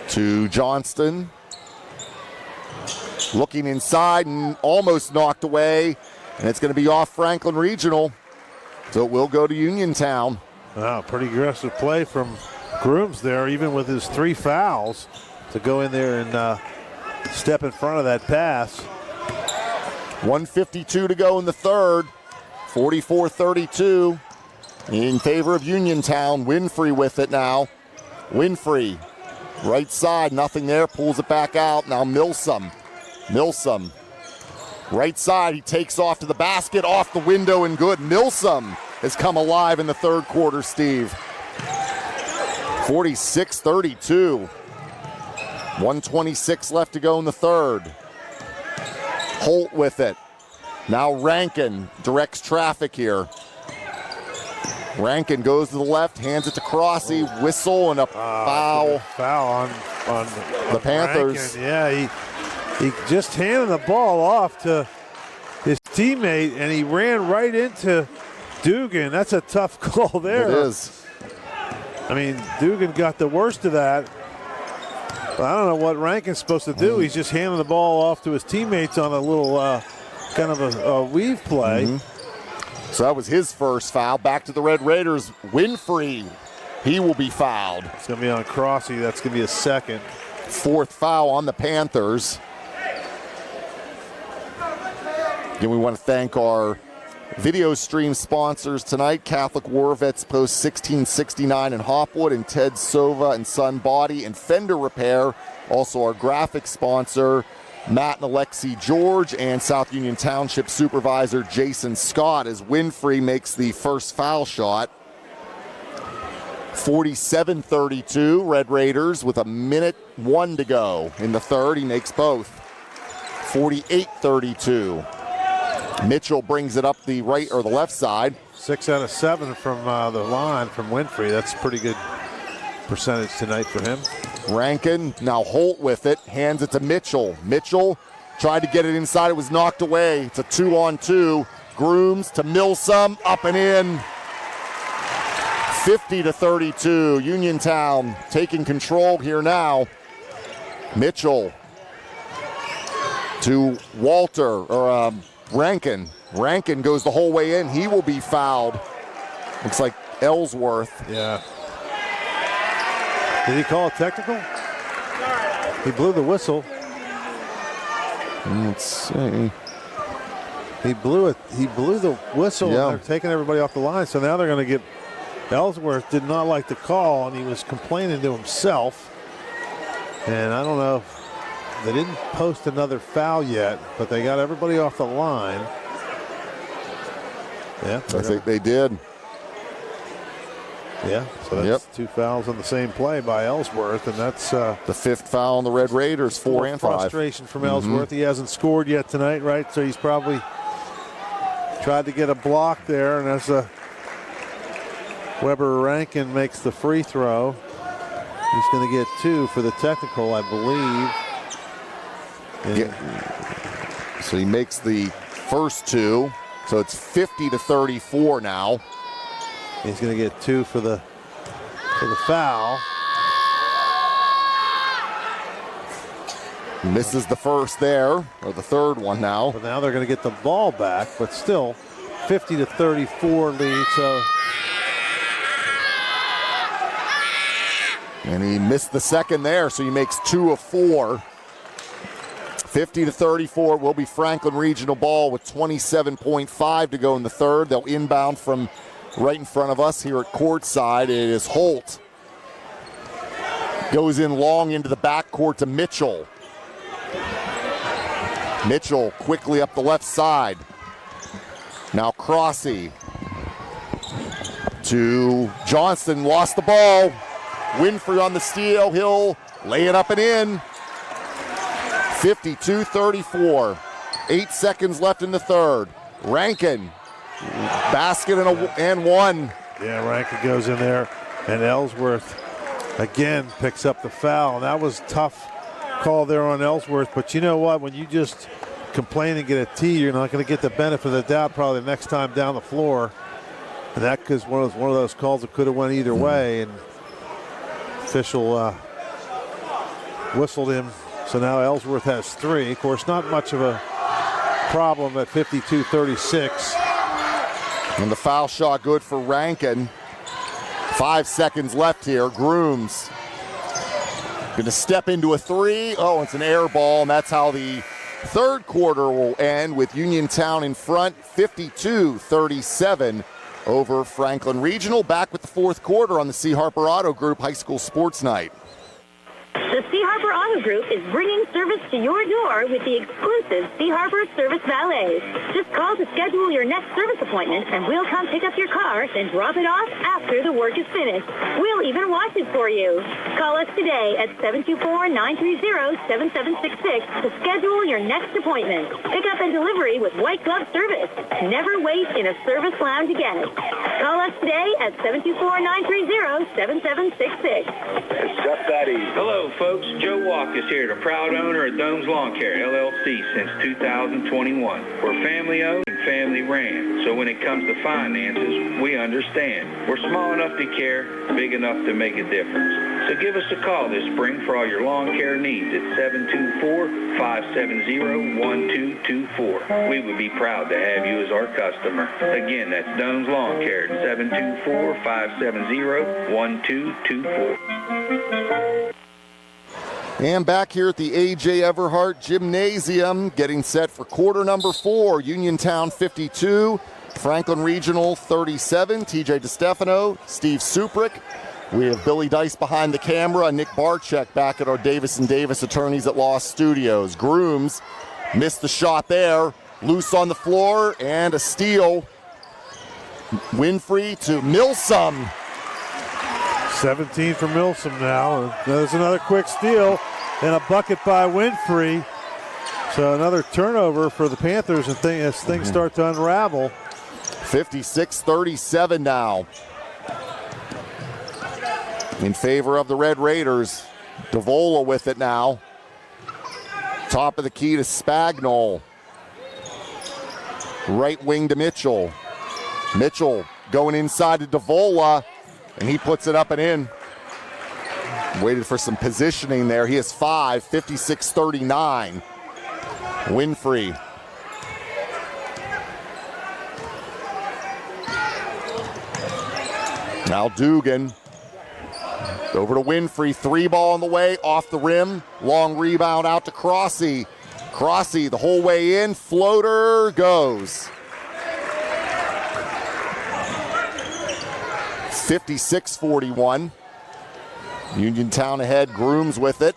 Speaker 1: to Johnston. Looking inside and almost knocked away. And it's going to be off Franklin Regional. So it will go to Uniontown.
Speaker 22: Wow, pretty aggressive play from Grooms there, even with his 3 fouls, to go in there and step in front of that pass.
Speaker 1: 1:52 to go in the third. 44-32 in favor of Uniontown. Winfrey with it now. Winfrey, right side, nothing there, pulls it back out. Now Milsom. Milsom, right side, he takes off to the basket, off the window and good. Milsom has come alive in the third quarter, Steve. 46-32. 1:26 left to go in the third. Holt with it. Now Rankin directs traffic here. Rankin goes to the left, hands it to Crossy, whistle and a foul.
Speaker 22: Foul on
Speaker 1: the Panthers.
Speaker 22: Rankin. Yeah, he just handed the ball off to his teammate, and he ran right into Dugan. That's a tough call there.
Speaker 1: It is.
Speaker 22: I mean, Dugan got the worst of that. But I don't know what Rankin's supposed to do. He's just handing the ball off to his teammates on a little kind of a weave play.
Speaker 1: So that was his first foul. Back to the Red Raiders. Winfrey, he will be fouled.
Speaker 22: It's going to be on Crossy. That's going to be a second.
Speaker 1: Fourth foul on the Panthers. Again, we want to thank our video stream sponsors tonight. Catholic War Vets Post 1669 in Hopwood, and Ted Sova and Son Body and Fender Repair. Also our graphic sponsor, Matt and Alexi George, and South Union Township Supervisor Jason Scott, as Winfrey makes the first foul shot. 47-32, Red Raiders with 1:01 to go in the third. He makes both. 48-32. Mitchell brings it up the right or the left side.
Speaker 22: 6 out of 7 from the line from Winfrey. That's a pretty good percentage tonight for him.
Speaker 1: Rankin, now Holt with it, hands it to Mitchell. Mitchell tried to get it inside, it was knocked away. It's a 2-on-2. Grooms to Milsom, up and in. 50-32. Uniontown taking control here now. Mitchell to Walter, or Rankin. Rankin goes the whole way in. He will be fouled. Looks like Ellsworth.
Speaker 22: Yeah. Did he call a technical? He blew the whistle.
Speaker 1: Let's see.
Speaker 22: He blew it. He blew the whistle.
Speaker 1: Yeah.
Speaker 22: And they're taking everybody off the line. So now they're going to get. Ellsworth did not like the call, and he was complaining to himself. And I don't know. They didn't post another foul yet, but they got everybody off the line. Yeah,
Speaker 1: I think they did.
Speaker 22: Yeah, so that's 2 fouls on the same play by Ellsworth, and that's
Speaker 1: the 5th foul on the Red Raiders, 4 and 5.
Speaker 22: Frustration from Ellsworth. He hasn't scored yet tonight, right? So he's probably tried to get a block there, and as Weber Rankin makes the free throw, he's going to get 2 for the technical, I believe.
Speaker 1: So he makes the first 2. So it's 50-34 now.
Speaker 22: He's going to get 2 for the foul.
Speaker 1: Misses the first there, or the third one now.
Speaker 22: But now they're going to get the ball back, but still 50-34 lead. So.
Speaker 1: And he missed the second there, so he makes 2 of 4. 50-34 will be Franklin Regional ball with 27.5 to go in the third. They'll inbound from right in front of us here at courtside. It is Holt. Goes in long into the backcourt to Mitchell. Mitchell quickly up the left side. Now Crossy to Johnston, lost the ball. Winfrey on the steal, he'll lay it up and in. 52-34. 8 seconds left in the third. Rankin, basket and one.
Speaker 22: Yeah, Rankin goes in there, and Ellsworth again picks up the foul. And that was a tough call there on Ellsworth. But you know what? When you just complain and get a T, you're not going to get the benefit of the doubt probably the next time down the floor. And that because one of those calls that could have went either way. And official whistled him. So now Ellsworth has 3. Of course, not much of a problem at 52-36.
Speaker 1: And the foul shot good for Rankin. 5 seconds left here. Grooms going to step into a 3. Oh, it's an air ball, and that's how the third quarter will end with Uniontown in front, 52-37 over Franklin Regional. Back with the fourth quarter on the C. Harper Auto Group High School Sports Night.
Speaker 16: The C. Harper Auto Group is bringing service to your door with the exclusive C. Harper Service Valet. Just call to schedule your next service appointment, and we'll come pick up your car, then drop it off after the work is finished. We'll even wash it for you. Call us today at 724-930-7766 to schedule your next appointment. Pickup and delivery with white glove service. Never wait in a service lounge again. Call us today at 724-930-7766.
Speaker 23: It's just that easy.
Speaker 6: Hello, folks. Joe Walk is here, the proud owner of Dome's Lawn Care, LLC, since 2021. We're family-owned and family-ran, so when it comes to finances, we understand. We're small enough to care, big enough to make a difference. So give us a call this spring for all your lawn care needs at 724-570-1224. We would be proud to have you as our customer. Again, that's Dome's Lawn Care at 724-570-1224.
Speaker 1: And back here at the A.J. Everhart Gymnasium, getting set for quarter number 4. Uniontown 52, Franklin Regional 37. TJ DeStefano, Steve Suprick. We have Billy Dice behind the camera, Nick Barczyk back at our Davis & Davis Attorneys at Law Studios. Grooms missed the shot there. Loose on the floor, and a steal. Winfrey to Milsom.
Speaker 22: 17 for Milsom now. There's another quick steal and a bucket by Winfrey. So another turnover for the Panthers as things start to unravel.
Speaker 1: 56-37 now. In favor of the Red Raiders. Davola with it now. Top of the key to Spagnol. Right wing to Mitchell. Mitchell going inside to Davola. And he puts it up and in. Waited for some positioning there. He has 5, 56-39. Winfrey. Now Dugan. Over to Winfrey, 3-ball on the way, off the rim. Long rebound out to Crossy. Crossy the whole way in, floater goes. 56-41. Uniontown ahead, Grooms with it.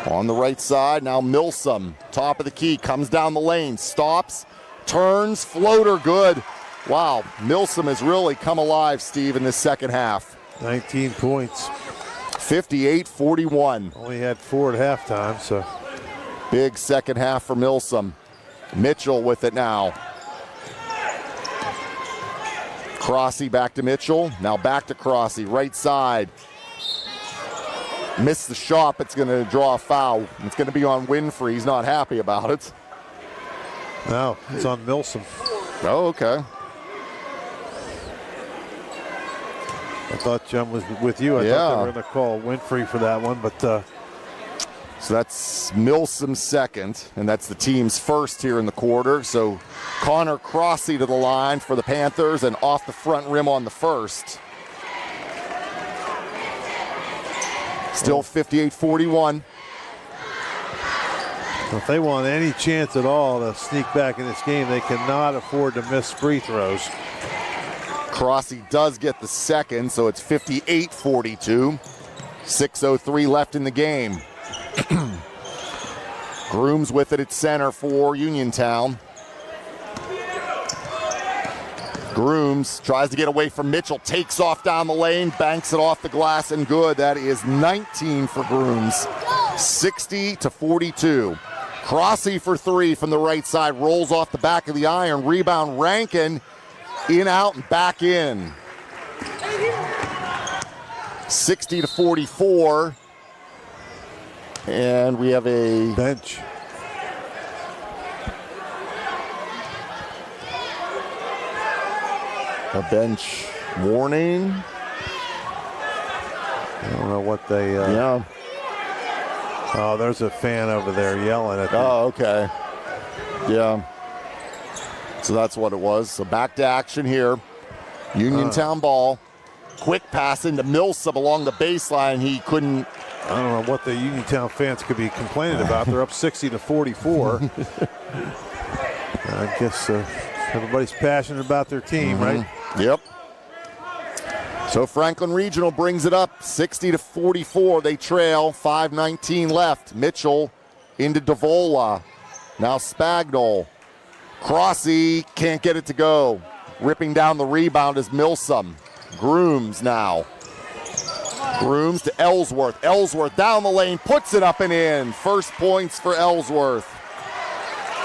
Speaker 1: On the right side, now Milsom, top of the key, comes down the lane, stops, turns, floater good. Wow, Milsom has really come alive, Steve, in this second half.
Speaker 22: 19 points.
Speaker 1: 58-41.
Speaker 22: Only had 4 at halftime, so.
Speaker 1: Big second half for Milsom. Mitchell with it now. Crossy back to Mitchell, now back to Crossy, right side. Missed the shot, but it's going to draw a foul. It's going to be on Winfrey. He's not happy about it.
Speaker 22: No, it's on Milsom.
Speaker 1: Oh, okay.
Speaker 22: I thought Jim was with you. I thought they were going to call Winfrey for that one, but.
Speaker 1: So that's Milsom's second, and that's the team's first here in the quarter. So Connor Crossy to the line for the Panthers and off the front rim on the first. Still 58-41.
Speaker 22: If they want any chance at all to sneak back in this game, they cannot afford to miss free throws.
Speaker 1: Crossy does get the second, so it's 58-42. 6:03 left in the game. Grooms with it at center for Uniontown. Grooms tries to get away from Mitchell, takes off down the lane, banks it off the glass, and good. That is 19 for Grooms. 60-42. Crossy for 3 from the right side, rolls off the back of the iron. Rebound Rankin, in, out, and back in. 60-44. And we have a
Speaker 22: bench.
Speaker 1: A bench warning.
Speaker 22: I don't know what they.
Speaker 1: Yeah.
Speaker 22: Oh, there's a fan over there yelling at them.
Speaker 1: Oh, okay. Yeah. So that's what it was. So back to action here. Uniontown ball. Quick pass into Millsap along the baseline. He couldn't.
Speaker 22: I don't know what the Uniontown fans could be complaining about. They're up 60-44. I guess everybody's passionate about their team, right?
Speaker 1: Yep. So Franklin Regional brings it up 60-44. They trail, 5:19 left. Mitchell into Davola. Now Spagnol. Crossy can't get it to go. Ripping down the rebound is Milsom. Grooms now. Grooms to Ellsworth. Ellsworth down the lane, puts it up and in. First points for Ellsworth.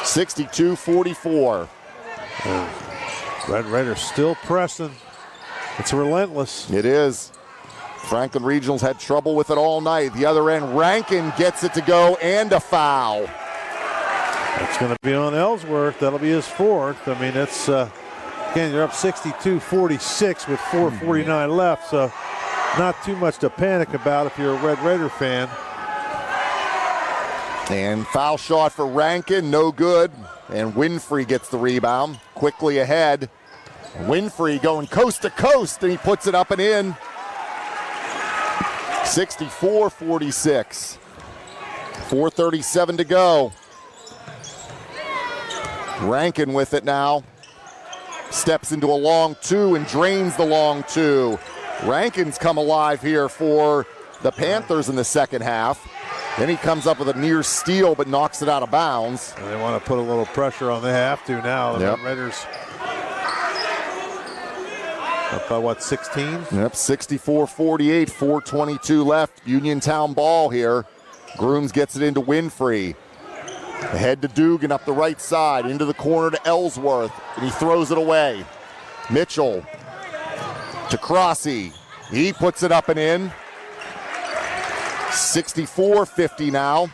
Speaker 1: 62-44.
Speaker 22: Red Raiders still pressing. It's relentless.
Speaker 1: It is. Franklin Regional's had trouble with it all night. The other end, Rankin gets it to go and a foul.
Speaker 22: It's going to be on Ellsworth. That'll be his fourth. I mean, it's, again, you're up 62-46 with 4:49 left, so not too much to panic about if you're a Red Raider fan.
Speaker 1: And foul shot for Rankin, no good. And Winfrey gets the rebound. Quickly ahead. Winfrey going coast to coast, and he puts it up and in. 64-46. 4:37 to go. Rankin with it now. Steps into a long two and drains the long two. Rankin's come alive here for the Panthers in the second half. Then he comes up with a near steal but knocks it out of bounds.
Speaker 22: And they want to put a little pressure on. They have to now. The Raiders up by what, 16?
Speaker 1: Yep, 64-48, 4:22 left. Uniontown ball here. Grooms gets it into Winfrey. Ahead to Dugan up the right side, into the corner to Ellsworth, and he throws it away. Mitchell to Crossy. He puts it up and in. 64-50 now.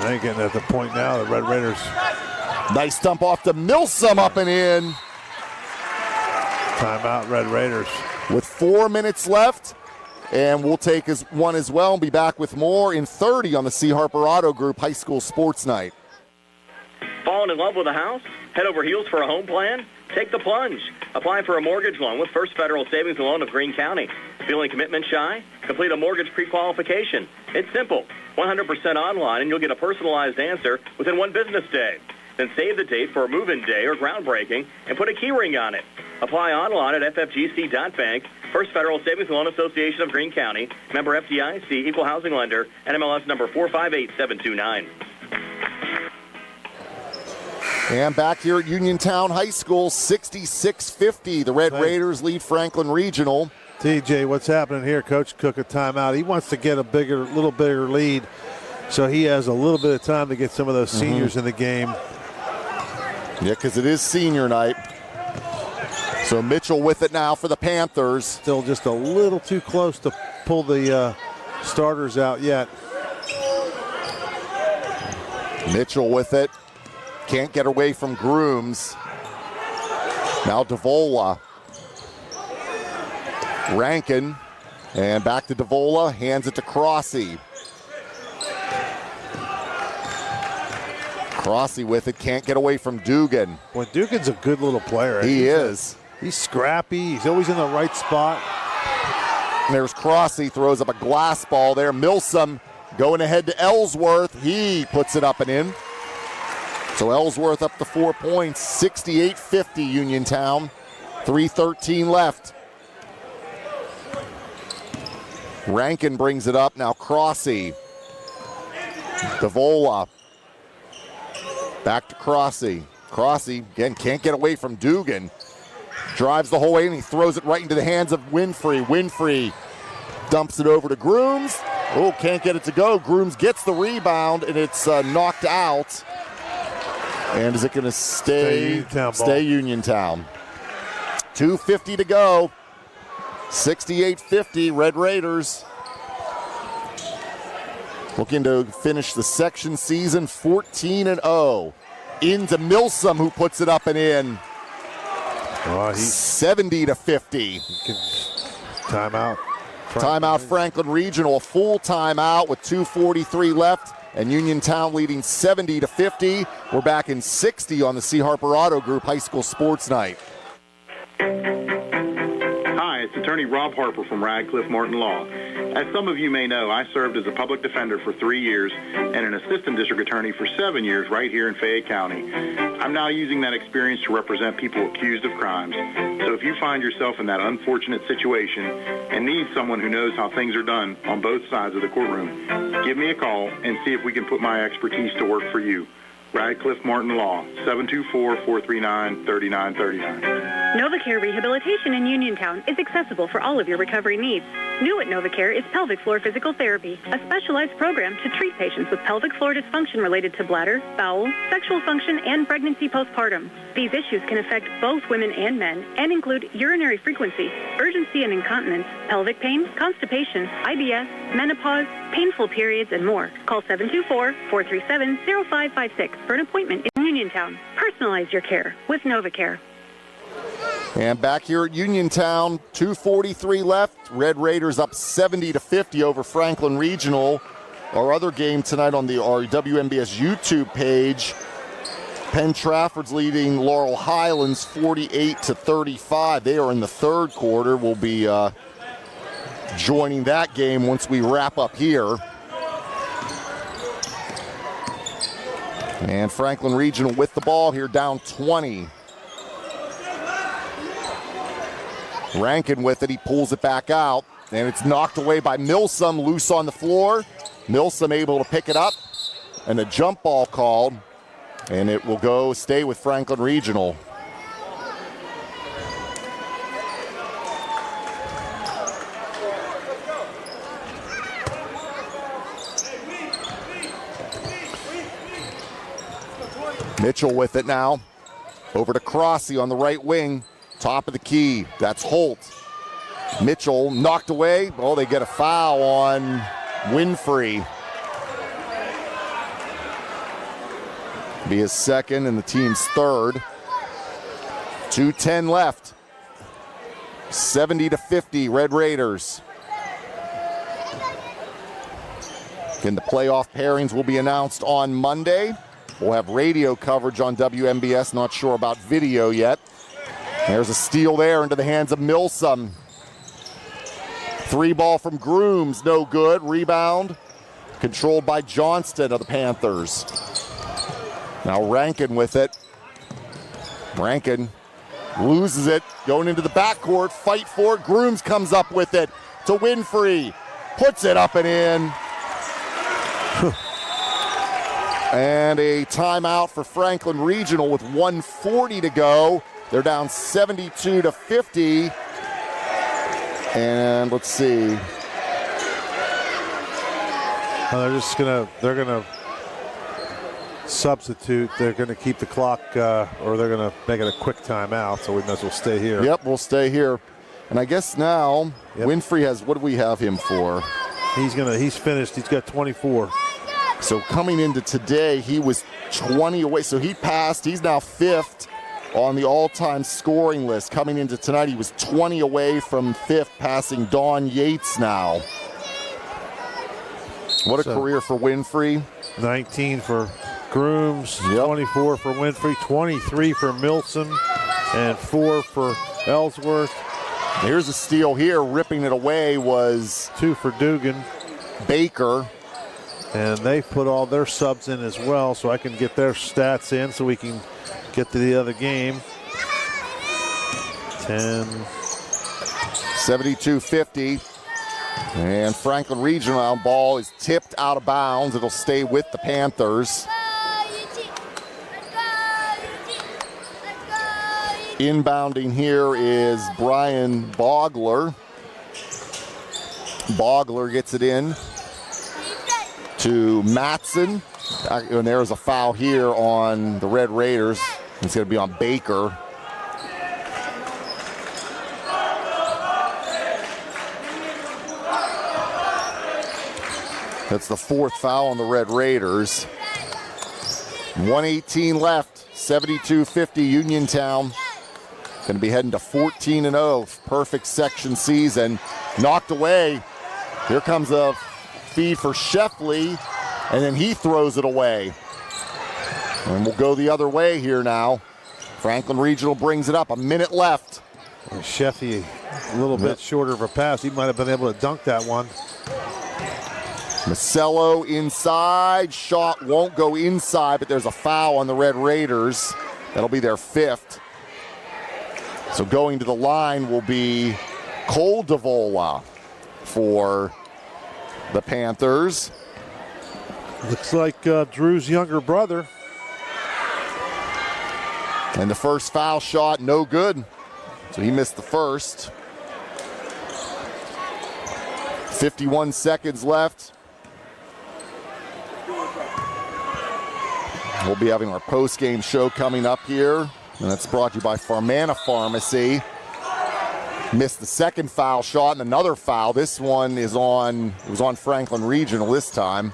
Speaker 22: They're getting at the point now, the Red Raiders.
Speaker 1: Nice dump off to Milsom, up and in.
Speaker 22: Timeout, Red Raiders.
Speaker 1: With 4 minutes left, and we'll take one as well and be back with more in 30 on the C. Harper Auto Group High School Sports Night.
Speaker 2: Falling in love with a house? Head over heels for a home plan? Take the plunge. Apply for a mortgage loan with First Federal Savings and Loan of Greene County. Feeling commitment shy? Complete a mortgage pre-qualification. It's simple. 100% online, and you'll get a personalized answer within 1 business day. Then save the date for a move-in day or groundbreaking and put a key ring on it. Apply online at ffgc.bank. First Federal Savings and Loan Association of Greene County. Member FDIC, Equal Housing Lender, NMLS number 458729.
Speaker 1: And back here at Uniontown High School, 66-50. The Red Raiders lead Franklin Regional.
Speaker 22: TJ, what's happening here? Coach Cook a timeout. He wants to get a little bigger lead, so he has a little bit of time to get some of those seniors in the game.
Speaker 1: Yeah, because it is senior night. So Mitchell with it now for the Panthers.
Speaker 22: Still just a little too close to pull the starters out yet.
Speaker 1: Mitchell with it. Can't get away from Grooms. Now Davola. Rankin. And back to Davola. Hands it to Crossy. Crossy with it. Can't get away from Dugan.
Speaker 22: Well, Dugan's a good little player.
Speaker 1: He is.
Speaker 22: He's scrappy. He's always in the right spot.
Speaker 1: And there's Crossy. Throws up a glass ball there. Milsom going ahead to Ellsworth. He puts it up and in. So Ellsworth up to 4 points, 68-50 Uniontown, 3:13 left. Rankin brings it up, now Crossy. Davola. Back to Crossy. Crossy, again, can't get away from Dugan. Drives the whole way and he throws it right into the hands of Winfrey. Winfrey dumps it over to Grooms. Oh, can't get it to go. Grooms gets the rebound and it's knocked out. And is it going to stay Uniontown? 2:50 to go. 68-50, Red Raiders. Looking to finish the section season 14-0. Into Milsom, who puts it up and in. 70-50.
Speaker 22: Timeout.
Speaker 1: Timeout Franklin Regional. A full timeout with 2:43 left. And Uniontown leading 70-50. We're back in 60 on the C. Harper Auto Group High School Sports Night.
Speaker 11: Hi, it's attorney Rob Harper from Radcliffe Martin Law. As some of you may know, I served as a public defender for 3 years and an assistant district attorney for 7 years right here in Fayette County. I'm now using that experience to represent people accused of crimes. So if you find yourself in that unfortunate situation and need someone who knows how things are done on both sides of the courtroom, give me a call and see if we can put my expertise to work for you. Radcliffe Martin Law, 724-439-3939.
Speaker 7: NovaCare Rehabilitation in Uniontown is accessible for all of your recovery needs. New at NovaCare is pelvic floor physical therapy, a specialized program to treat patients with pelvic floor dysfunction related to bladder, bowel, sexual function, and pregnancy postpartum. These issues can affect both women and men and include urinary frequency, urgency and incontinence, pelvic pain, constipation, IBS, menopause, painful periods, and more. Call 724-437-0556 for an appointment in Uniontown. Personalize your care with NovaCare.
Speaker 1: And back here at Uniontown, 2:43 left. Red Raiders up 70-50 over Franklin Regional. Our other game tonight on our WMBS YouTube page, Penn Trafford's leading Laurel Highlands 48-35. They are in the third quarter. We'll be joining that game once we wrap up here. And Franklin Regional with the ball here, down 20. Rankin with it, he pulls it back out, and it's knocked away by Milsom, loose on the floor. Milsom able to pick it up, and a jump ball called, and it will stay with Franklin Regional. Mitchell with it now. Over to Crossy on the right wing. Top of the key. That's Holt. Mitchell knocked away. Oh, they get a foul on Winfrey. Be his second and the team's third. 2:10 left. 70-50, Red Raiders. Again, the playoff pairings will be announced on Monday. We'll have radio coverage on WMBS. Not sure about video yet. There's a steal there into the hands of Milsom. 3 ball from Grooms, no good. Rebound controlled by Johnston of the Panthers. Now Rankin with it. Rankin loses it, going into the backcourt, fight for it. Grooms comes up with it to Winfrey. Puts it up and in. And a timeout for Franklin Regional with 1:40 to go. They're down 72-50. And let's see.
Speaker 22: Well, they're gonna substitute. They're gonna keep the clock, or they're gonna make it a quick timeout. So we might as well stay here.
Speaker 1: Yep, we'll stay here. And I guess now Winfrey has, what do we have him for?
Speaker 22: He's finished. He's got 24.
Speaker 1: So coming into today, he was 20 away. So he passed. He's now 5th on the all-time scoring list. Coming into tonight, he was 20 away from 5th, passing Don Yates now. What a career for Winfrey.
Speaker 22: 19 for Grooms, 24 for Winfrey, 23 for Milson, and 4 for Ellsworth.
Speaker 1: Here's a steal here. Ripping it away was
Speaker 22: 2 for Dugan.
Speaker 1: Baker.
Speaker 22: And they put all their subs in as well, so I can get their stats in so we can get to the other game.
Speaker 1: 72-50. And Franklin Regional ball is tipped out of bounds. It'll stay with the Panthers. Inbounding here is Brian Bogler. Bogler gets it in to Matson. And there's a foul here on the Red Raiders. It's going to be on Baker. That's the 4th foul on the Red Raiders. 1:18 left, 72-50 Uniontown. Going to be heading to 14-0, perfect section season. Knocked away. Here comes a feed for Sheffley, and then he throws it away. And we'll go the other way here now. Franklin Regional brings it up, a minute left.
Speaker 22: Sheffley, a little bit shorter of a pass. He might have been able to dunk that one.
Speaker 1: Macello inside, shot won't go inside, but there's a foul on the Red Raiders. That'll be their 5th. So going to the line will be Cole Davola for the Panthers.
Speaker 22: Looks like Drew's younger brother.
Speaker 1: And the first foul shot, no good. So he missed the first. 51 seconds left. We'll be having our post-game show coming up here, and that's brought to you by Farmana Pharmacy. Missed the second foul shot and another foul. This one is on, it was on Franklin Regional this time.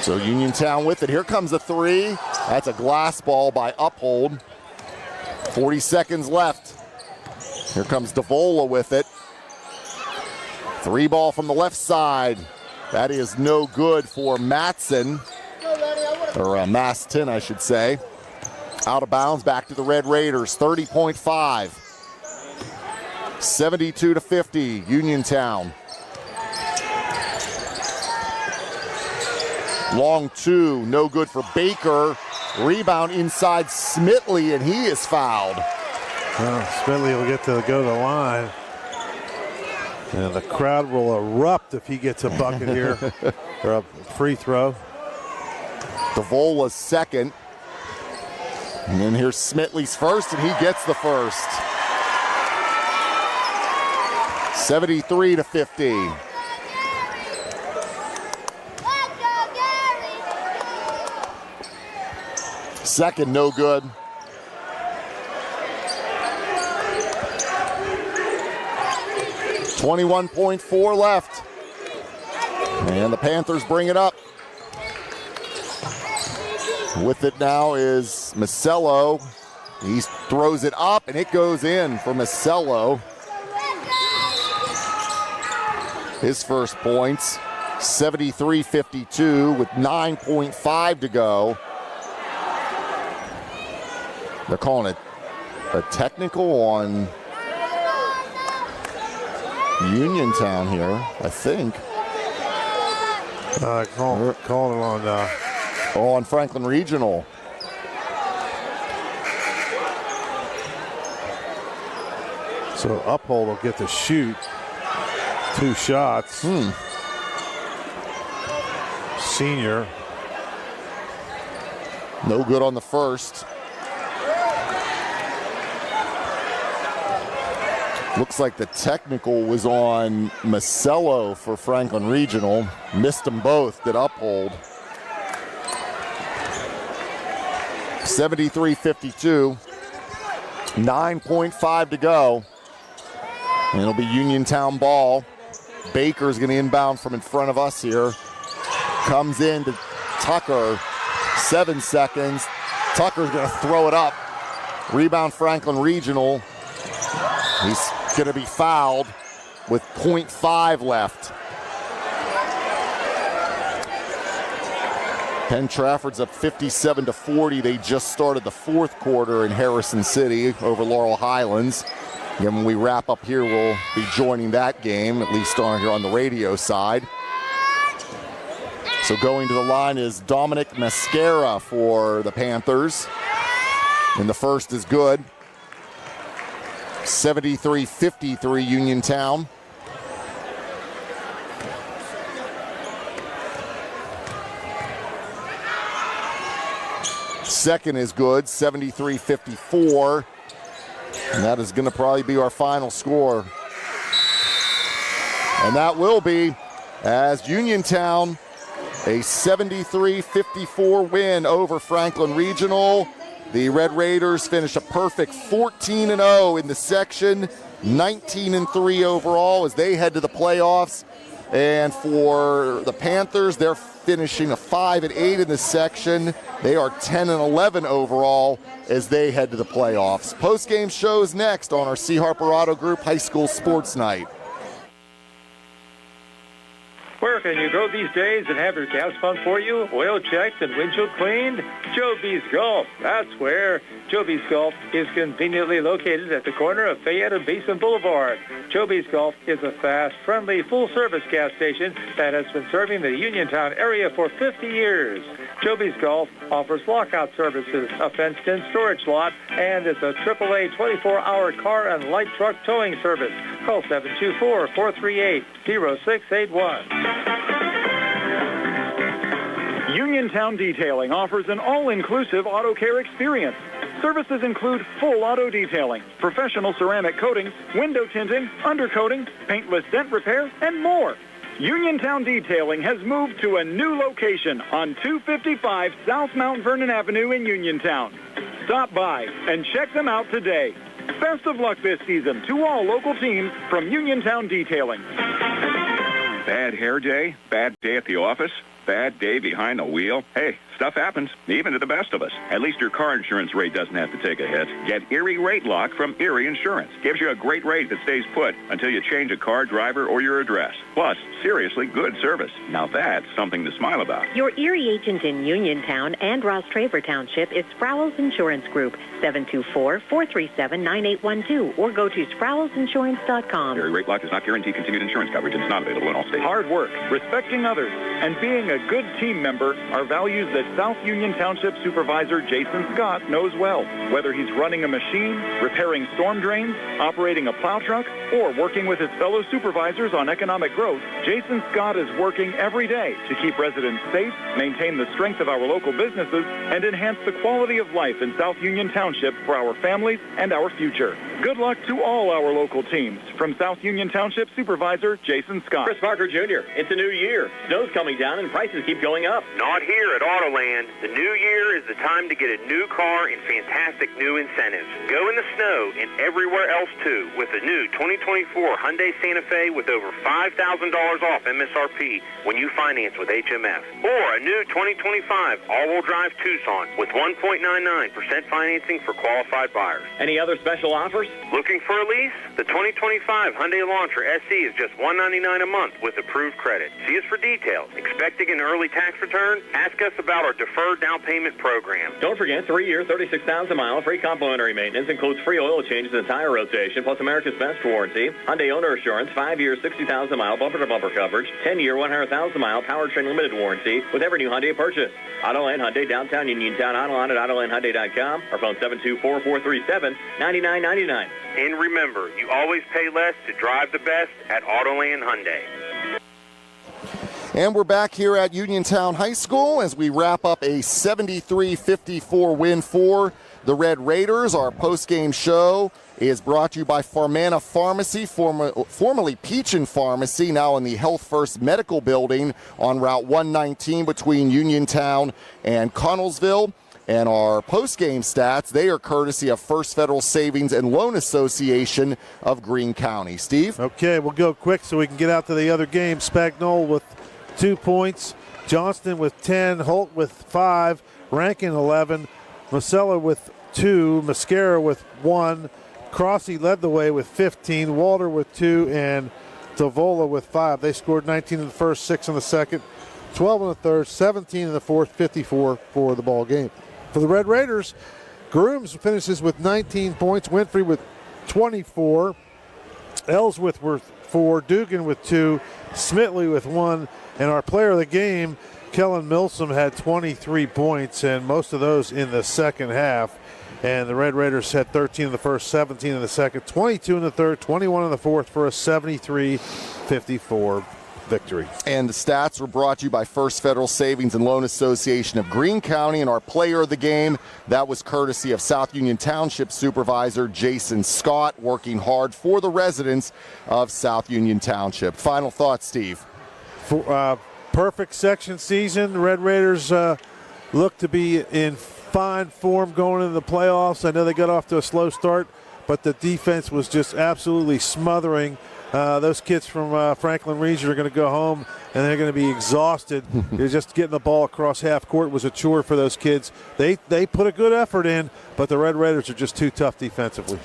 Speaker 1: So Uniontown with it. Here comes a 3. That's a glass ball by Uphold. 40 seconds left. Here comes Davola with it. 3 ball from the left side. That is no good for Matson. Or Maston, I should say. Out of bounds, back to the Red Raiders. 30.5. 72-50, Uniontown. Long 2, no good for Baker. Rebound inside Smitley, and he is fouled.
Speaker 22: Well, Smitley will get to go to the line. And the crowd will erupt if he gets a bucket here, or a free throw.
Speaker 1: Davola's second. And then here's Smitley's first, and he gets the first. 73-50. Second, no good. .4 left. And the Panthers bring it up. With it now is Macello. He throws it up, and it goes in for Macello. His first points. 73-52 with 9.5 to go. They're calling it a technical on Uniontown here, I think.
Speaker 22: Calling
Speaker 1: on Franklin Regional.
Speaker 22: So Uphold will get to shoot 2 shots. Senior.
Speaker 1: No good on the first. Looks like the technical was on Macello for Franklin Regional. Missed them both, did Uphold. 73-52. 9.5 to go. And it'll be Uniontown ball. Baker's going to inbound from in front of us here. Comes in to Tucker. 7 seconds. Tucker's going to throw it up. Rebound Franklin Regional. He's going to be fouled with 0.5 left. Penn Trafford's up 57-40. They just started the 4th quarter in Harrison City over Laurel Highlands. And when we wrap up here, we'll be joining that game, at least on here on the radio side. So going to the line is Dominic Mascara for the Panthers. And the first is good. 73-53 Uniontown. Second is good, 73-54. And that is going to probably be our final score. And that will be, as Uniontown, a 73-54 win over Franklin Regional. The Red Raiders finish a perfect 14-0 in the section, 19-3 overall as they head to the playoffs. And for the Panthers, they're finishing a 5-8 in the section. They are 10-11 overall as they head to the playoffs. Post-game shows next on our C. Harper Auto Group High School Sports Night.
Speaker 12: Where can you go these days and have your gas pumped for you, oil checked, and windshield cleaned? Joe B's Golf. That's where. Joe B's Golf is conveniently located at the corner of Fayette and Basin Boulevard. Joe B's Golf is a fast, friendly, full-service gas station that has been serving the Uniontown area for 50 years. Joe B's Golf offers lockout services, a fenced-in storage lot, and is a AAA 24-hour car and light truck towing service. Call 724-438-0681.
Speaker 4: Uniontown Detailing offers an all-inclusive auto care experience. Services include full auto detailing, professional ceramic coatings, window tinting, undercoating, paintless dent repair, and more. Uniontown Detailing has moved to a new location on 255 South Mount Vernon Avenue in Uniontown. Stop by and check them out today. Best of luck this season to all local teams from Uniontown Detailing.
Speaker 10: Bad hair day? Bad day at the office? Bad day behind the wheel? Hey, stuff happens, even to the best of us. At least your car insurance rate doesn't have to take a hit. Get Erie Rate Lock from Erie Insurance. Gives you a great rate that stays put until you change a car, driver, or your address. Plus, seriously good service. Now that's something to smile about.
Speaker 18: Your Erie agent in Uniontown and Ross Traver Township is Sprowls Insurance Group, 724-437-9812, or go to sprowlsinsurance.com.
Speaker 10: Erie Rate Lock does not guarantee continued insurance coverage and is not available in all states.
Speaker 4: Hard work, respecting others, and being a good team member are values that South Union Township Supervisor Jason Scott knows well. Whether he's running a machine, repairing storm drains, operating a plow truck, or working with his fellow supervisors on economic growth, Jason Scott is working every day to keep residents safe, maintain the strength of our local businesses, and enhance the quality of life in South Union Township for our families and our future. Good luck to all our local teams. From South Union Township Supervisor Jason Scott.
Speaker 2: Chris Parker Jr., it's a new year. Snow's coming down and prices keep going up.
Speaker 19: Not here at Autoland. The new year is the time to get a new car and fantastic new incentives. Go in the snow and everywhere else too with the new 2024 Hyundai Santa Fe with over $5,000 off MSRP when you finance with HMF. Or a new 2025 all-wheel drive Tucson with 1.99% financing for qualified buyers.
Speaker 2: Any other special offers? offers?
Speaker 19: Looking for a lease? The 2025 Hyundai Elantra SE is just $199 a month with approved credit. See us for details. Expecting an early tax return? Ask us about our deferred down payment program.
Speaker 2: Don't forget, 3-year, 36,000-mile free complimentary maintenance includes free oil changes and tire rotation, plus America's Best warranty, Hyundai owner assurance, 5-year, 60,000-mile bumper-to-bumper coverage, 10-year, 100,000-mile powertrain limited warranty with every new Hyundai purchase. Autoland Hyundai, downtown Uniontown, online at AutolandHyundai.com, or phone 724-437-9999.
Speaker 19: And remember, you always pay less to drive the best at Autoland Hyundai.
Speaker 1: And we're back here at Uniontown High School as we wrap up a 73-54 win for the Red Raiders. Our post-game show is brought to you by Farmana Pharmacy, formerly Peachin Pharmacy, now in the Health First Medical Building on Route 119 between Uniontown and Connellsville. And our post-game stats, they are courtesy of First Federal Savings and Loan Association of Greene County. Steve?
Speaker 22: Okay, we'll go quick so we can get out to the other game. Spagnol with 2 points, Johnston with 10, Holt with 5, Rankin 11, Masella with 2, Mascara with 1, Crossy led the way with 15, Walter with 2, and Tavola with 5. They scored 19 in the first, 6 in the second, 12 in the third, 17 in the fourth, 54 for the ball game. For the Red Raiders, Grooms finishes with 19 points, Winfrey with 24, Ellsworth with 4, Dugan with 2, Smitley with 1, and our player of the game, Kellen Milsom, had 23 points, and most of those in the second half. And the Red Raiders had 13 in the first, 17 in the second, 22 in the third, 21 in the fourth for a 73-54 victory.
Speaker 1: And the stats were brought to you by First Federal Savings and Loan Association of Greene County. And our player of the game, that was courtesy of South Union Township Supervisor Jason Scott, working hard for the residents of South Union Township. Final thoughts, Steve?
Speaker 22: Perfect section season. Red Raiders look to be in fine form going into the playoffs. I know they got off to a slow start, but the defense was just absolutely smothering. Those kids from Franklin Region are going to go home, and they're going to be exhausted. Just getting the ball across half court was a chore for those kids. They put a good effort in, but the Red Raiders are just too tough defensively.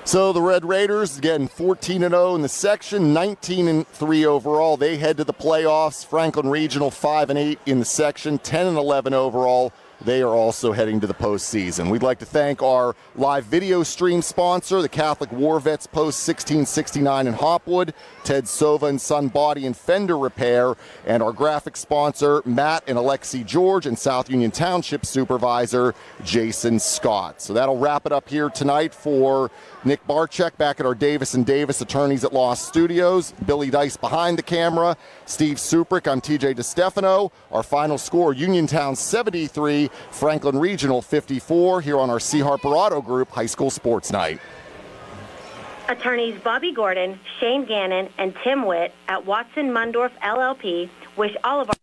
Speaker 1: So the Red Raiders, again, 14-0 in the section, 19-3 overall. They head to the playoffs. Franklin Regional 5-8 in the section, 10-11 overall. They are also heading to the postseason. We'd like to thank our live video stream sponsor, the Catholic War Vets Post 1669 in Hopwood, Ted Sova and Son Body and Fender Repair, and our graphic sponsor, Matt and Alexi George, and South Union Township Supervisor Jason Scott. So that'll wrap it up here tonight for Nick Barczyk back at our Davis & Davis Attorneys at Law Studios. Billy Dice behind the camera. Steve Suprick, I'm TJ DeStefano. Our final score, Uniontown 73, Franklin Regional 54, here on our C. Harper Auto Group High School Sports Night.
Speaker 16: Attorneys Bobby Gordon, Shane Gannon, and Tim Witt at Watson Mundorf LLP wish all of our